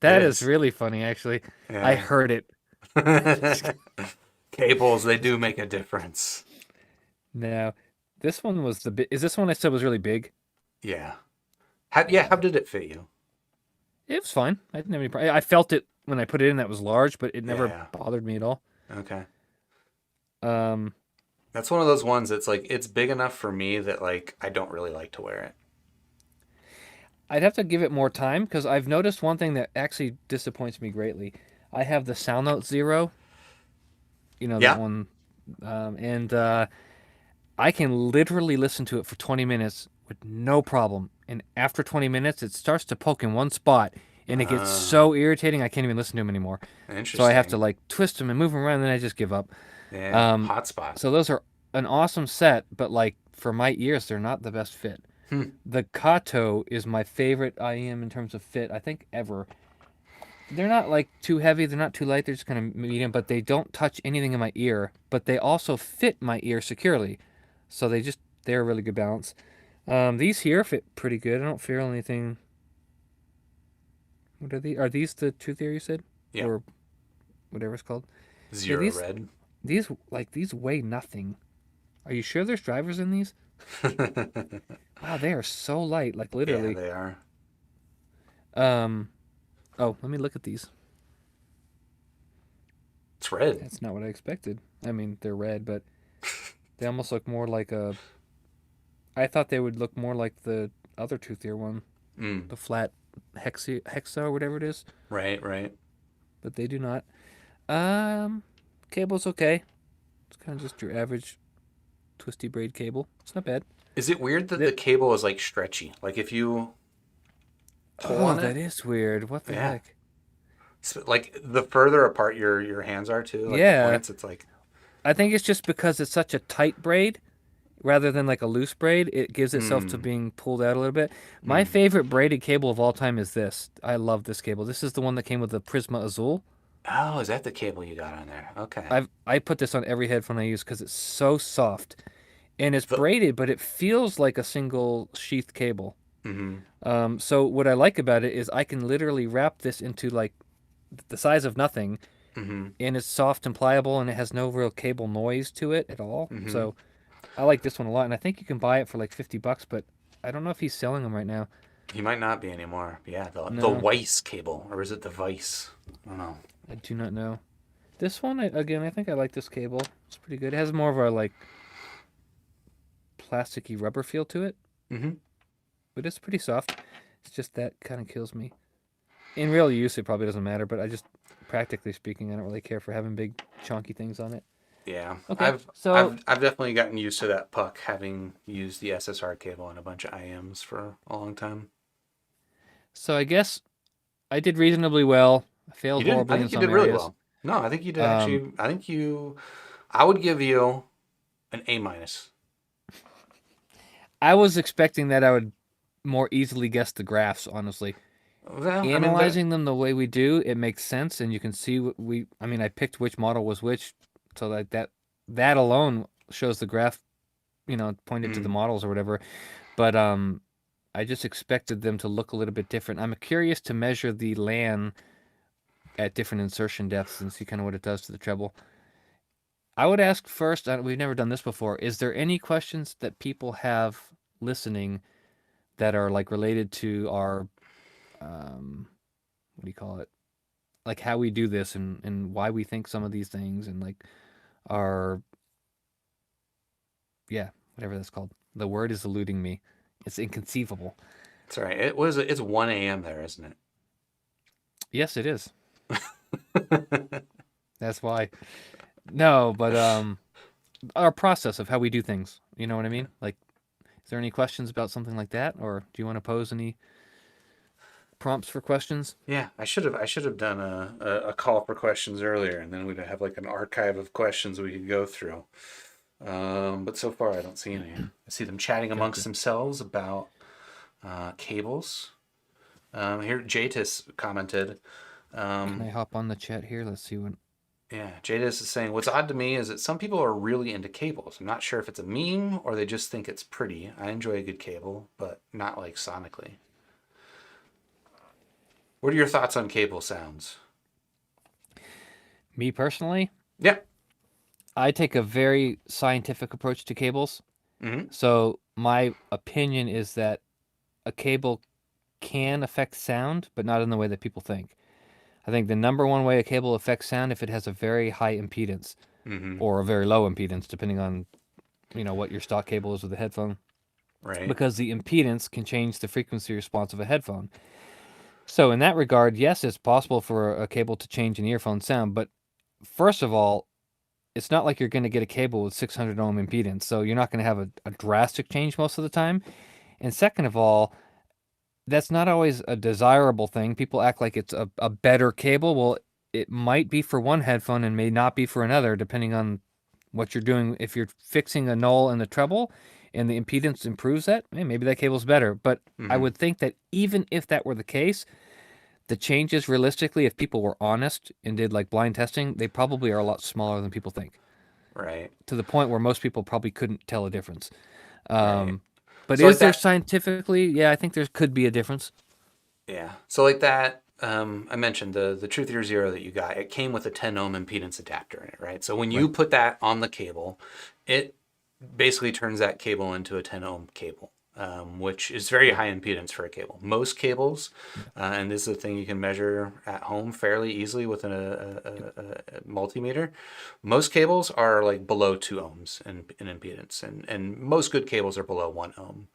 S1: it
S2: That is
S1: is.
S2: really funny, actually. I
S1: Yeah.
S2: heard it.
S1: Cables, they do make a difference.
S2: Now, this one was the big. Is this one I said was really big?
S1: Yeah. How did it fit you?
S2: It was fine. I didn't have any problem. I felt it when I put it in that was large, but it never
S1: Yeah.
S2: bothered me at all.
S1: Okay.
S2: Um,
S1: That's one of those ones that's like it's big enough for me that like I don't really like to wear it.
S2: I'd have to give it more time because I've noticed one thing that actually disappoints me greatly. I have the Sound Note Zero, you know that
S1: Yeah.
S2: one, and I can literally listen to it for 20 minutes with no problem. And after 20 minutes, it starts to poke in one spot, and it gets
S1: Uh,
S2: so irritating I can't even listen to them anymore. So I have to
S1: Interesting.
S2: like twist them and move them around, and then I just give up.
S1: Yeah.
S2: Um,
S1: Hotspot.
S2: so those are an awesome set, but like for my ears, they're not the best fit.
S1: Hmm.
S2: The Kato is my favorite IEM in terms of fit, I think ever. They're not like too heavy, they're not too light, they're just kind of medium, but they don't touch anything in my ear, but they also fit my ear securely. So they're a really good balance. These here fit pretty good. I don't feel anything. What are these? Are these the truth here you said?
S1: Yep.
S2: Or whatever it's called? Yeah,
S1: Zero red.
S2: these weigh nothing. Are you sure there's drivers in these? Wow, they are so light, like
S1: Yeah,
S2: literally.
S1: they are.
S2: Um, oh, let me look at these.
S1: It's red.
S2: That's not what I expected. I mean, they're red, but they almost look more like a. I thought they would look more like the other toothier one,
S1: Mm.
S2: the flat hexa or whatever it is,
S1: Right, right.
S2: but they do not. Um, Cable's okay. It's kind of just your average twisty braid cable. It's not bad.
S1: Is it weird that the
S2: That
S1: cable is like stretchy? Like if you pull
S2: oh,
S1: on
S2: that
S1: it,
S2: is weird. What the
S1: yeah.
S2: heck?
S1: Like the further apart your hands are too, like the
S2: Yeah,
S1: points, it's like,
S2: I think it's just because it's such a tight braid rather than like a loose braid. It gives itself to
S1: mm,
S2: being pulled out a little bit. My
S1: mm.
S2: favorite braided cable of all time is this. I love this cable. This is the one that came with the Prisma Azul.
S1: Oh, is that the cable you got on there? Okay.
S2: I put this on every headphone I use because it's so soft and it's
S1: The
S2: braided, but it feels like a single sheath cable.
S1: mm-hmm,
S2: So what I like about it is I can literally wrap this into like the size of nothing,
S1: mm-hmm,
S2: and it's soft and pliable, and it has no real cable noise to it at all.
S1: mm-hmm.
S2: So I like this one a lot, and I think you can buy it for like $50, but I don't know if he's selling them right now.
S1: He might not be anymore. Yeah, the
S2: No,
S1: Weiss cable, or is it the Vice? I don't know.
S2: I do not know. This one, again, I think I like this cable. It's pretty good. It has more of a like plasticky rubber feel to it,
S1: Mm-hmm.
S2: but it's pretty soft. It's just that kind of kills me. In real use, it probably doesn't matter, but I just, practically speaking, I don't really care for having big, chunky things on it.
S1: Yeah,
S2: Okay,
S1: I've
S2: so
S1: I've I've definitely gotten used to that puck, having used the SSR cable and a bunch of IMs for a long time.
S2: I guess I did reasonably well. I
S1: You
S2: failed
S1: did. I
S2: horribly in
S1: think you
S2: some
S1: did really
S2: areas.
S1: well. No, I think you did
S2: Um,
S1: actually. I think you. I would give you an A minus.
S2: I was expecting that I would more easily guess the graphs, honestly.
S1: Well, I mean that.
S2: Analyzing them the way we do, it makes sense, and you can see what I mean, I picked which model was which, so that alone shows the graph, pointed to the
S1: Mm,
S2: models or whatever. But I just expected them to look a little bit different. I'm curious to measure the LAN at different insertion depths and see kind of what it does to the treble. I would ask first, we've never done this before, is there any questions that people have listening that are like related to our, what do you call it? Like how we do this and why we think some of these things and like our, yeah, whatever that's called. The word is eluding me. It's inconceivable.
S1: it's all right. It was. It's 1 a.m. there, isn't
S2: Yes, it is.
S1: it?
S2: That's why. No, but our process of how we do things. You know what I mean? Like, is there any questions about something like that, or do you want to pose any prompts for questions?
S1: Yeah, I should have done a call for questions earlier, and then we'd have like an archive of questions we could go through. But so far I don't see any. I see them chatting amongst
S2: Gotcha.
S1: themselves about cables. Here, Jatis commented.
S2: Can
S1: Um,
S2: I hop on the chat here? Let's see what.
S1: yeah, Jatis is saying, what's odd to me is that some people are really into cables. I'm not sure if it's a meme or they just think it's pretty. I enjoy a good cable, but not like sonically. What are your thoughts on cable sounds?
S2: Me personally,
S1: Yeah.
S2: I take a very scientific approach to cables.
S1: Mm-hmm.
S2: So my opinion is that a cable can affect sound, but not in the way that people think. I think the number one way a cable affects sound if it has a very high impedance
S1: Mm-hmm.
S2: or a very low impedance, depending on what your stock cable is with a headphone,
S1: Right.
S2: because the impedance can change the frequency response of a headphone. So in that regard, yes, it's possible for a cable to change an earphone sound, but first of all, it's not like you're going to get a cable with 600 ohm impedance, so you're not going to have a drastic change most of the time. And second of all, that's not always a desirable thing. People act like it's a better cable. Well, it might be for one headphone and may not be for another, depending on what you're doing. If you're fixing a null in the treble and the impedance improves that, maybe that cable's better. But I
S1: Mm-hmm.
S2: would think that even if that were the case, the changes realistically, if people were honest and did like blind testing, they probably are a lot smaller than people think,
S1: Right.
S2: to the point where most people probably couldn't tell a difference.
S1: Right.
S2: Um, but
S1: So like
S2: is there
S1: that.
S2: scientifically? Yeah, I think there could be a difference.
S1: Yeah. So like that, I mentioned the Truth Ear Zero that you got. It came with a 10 ohm impedance adapter in it, right? So when you
S2: Right.
S1: put that on the cable, it basically turns that cable into a 10 ohm cable, which is very
S2: Right.
S1: high impedance for a cable. Most cables,
S2: Yeah.
S1: and this is a thing you can measure at home fairly easily with
S2: Yep.
S1: a multimeter. Most cables are like below 2 ohms in impedance, and most good cables are below 1 ohm.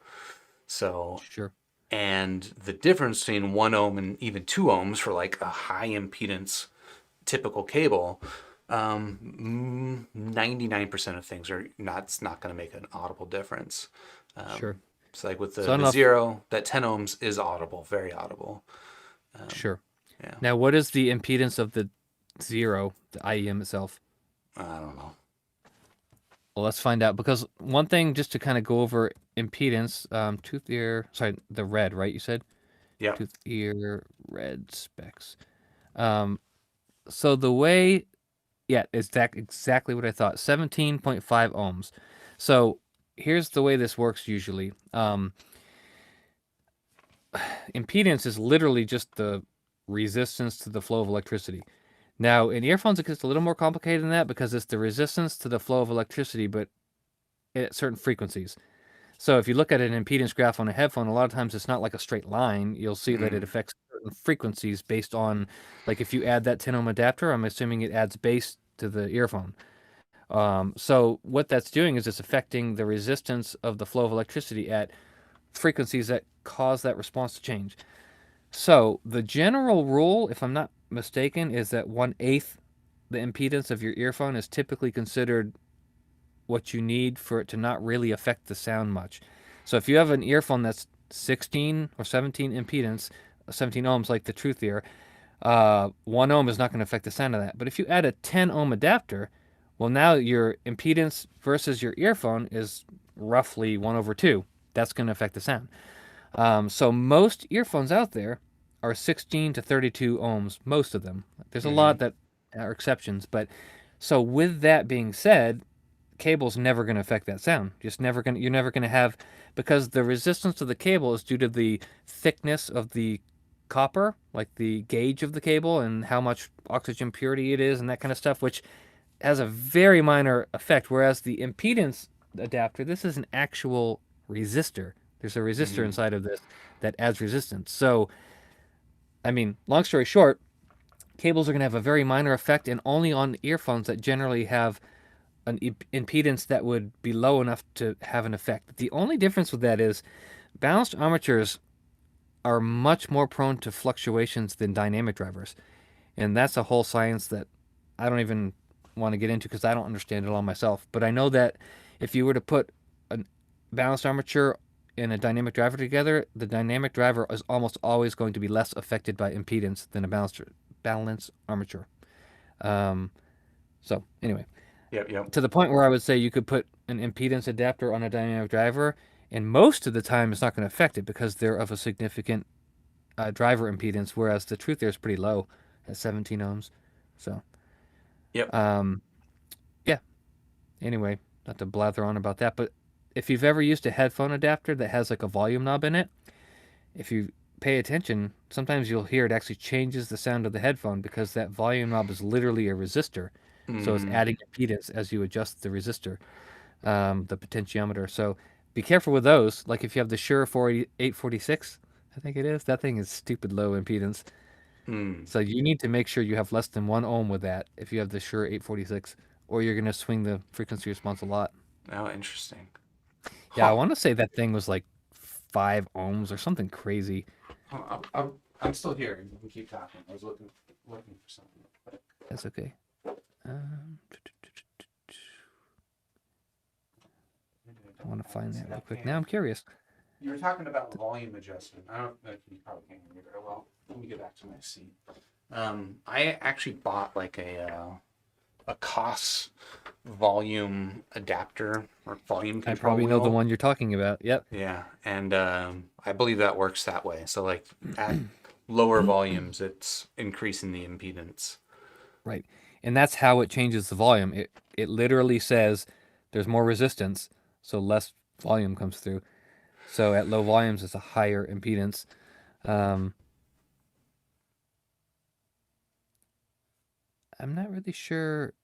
S1: So
S2: Sure.
S1: and the difference between 1 ohm and even 2 ohms for like a high impedance typical cable, 99% of things are not, it's not going to make an audible difference.
S2: Sure.
S1: So like with
S2: So I don't
S1: the
S2: know if.
S1: zero, that 10 ohms is audible, very audible.
S2: Sure.
S1: Yeah.
S2: Now, what is the impedance of the zero, the IEM itself?
S1: I don't know.
S2: Well, let's find out, because one thing just to kind of go over impedance, tooth ear, sorry, the red, right? You said
S1: Yep.
S2: tooth ear red specs. Um, so the way, yeah, is that exactly what I thought? 17.5 ohms. So here's the way this works usually. Impedance is literally just the resistance to the flow of electricity. Now, in earphones, it gets a little more complicated than that because it's the resistance to the flow of electricity, but at certain frequencies. So if you look at an impedance graph on a headphone, a lot of times it's not like a straight line. You'll see that it
S1: Mm.
S2: affects certain frequencies based on, like if you add that 10 ohm adapter, I'm assuming it adds bass to the earphone. So what that's doing is it's affecting the resistance of the flow of electricity at frequencies that cause that response to change. So the general rule, if I'm not mistaken, is that 1/8 the impedance of your earphone is typically considered what you need for it to not really affect the sound much. So if you have an earphone that's 16 or 17 impedance, 17 ohms like the Truth Ear, 1 ohm is not going to affect the sound of that. But if you add a 10 ohm adapter, well, now your impedance versus your earphone is roughly 1/2. That's going to affect the sound. So most earphones out there are 16 to 32 ohms, most of them. There's a
S1: Mm-hmm.
S2: lot that are exceptions, but so with that being said, cable's never going to affect that sound. Just never going to, you're never going to have, because the resistance of the cable is due to the thickness of the copper, like the gauge of the cable and how much oxygen purity it is and that kind of stuff, which has a very minor effect. Whereas the impedance adapter, this is an actual resistor. There's a resistor
S1: Mm-hmm.
S2: inside of this that adds resistance. So, I mean, long story short, cables are going to have a very minor effect and only on earphones that generally have an impedance that would be low enough to have an effect. The only difference with that is balanced armatures are much more prone to fluctuations than dynamic drivers. And that's a whole science that I don't even want to get into because I don't understand it all myself. But I know that if you were to put a balanced armature and a dynamic driver together, the dynamic driver is almost always going to be less affected by impedance than a balanced armature. Um, so anyway,
S1: Yep, yep.
S2: To the point where I would say you could put an impedance adapter on a dynamic driver, and most of the time it's not going to affect it because they're of a significant driver impedance, whereas the truth there is pretty low at 17 ohms. So,
S1: Yep.
S2: um, yeah. Anyway, not to blather on about that, but if you've ever used a headphone adapter that has like a volume knob in it, if you pay attention, sometimes you'll hear it actually changes the sound of the headphone because that volume knob is literally a resistor. So it's
S1: Mm,
S2: adding impedance as you adjust the resistor, the potentiometer. So be careful with those. Like if you have the Shure 846, I think it is, that thing is stupid low impedance.
S1: mm.
S2: So you need to make sure you have less than 1 ohm with that if you have the Shure 846, or you're going to swing the frequency response a lot.
S1: Oh, interesting.
S2: Yeah, I
S1: Huh.
S2: want to say that thing was like 5 ohms or something crazy.
S1: I'm still here. You can keep talking. I was looking for something.
S2: That's okay. Um, I want to find that real quick. Now I'm curious.
S1: You were talking about volume adjustment. I don't know if you probably can't hear me very well. Let me get back to my seat. I actually bought like a COS volume adapter or volume
S2: I
S1: control
S2: probably know the
S1: wheel.
S2: one you're talking about. Yep.
S1: Yeah, and I believe that works that way. So like at lower volumes, it's increasing the impedance.
S2: Right. And that's how it changes the volume. It literally says there's more resistance, so less volume comes through. So at low volumes, it's a higher impedance. Um, I'm not really sure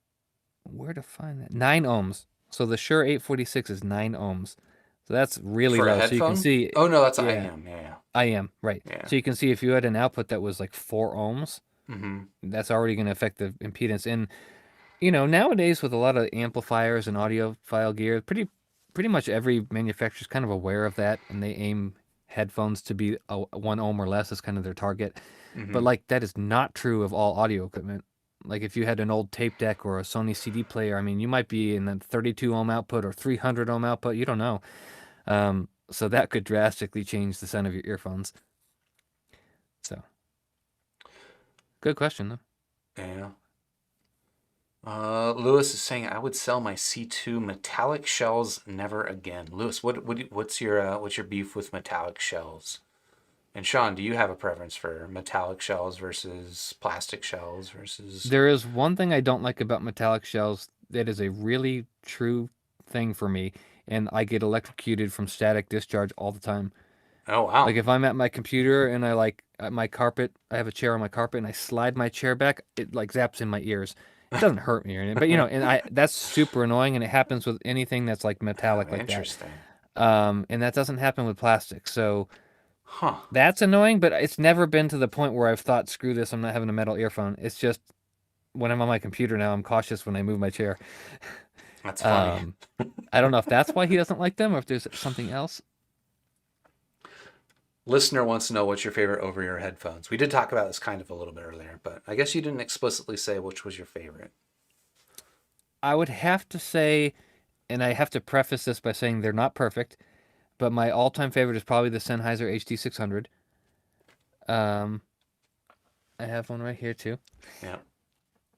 S2: where to find that. 9 ohms. So the Shure 846 is 9 ohms. So that's really
S1: For a
S2: low. So you can
S1: headphone?
S2: see,
S1: Oh no, that's an
S2: yeah,
S1: IEM. Yeah,
S2: I am, right.
S1: yeah,
S2: So you can see if you had an output that was like 4 ohms,
S1: yeah. Mm-hmm.
S2: that's already going to affect the impedance. And nowadays with a lot of amplifiers and audiophile gear, pretty much every manufacturer's kind of aware of that, and they aim headphones to be 1 ohm or less as kind of their target. But
S1: Mm-hmm.
S2: like that is not true of all audio equipment. Like if you had an old tape deck or a Sony CD player, I mean, you might be in a 32 ohm output or 300 ohm output. You don't know. So that could drastically change the sound of your earphones. So good question though.
S1: Yeah. Lewis is saying I would sell my C2 metallic shells never again. Lewis, what's your beef with metallic shells? And Sean, do you have a preference for metallic shells versus plastic shells versus?
S2: There is one thing I don't like about metallic shells that is a really true thing for me, and I get electrocuted from static discharge all the time.
S1: Oh wow.
S2: Like if I'm at my computer and I like at my carpet, I have a chair on my carpet and I slide my chair back, it like zaps in my ears. It doesn't hurt me or anything, but and I that's super annoying, and it happens with anything that's like
S1: Oh,
S2: metallic like that.
S1: interesting.
S2: And that doesn't happen with plastic. So
S1: Huh.
S2: that's annoying, but it's never been to the point where I've thought, screw this, I'm not having a metal earphone. It's just when I'm on my computer now, I'm cautious when I move my chair.
S1: That's funny.
S2: Um, I don't know if that's why he doesn't like them or if there's something else.
S1: Listener wants to know what's your favorite over-ear headphones. We did talk about this kind of a little bit earlier, but I guess you didn't explicitly say which was your favorite.
S2: I would have to say, and I have to preface this by saying they're not perfect, but my all-time favorite is probably the Sennheiser HD600. Um, I have one right here too.
S1: Yeah.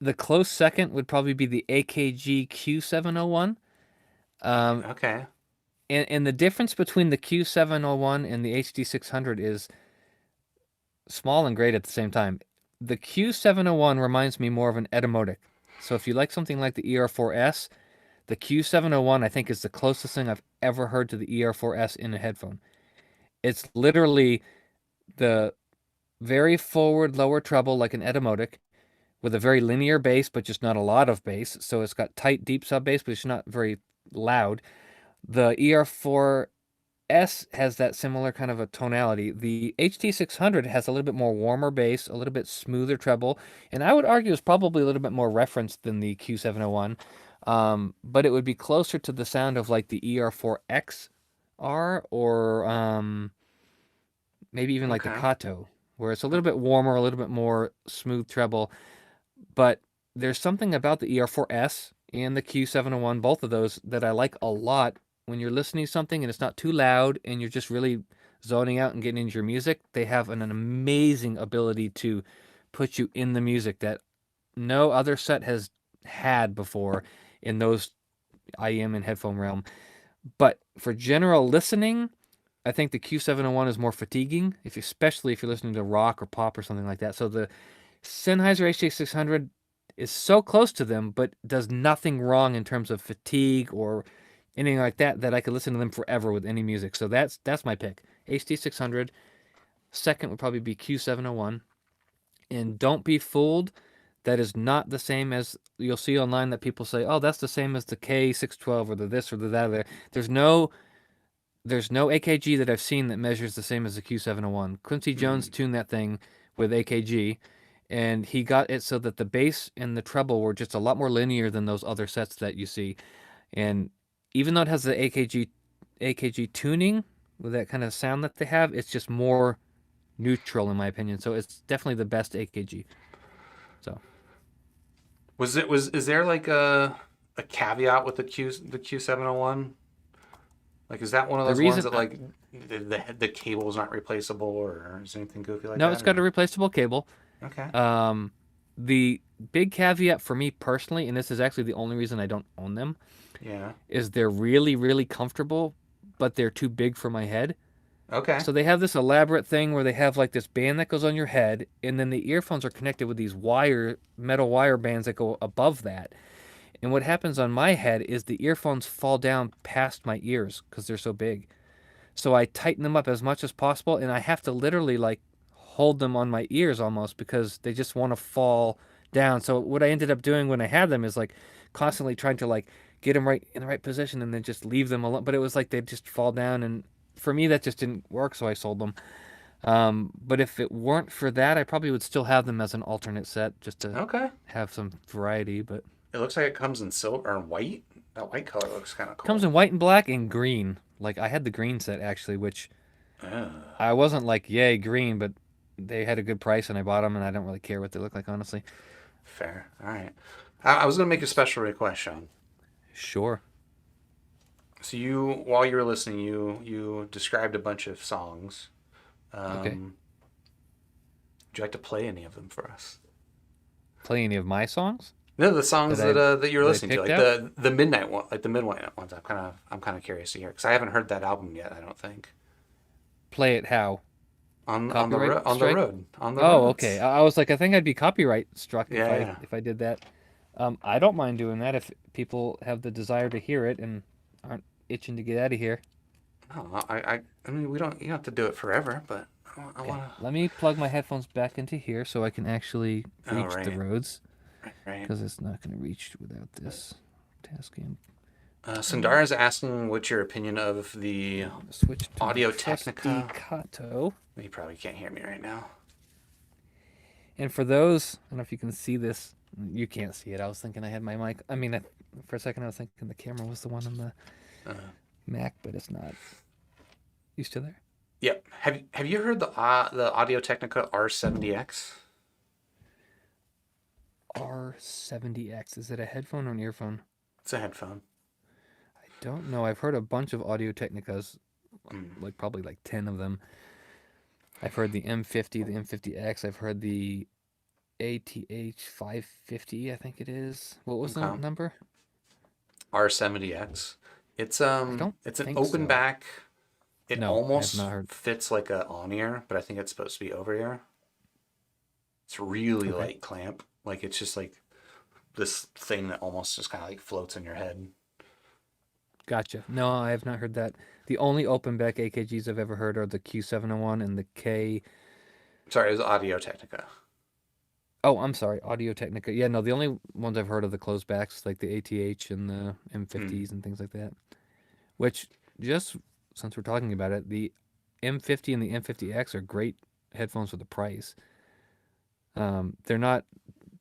S2: The close second would probably be the AKG Q701. Um,
S1: Okay.
S2: and the difference between the Q701 and the HD600 is small and great at the same time. The Q701 reminds me more of an etymotic. So if you like something like the ER4S, the Q701 I think is the closest thing I've ever heard to the ER4S in a headphone. It's literally the very forward lower treble like an etymotic with a very linear bass but just not a lot of bass. So it's got tight deep sub bass but it's not very loud. The ER4S has that similar kind of a tonality. The HT600 has a little bit more warmer bass, a little bit smoother treble, and I would argue is probably a little bit more referenced than the Q701. But it would be closer to the sound of like the ER4XR or maybe even like the
S1: Okay.
S2: Kato, where it's a little bit warmer, a little bit more smooth treble. But there's something about the ER4S and the Q701, both of those, that I like a lot when you're listening to something and it's not too loud and you're just really zoning out and getting into your music. They have an amazing ability to put you in the music that no other set has had before. in those IEM and headphone realm. But for general listening, I think the Q701 is more fatiguing, especially if you're listening to rock or pop or something like that. So the Sennheiser HJ600 is so close to them, but does nothing wrong in terms of fatigue or anything like that, that I could listen to them forever with any music. So that's my pick. HD600. Second would probably be Q701. And don't be fooled. That is not the same as you'll see online that people say, oh, that's the same as the K612 or the this or the that or the. There's no AKG that I've seen that measures the same as the Q701. Quincy Jones tuned that thing with AKG, and he got it so that the bass and the treble were just a lot more linear than those other sets that you see. And even though it has the AKG tuning with that kind of sound that they have, it's just more neutral in my opinion. So it's definitely the best AKG. So
S1: Is there like a caveat with the Q701? Like, is that one of
S2: the
S1: those ones
S2: reason,
S1: that like the cable is not replaceable, or is anything goofy like
S2: no,
S1: that?
S2: it's got a
S1: Or
S2: replaceable cable.
S1: okay,
S2: The big caveat for me personally, and this is actually the only reason I don't own them,
S1: yeah,
S2: is they're really, really comfortable, but they're too big for my head.
S1: okay,
S2: So they have this elaborate thing where they have like this band that goes on your head, and then the earphones are connected with these metal wire bands that go above that. And what happens on my head is the earphones fall down past my ears because they're so big. So I tighten them up as much as possible, and I have to literally like hold them on my ears almost because they just want to fall down. So what I ended up doing when I had them is like constantly trying to like get them right in the right position and then just leave them alone. But it was like they'd just fall down, and for me that just didn't work, so I sold them. But if it weren't for that, I probably would still have them as an alternate set just to
S1: okay.
S2: have some variety. But
S1: It looks like it comes in silver or white. That white color looks kind of
S2: it comes
S1: cool.
S2: in white and black and green. Like I had the green set actually, which
S1: Oh,
S2: I wasn't like yay green, but they had a good price and I bought them, and I don't really care what they look like honestly.
S1: fair. All right. I was gonna make a special request, Sean.
S2: Sure.
S1: So while you were listening, you described a bunch of songs.
S2: Okay.
S1: Would you like to play any of them for us?
S2: Play any of my songs
S1: No, the songs
S2: that I
S1: that you were
S2: that I
S1: listening to,
S2: picked
S1: like
S2: out?
S1: the midnight one, like the midnight ones. I'm kind of curious to hear because I haven't heard that album yet. I don't think
S2: Play it how? Copyright
S1: on the
S2: strike?
S1: road on the
S2: Oh, okay.
S1: roads.
S2: I was like, I think I'd be copyright struck
S1: Yeah, yeah.
S2: if I did that. I don't mind doing that if people have the desire to hear it and aren't itching to get out of here.
S1: No, I mean we don't you don't have to do it forever, but I
S2: Okay,
S1: want
S2: let me plug my headphones back into here so I can actually
S1: to. Oh
S2: reach the
S1: right,
S2: roads
S1: right.
S2: because it's not going to reach without this tasking.
S1: Sundara's asking what's your opinion of the
S2: I'm going to switch to my
S1: Audio
S2: trusty
S1: Technica.
S2: Kato.
S1: You probably can't hear me right now.
S2: And for those, I don't know if you can see this. You can't see it. I was thinking I had my mic. For a second I was thinking the camera was the one on the Mac, but it's not. You still there?
S1: Yep. Have you heard the Audio Technica R70X?
S2: R70X. Is it a headphone or an earphone?
S1: It's a headphone.
S2: I don't know. I've heard a bunch of Audio Technicas, like probably like 10 of them. I've heard the M50, the M50X. I've heard the ATH 550, I think it is. What was the
S1: Okay.
S2: number?
S1: R70X.
S2: I don't
S1: It's an
S2: think
S1: open
S2: so.
S1: back. It
S2: No, I have
S1: almost
S2: not heard.
S1: fits like a on ear, but I think it's supposed to be over ear. It's really
S2: Okay.
S1: light clamp. Like it's just like this thing that almost just kind of like floats in your head.
S2: Gotcha. No, I have not heard that. The only open back AKGs I've ever heard are the Q701 and the K.
S1: Sorry, it was Audio Technica.
S2: Oh, I'm sorry, Audio Technica. Yeah, no, the only ones I've heard are the closed backs, like the ATH and the
S1: Hmm.
S2: M50s and things like that. Which, just since we're talking about it, the M50 and the M50X are great headphones for the price. They're not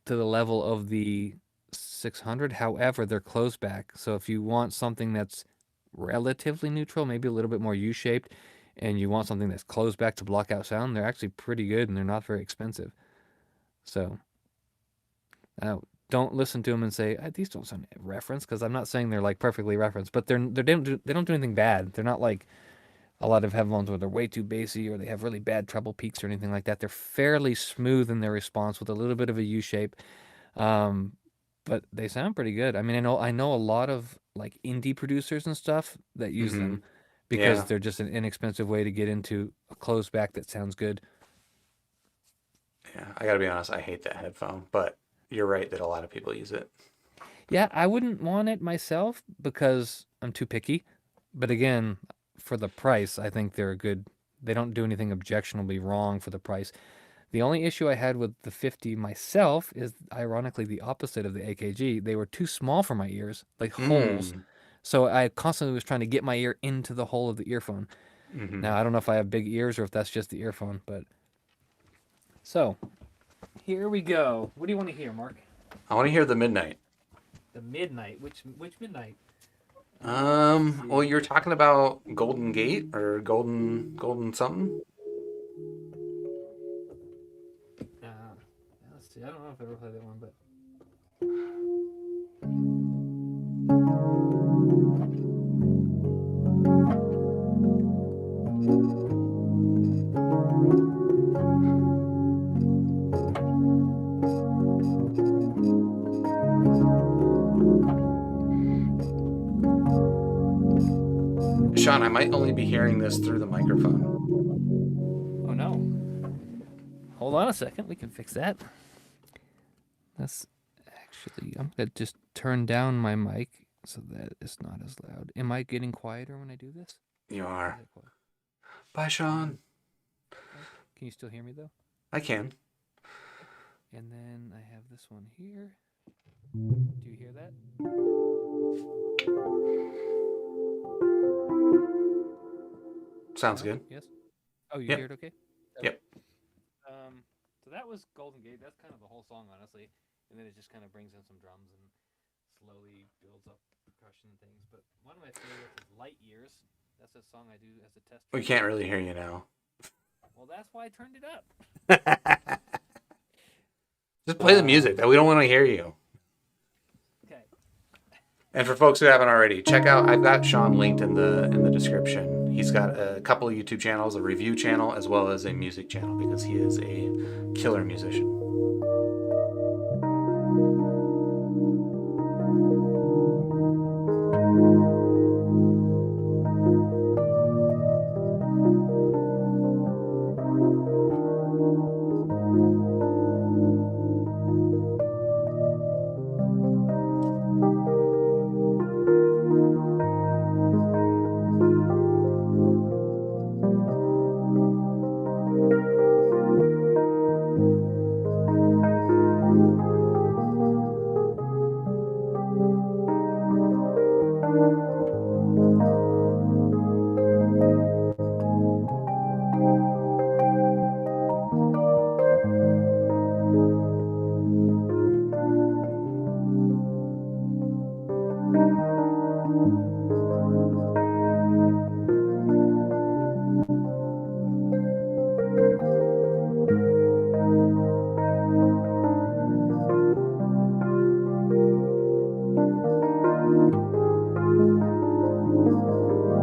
S2: to the level of the 600. However, they're closed back. So if you want something that's relatively neutral, maybe a little bit more U-shaped, and you want something that's closed back to block out sound, they're actually pretty good and they're not very expensive. So don't listen to them and say these don't sound reference because I'm not saying they're like perfectly referenced, but they don't do anything bad. They're not like a lot of headphones where they're way too bassy or they have really bad treble peaks or anything like that. They're fairly smooth in their response with a little bit of a U shape. Um, but they sound pretty good. I mean, I know a lot of like indie producers and stuff that use
S1: Mm-hmm.
S2: them because
S1: Yeah.
S2: they're just an inexpensive way to get into a closed back that sounds good.
S1: Yeah. I gotta be honest, I hate that headphone, but you're right that a lot of people use it.
S2: Yeah, I wouldn't want it myself because I'm too picky. But again, for the price, I think they're a good. They don't do anything objectionably wrong for the price. The only issue I had with the 50 myself is ironically the opposite of the AKG. They were too small for my ears, like holes.
S1: Mm.
S2: So I constantly was trying to get my ear into the hole of the earphone.
S1: Mm-hmm.
S2: Now, I don't know if I have big ears or if that's just the earphone, but so here we go. What do you want to hear, Mark?
S1: I want to hear the midnight.
S2: The midnight. Which midnight? Let's
S1: Well,
S2: see.
S1: you're talking about Golden Gate or Golden something?
S2: Let's see. I don't know if I ever played that one, but
S1: Sean, I might only be hearing this through the microphone.
S2: oh no. Hold on a second. We can fix that. That's actually. I'm gonna just turn down my mic so that it's not as loud. Am I getting quieter when I do this?
S1: You
S2: Is
S1: are.
S2: it quiet?
S1: Bye, Sean.
S2: Can you still hear me though?
S1: I can.
S2: And then I have this one here. Do you hear that?
S1: Sounds
S2: No?
S1: good.
S2: Yes? Oh, you hear
S1: Yep.
S2: it okay? Okay.
S1: Yep.
S2: So that was Golden Gate. That's kind of the whole song, honestly. And then it just kind of brings in some drums and slowly builds up percussion and things. But one of my favorites is Light Years. That's a song I do as a test
S1: We
S2: track.
S1: can't really hear you now.
S2: Well, that's why I turned it up.
S1: Just play the music. That we don't want to hear you.
S2: Okay.
S1: And for folks who haven't already, check out. I've got Sean linked in the description. He's got a couple of YouTube channels, a review channel, as well as a music channel because he is a killer musician.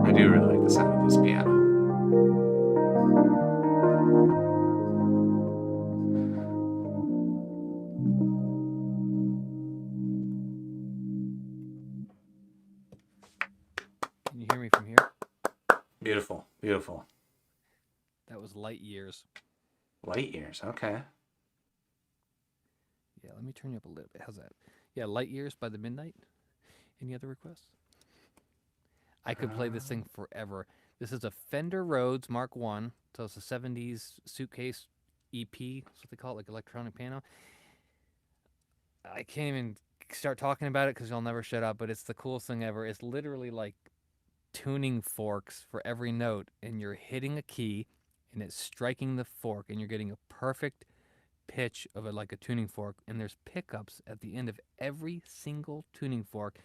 S1: I do really like the sound of this piano.
S2: Can you hear me from here?
S1: Beautiful, beautiful.
S2: That was Light Years.
S1: Light years. Okay.
S2: Yeah, let me turn you up a little bit. How's that? Yeah, Light Years by the Midnight. Any other requests? I could play this thing forever. This is a Fender Rhodes Mark One, so it's a '70s suitcase EP. That's what they call it, like electronic piano. I can't even start talking about it because you'll never shut up. But it's the coolest thing ever. It's literally like tuning forks for every note, and you're hitting a key, and it's striking the fork, and you're getting a perfect pitch of it like a tuning fork. And there's pickups at the end of every single tuning fork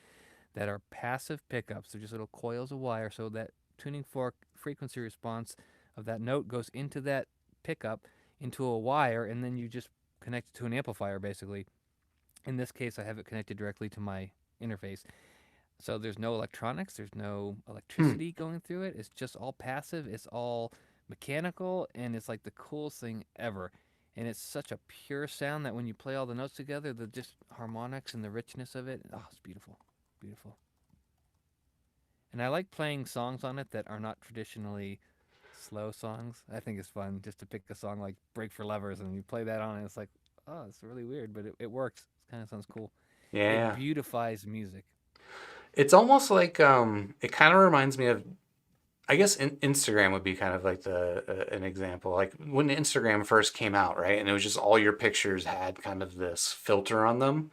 S2: that are passive pickups. They're just little coils of wire. So that tuning fork frequency response of that note goes into that pickup into a wire, and then you just connect it to an amplifier basically. In this case, I have it connected directly to my interface. So there's no electronics, there's no
S1: Hmm.
S2: electricity going through it. It's just all passive, it's all mechanical, and it's like the coolest thing ever. and it's such a pure sound that when you play all the notes together, the just harmonics and the richness of it, oh, it's beautiful, beautiful. And I like playing songs on it that are not traditionally slow songs. I think it's fun just to pick a song like "Break for Lovers" and you play that on it. It's like, oh, it's really weird, but it works. It kind of sounds cool. It
S1: Yeah.
S2: beautifies music.
S1: It's almost like it kind of reminds me of, I guess Instagram would be kind of like the an example. Like when Instagram first came out, right? And it was just all your pictures had kind of this filter on them.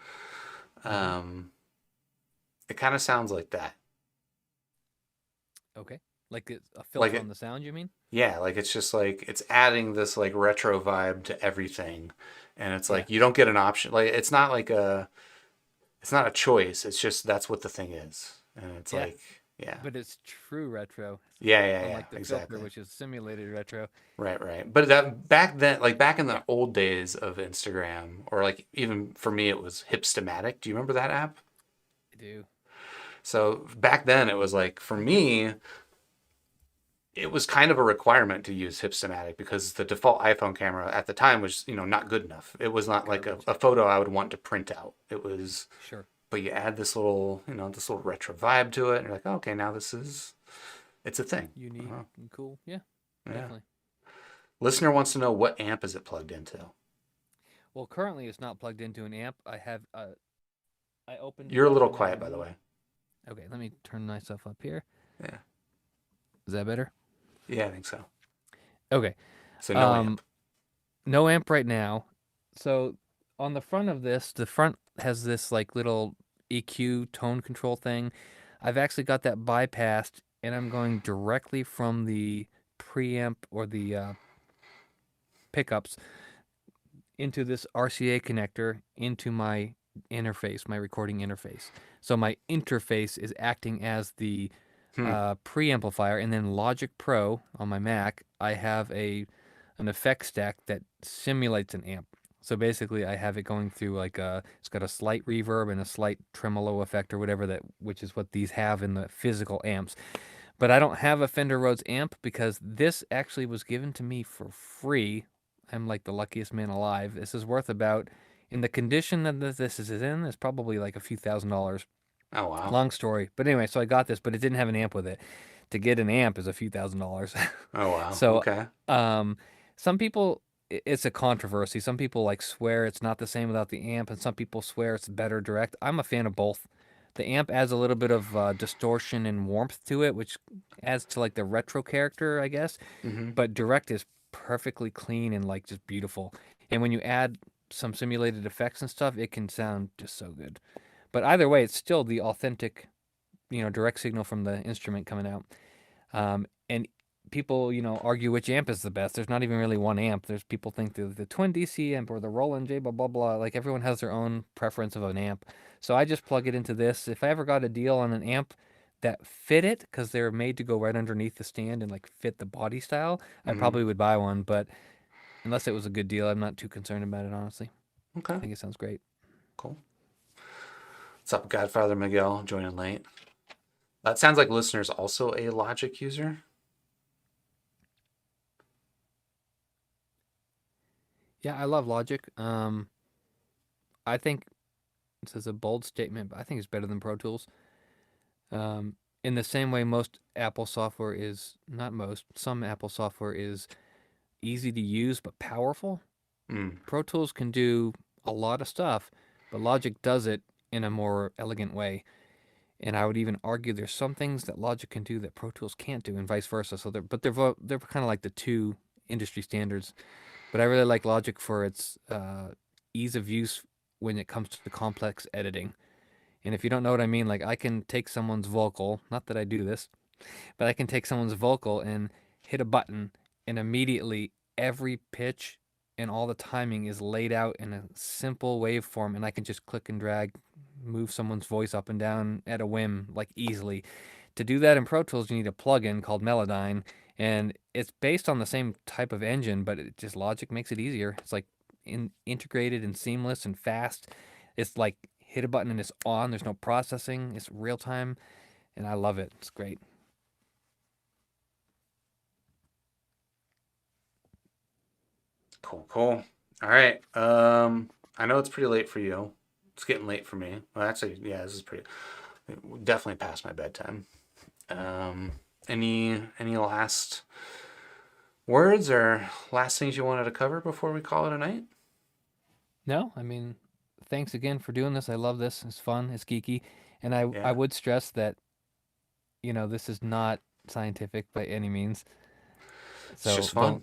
S2: Mm-hmm.
S1: Um, it kind of sounds like that.
S2: Okay, like it's a
S1: Like
S2: filter on
S1: it,
S2: the sound. You mean?
S1: yeah, like it's just like it's adding this like retro vibe to everything. And it's
S2: Yeah,
S1: like you don't get an option. Like it's not a choice. It's just that's what the thing is. And it's
S2: yeah,
S1: like, yeah.
S2: but it's true retro,
S1: Yeah, yeah, yeah,
S2: unlike the filter,
S1: exactly.
S2: which is simulated retro.
S1: Right, right. But that back then, like back in
S2: Yeah,
S1: the old days of Instagram, or like even for me, it was Hipstamatic. Do you remember that app?
S2: I do.
S1: So back then, it was like for me, it was kind of a requirement to use Hipstamatic because the default iPhone camera at the time was, not good enough. It was not like
S2: Garbage.
S1: a photo I would want to print out. It was,
S2: Sure.
S1: but you add this little retro vibe to it, and you're like, oh, okay, now it's a thing.
S2: Unique
S1: Uh-huh.
S2: and cool. Yeah,
S1: Yeah.
S2: definitely.
S1: Listener wants to know what amp is it plugged into?
S2: Well, currently it's not plugged into an amp. I opened it
S1: You're a
S2: up
S1: little
S2: and I
S1: quiet, by the
S2: removed.
S1: way.
S2: Okay, let me turn myself up here.
S1: Yeah.
S2: Is that better?
S1: Yeah, I think so.
S2: Okay.
S1: So no
S2: Um,
S1: amp.
S2: no amp right now. So on the front of this, the front has this like little EQ tone control thing. I've actually got that bypassed, and I'm going directly from the preamp or the pickups into this RCA connector into my interface, my recording interface. So my interface is acting as the
S1: Hmm.
S2: preamplifier, and then Logic Pro on my Mac, I have an effect stack that simulates an amp. So basically, I have it going through like it's got a slight reverb and a slight tremolo effect or whatever that, which is what these have in the physical amps. But I don't have a Fender Rhodes amp because this actually was given to me for free. I'm like the luckiest man alive. This is worth about, in the condition that this is in, it's probably like a few $1,000s.
S1: Oh wow.
S2: Long story. But anyway, so I got this, but it didn't have an amp with it. To get an amp is a few $1,000s.
S1: Oh wow.
S2: So,
S1: Okay.
S2: um, some people, it's a controversy. Some people like swear it's not the same without the amp, and some people swear it's better direct. I'm a fan of both. The amp adds a little bit of distortion and warmth to it, which adds to like the retro character, I guess.
S1: Mm-hmm.
S2: But direct is perfectly clean and like just beautiful. And when you add some simulated effects and stuff, it can sound just so good. But either way, it's still the authentic, direct signal from the instrument coming out. And people, argue which amp is the best. There's not even really one amp. There's people think the Twin DC amp or the Roland J blah blah blah. Like everyone has their own preference of an amp. So I just plug it into this. If I ever got a deal on an amp that fit it, because they're made to go right underneath the stand and like fit the body style, I
S1: Mm-hmm.
S2: probably would buy one. But unless it was a good deal, I'm not too concerned about it, honestly. I
S1: Okay.
S2: think it sounds great.
S1: Cool. What's up, Godfather Miguel? Joining late. That sounds like listeners also a Logic user.
S2: Yeah, I love Logic. I think this is a bold statement, but I think it's better than Pro Tools. Um, in the same way, most Apple software is not most, some Apple software is easy to use but powerful.
S1: Mm.
S2: Pro Tools can do a lot of stuff, but Logic does it in a more elegant way. And I would even argue there's some things that Logic can do that Pro Tools can't do, and vice versa. So they're kind of like the two industry standards. But I really like Logic for its ease of use when it comes to complex editing. And if you don't know what I mean, like I can take someone's vocal, not that I do this, but I can take someone's vocal and hit a button, and immediately every pitch and all the timing is laid out in a simple waveform, and I can just click and drag, move someone's voice up and down at a whim, like easily. To do that in Pro Tools, you need a plugin called Melodyne, and it's based on the same type of engine, but it just Logic makes it easier. It's like integrated and seamless and fast. It's like hit a button and it's on. There's no processing. It's real time, and I love it. It's great.
S1: Cool, cool. All right. I know it's pretty late for you. It's getting late for me. Well, actually, yeah, this is pretty definitely past my bedtime. Um, any last words or last things you wanted to cover before we call it a night?
S2: No, I mean, thanks again for doing this. I love this. It's fun. It's geeky, and I
S1: Yeah,
S2: would stress that this is not scientific by any means.
S1: it's just
S2: So don't.
S1: fun.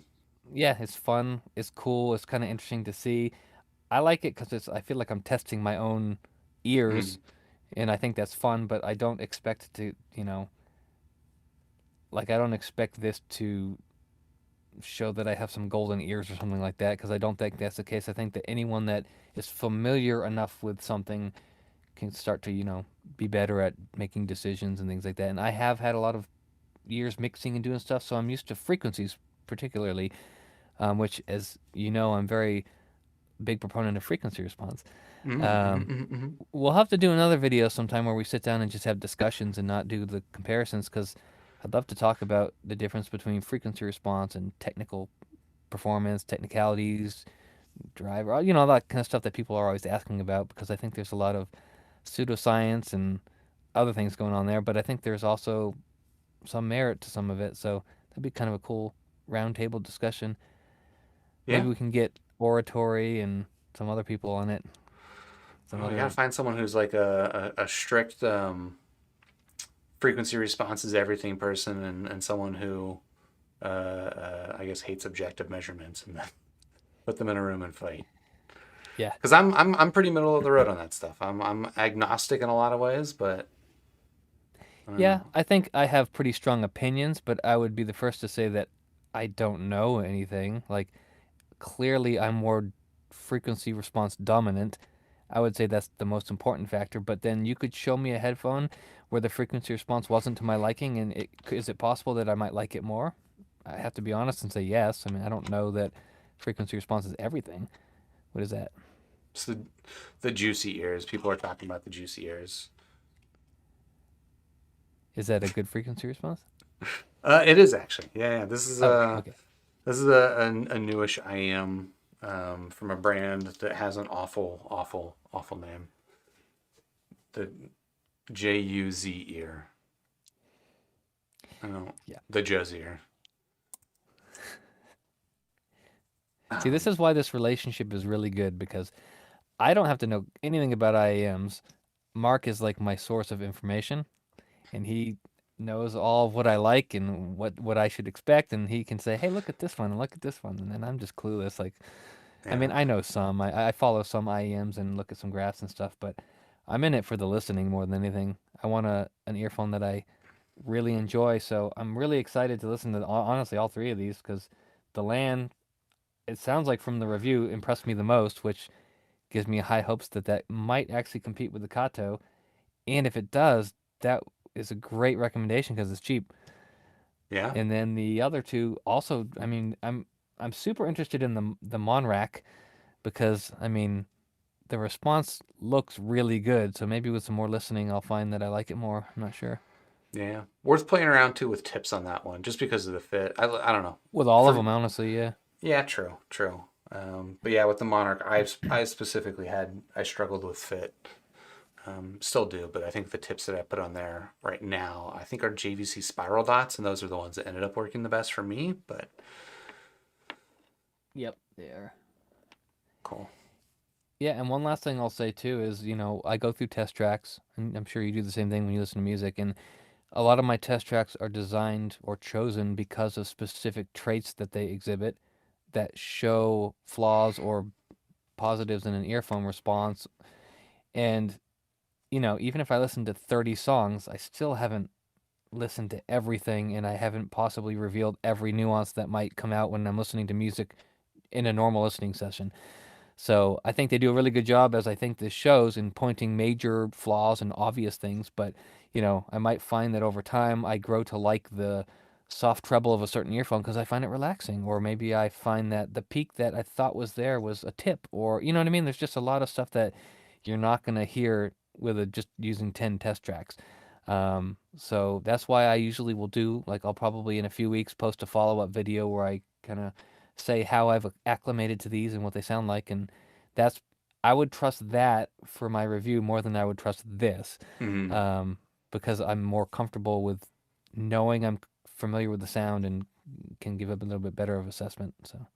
S2: Yeah, it's fun. It's cool. It's kind of interesting to see. I like it because I feel like I'm testing my own ears,
S1: Mm.
S2: and I think that's fun. But I don't expect to, like I don't expect this to show that I have some golden ears or something like that because I don't think that's the case. I think that anyone that is familiar enough with something can start to, be better at making decisions and things like that. And I have had a lot of years mixing and doing stuff, so I'm used to frequencies particularly, which, as you know, I'm very big proponent of frequency response.
S1: Mm-hmm,
S2: Um,
S1: mm-hmm, mm-hmm.
S2: we'll have to do another video sometime where we sit down and just have discussions and not do the comparisons because I'd love to talk about the difference between frequency response and technical performance, technicalities, driver, all that kind of stuff that people are always asking about because I think there's a lot of pseudoscience and other things going on there, but I think there's also some merit to some of it. So that'd be kind of a cool roundtable discussion.
S1: Yeah.
S2: Maybe we can get oratory and some other people on it. Some
S1: Oh, I gotta
S2: other,
S1: find someone who's like a strict frequency response is everything person, and someone who I guess hates objective measurements, and then put them in a room and fight.
S2: yeah.
S1: Because I'm pretty middle of the road on that stuff. I'm agnostic in a lot of ways, but I don't
S2: Yeah,
S1: know.
S2: I think I have pretty strong opinions, but I would be the first to say that I don't know anything. Like, clearly, I'm more frequency response dominant. I would say that's the most important factor. But then you could show me a headphone where the frequency response wasn't to my liking, and is it possible that I might like it more? I have to be honest and say yes. I mean, I don't know that frequency response is everything. What is that?
S1: It's the juicy ears. People are talking about the juicy ears.
S2: Is that a good frequency response?
S1: It is actually. Yeah, yeah. This is
S2: Oh,
S1: a
S2: okay.
S1: this is a newish IEM from a brand that has an awful name. The JUZ ear. I don't
S2: Yeah.
S1: the Juz ear.
S2: See, this is why this relationship is really good because I don't have to know anything about IAMs. Mark is like my source of information, and he knows all of what I like and what I should expect, and he can say, "Hey, look at this one, and look at this one," and then I'm just clueless. Like, I
S1: Yeah,
S2: mean, I know some. I follow some IEMs and look at some graphs and stuff, but I'm in it for the listening more than anything. I want an earphone that I really enjoy, so I'm really excited to listen to honestly all three of these because the LAN, it sounds like from the review, impressed me the most, which gives me high hopes that that might actually compete with the Kato. And if it does, that is a great recommendation because it's cheap.
S1: yeah,
S2: And then the other two also, I mean, I'm super interested in the Monrack because I mean the response looks really good. So maybe with some more listening, I'll find that I like it more. I'm not sure.
S1: yeah. Worth playing around too with tips on that one, just because of the fit. I don't know.
S2: With all of
S1: For
S2: them, honestly, yeah.
S1: Yeah, true, true. But yeah, with the Monarch, I specifically I struggled with fit. Still do, but I think the tips that I put on there right now, I think are JVC spiral dots, and those are the ones that ended up working the best for me. But
S2: Yep, they are.
S1: cool.
S2: Yeah, and one last thing I'll say too is, I go through test tracks, and I'm sure you do the same thing when you listen to music, and a lot of my test tracks are designed or chosen because of specific traits that they exhibit that show flaws or positives in an earphone response. And, even if I listen to 30 songs, I still haven't listened to everything and I haven't possibly revealed every nuance that might come out when I'm listening to music in a normal listening session. So I think they do a really good job, as I think this shows, in pointing major flaws and obvious things. But, I might find that over time I grow to like the soft treble of a certain earphone because I find it relaxing. Or maybe I find that the peak that I thought was there was a tip. Or, you know what I mean? There's just a lot of stuff that you're not going to hear with just using 10 test tracks. So that's why I usually will do, like, I'll probably in a few weeks post a follow up video where I kind of say how I've acclimated to these and what they sound like, and that's I would trust that for my review more than I would trust this,
S1: Hmm.
S2: um, because I'm more comfortable with knowing I'm familiar with the sound and can give a little bit better of assessment. So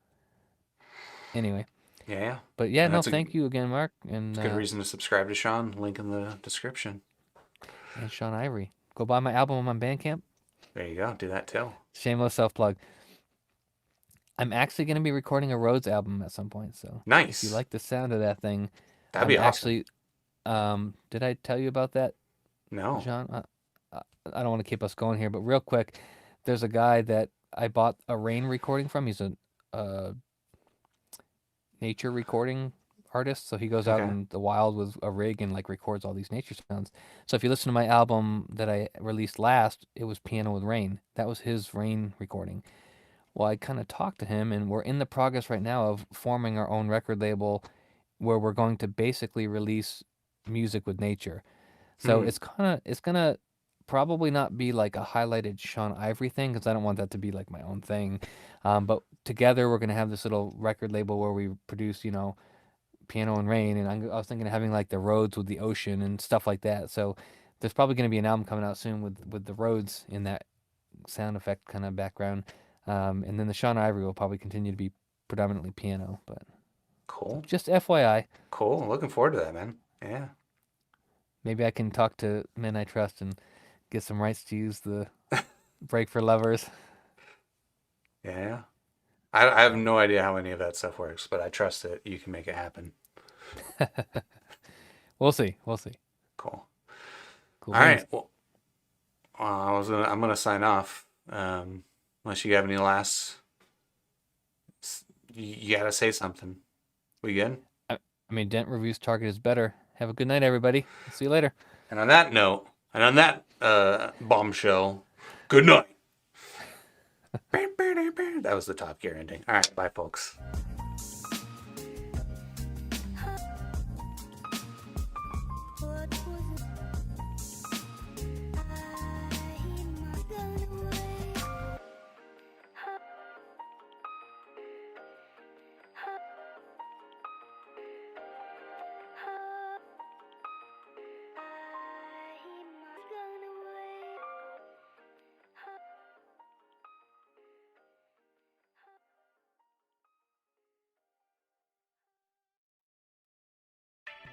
S2: anyway,
S1: Yeah, yeah.
S2: but yeah,
S1: And
S2: no,
S1: that's
S2: thank you again, Mark,
S1: a good reason to subscribe to Sean. Link in the description.
S2: and Sean Ivry. Go buy my album on Bandcamp.
S1: There you go. Do that too.
S2: Shameless self plug. I'm actually going to be recording a Rhodes album at some point, so if you
S1: Nice.
S2: like the sound of that thing,
S1: That'd
S2: I'm
S1: be awesome.
S2: actually. Did I tell you about that,
S1: No.
S2: John? I don't want to keep us going here, but real quick, there's a guy that I bought a rain recording from. He's a uh, nature recording artist, so he goes out
S1: Okay.
S2: in the wild with a rig and like records all these nature sounds. So if you listen to my album that I released last, it was Piano with Rain. That was his rain recording. Well, I kind of talked to him, and we're in the progress right now of forming our own record label where we're going to basically release music with nature. So
S1: Hmm.
S2: it's gonna probably not be like a highlighted Sean Ivory thing because I don't want that to be like my own thing. But together we're gonna have this little record label where we produce, Piano and Rain, and I was thinking of having like the roads with the ocean and stuff like that. So there's probably gonna be an album coming out soon with the roads in that sound effect kind of background. And then the Sean Ivory will probably continue to be predominantly piano, but so
S1: Cool.
S2: just FYI,
S1: Cool. Looking forward to that, man. Yeah.
S2: maybe I can talk to Men I Trust and get some rights to use the Break for Lovers.
S1: Yeah. Yeah. I have no idea how any of that stuff works, but I trust that you can make it happen.
S2: We'll see. We'll see.
S1: Cool.
S2: Cool
S1: All right.
S2: beans.
S1: Well, I'm gonna sign off. Unless you have any last, you gotta say something. We good?
S2: I mean, Dent Review's target is better. Have a good night, everybody. See you later.
S1: And on that note, and on that bombshell, good night. That was the Top Gear ending. All right, bye, folks.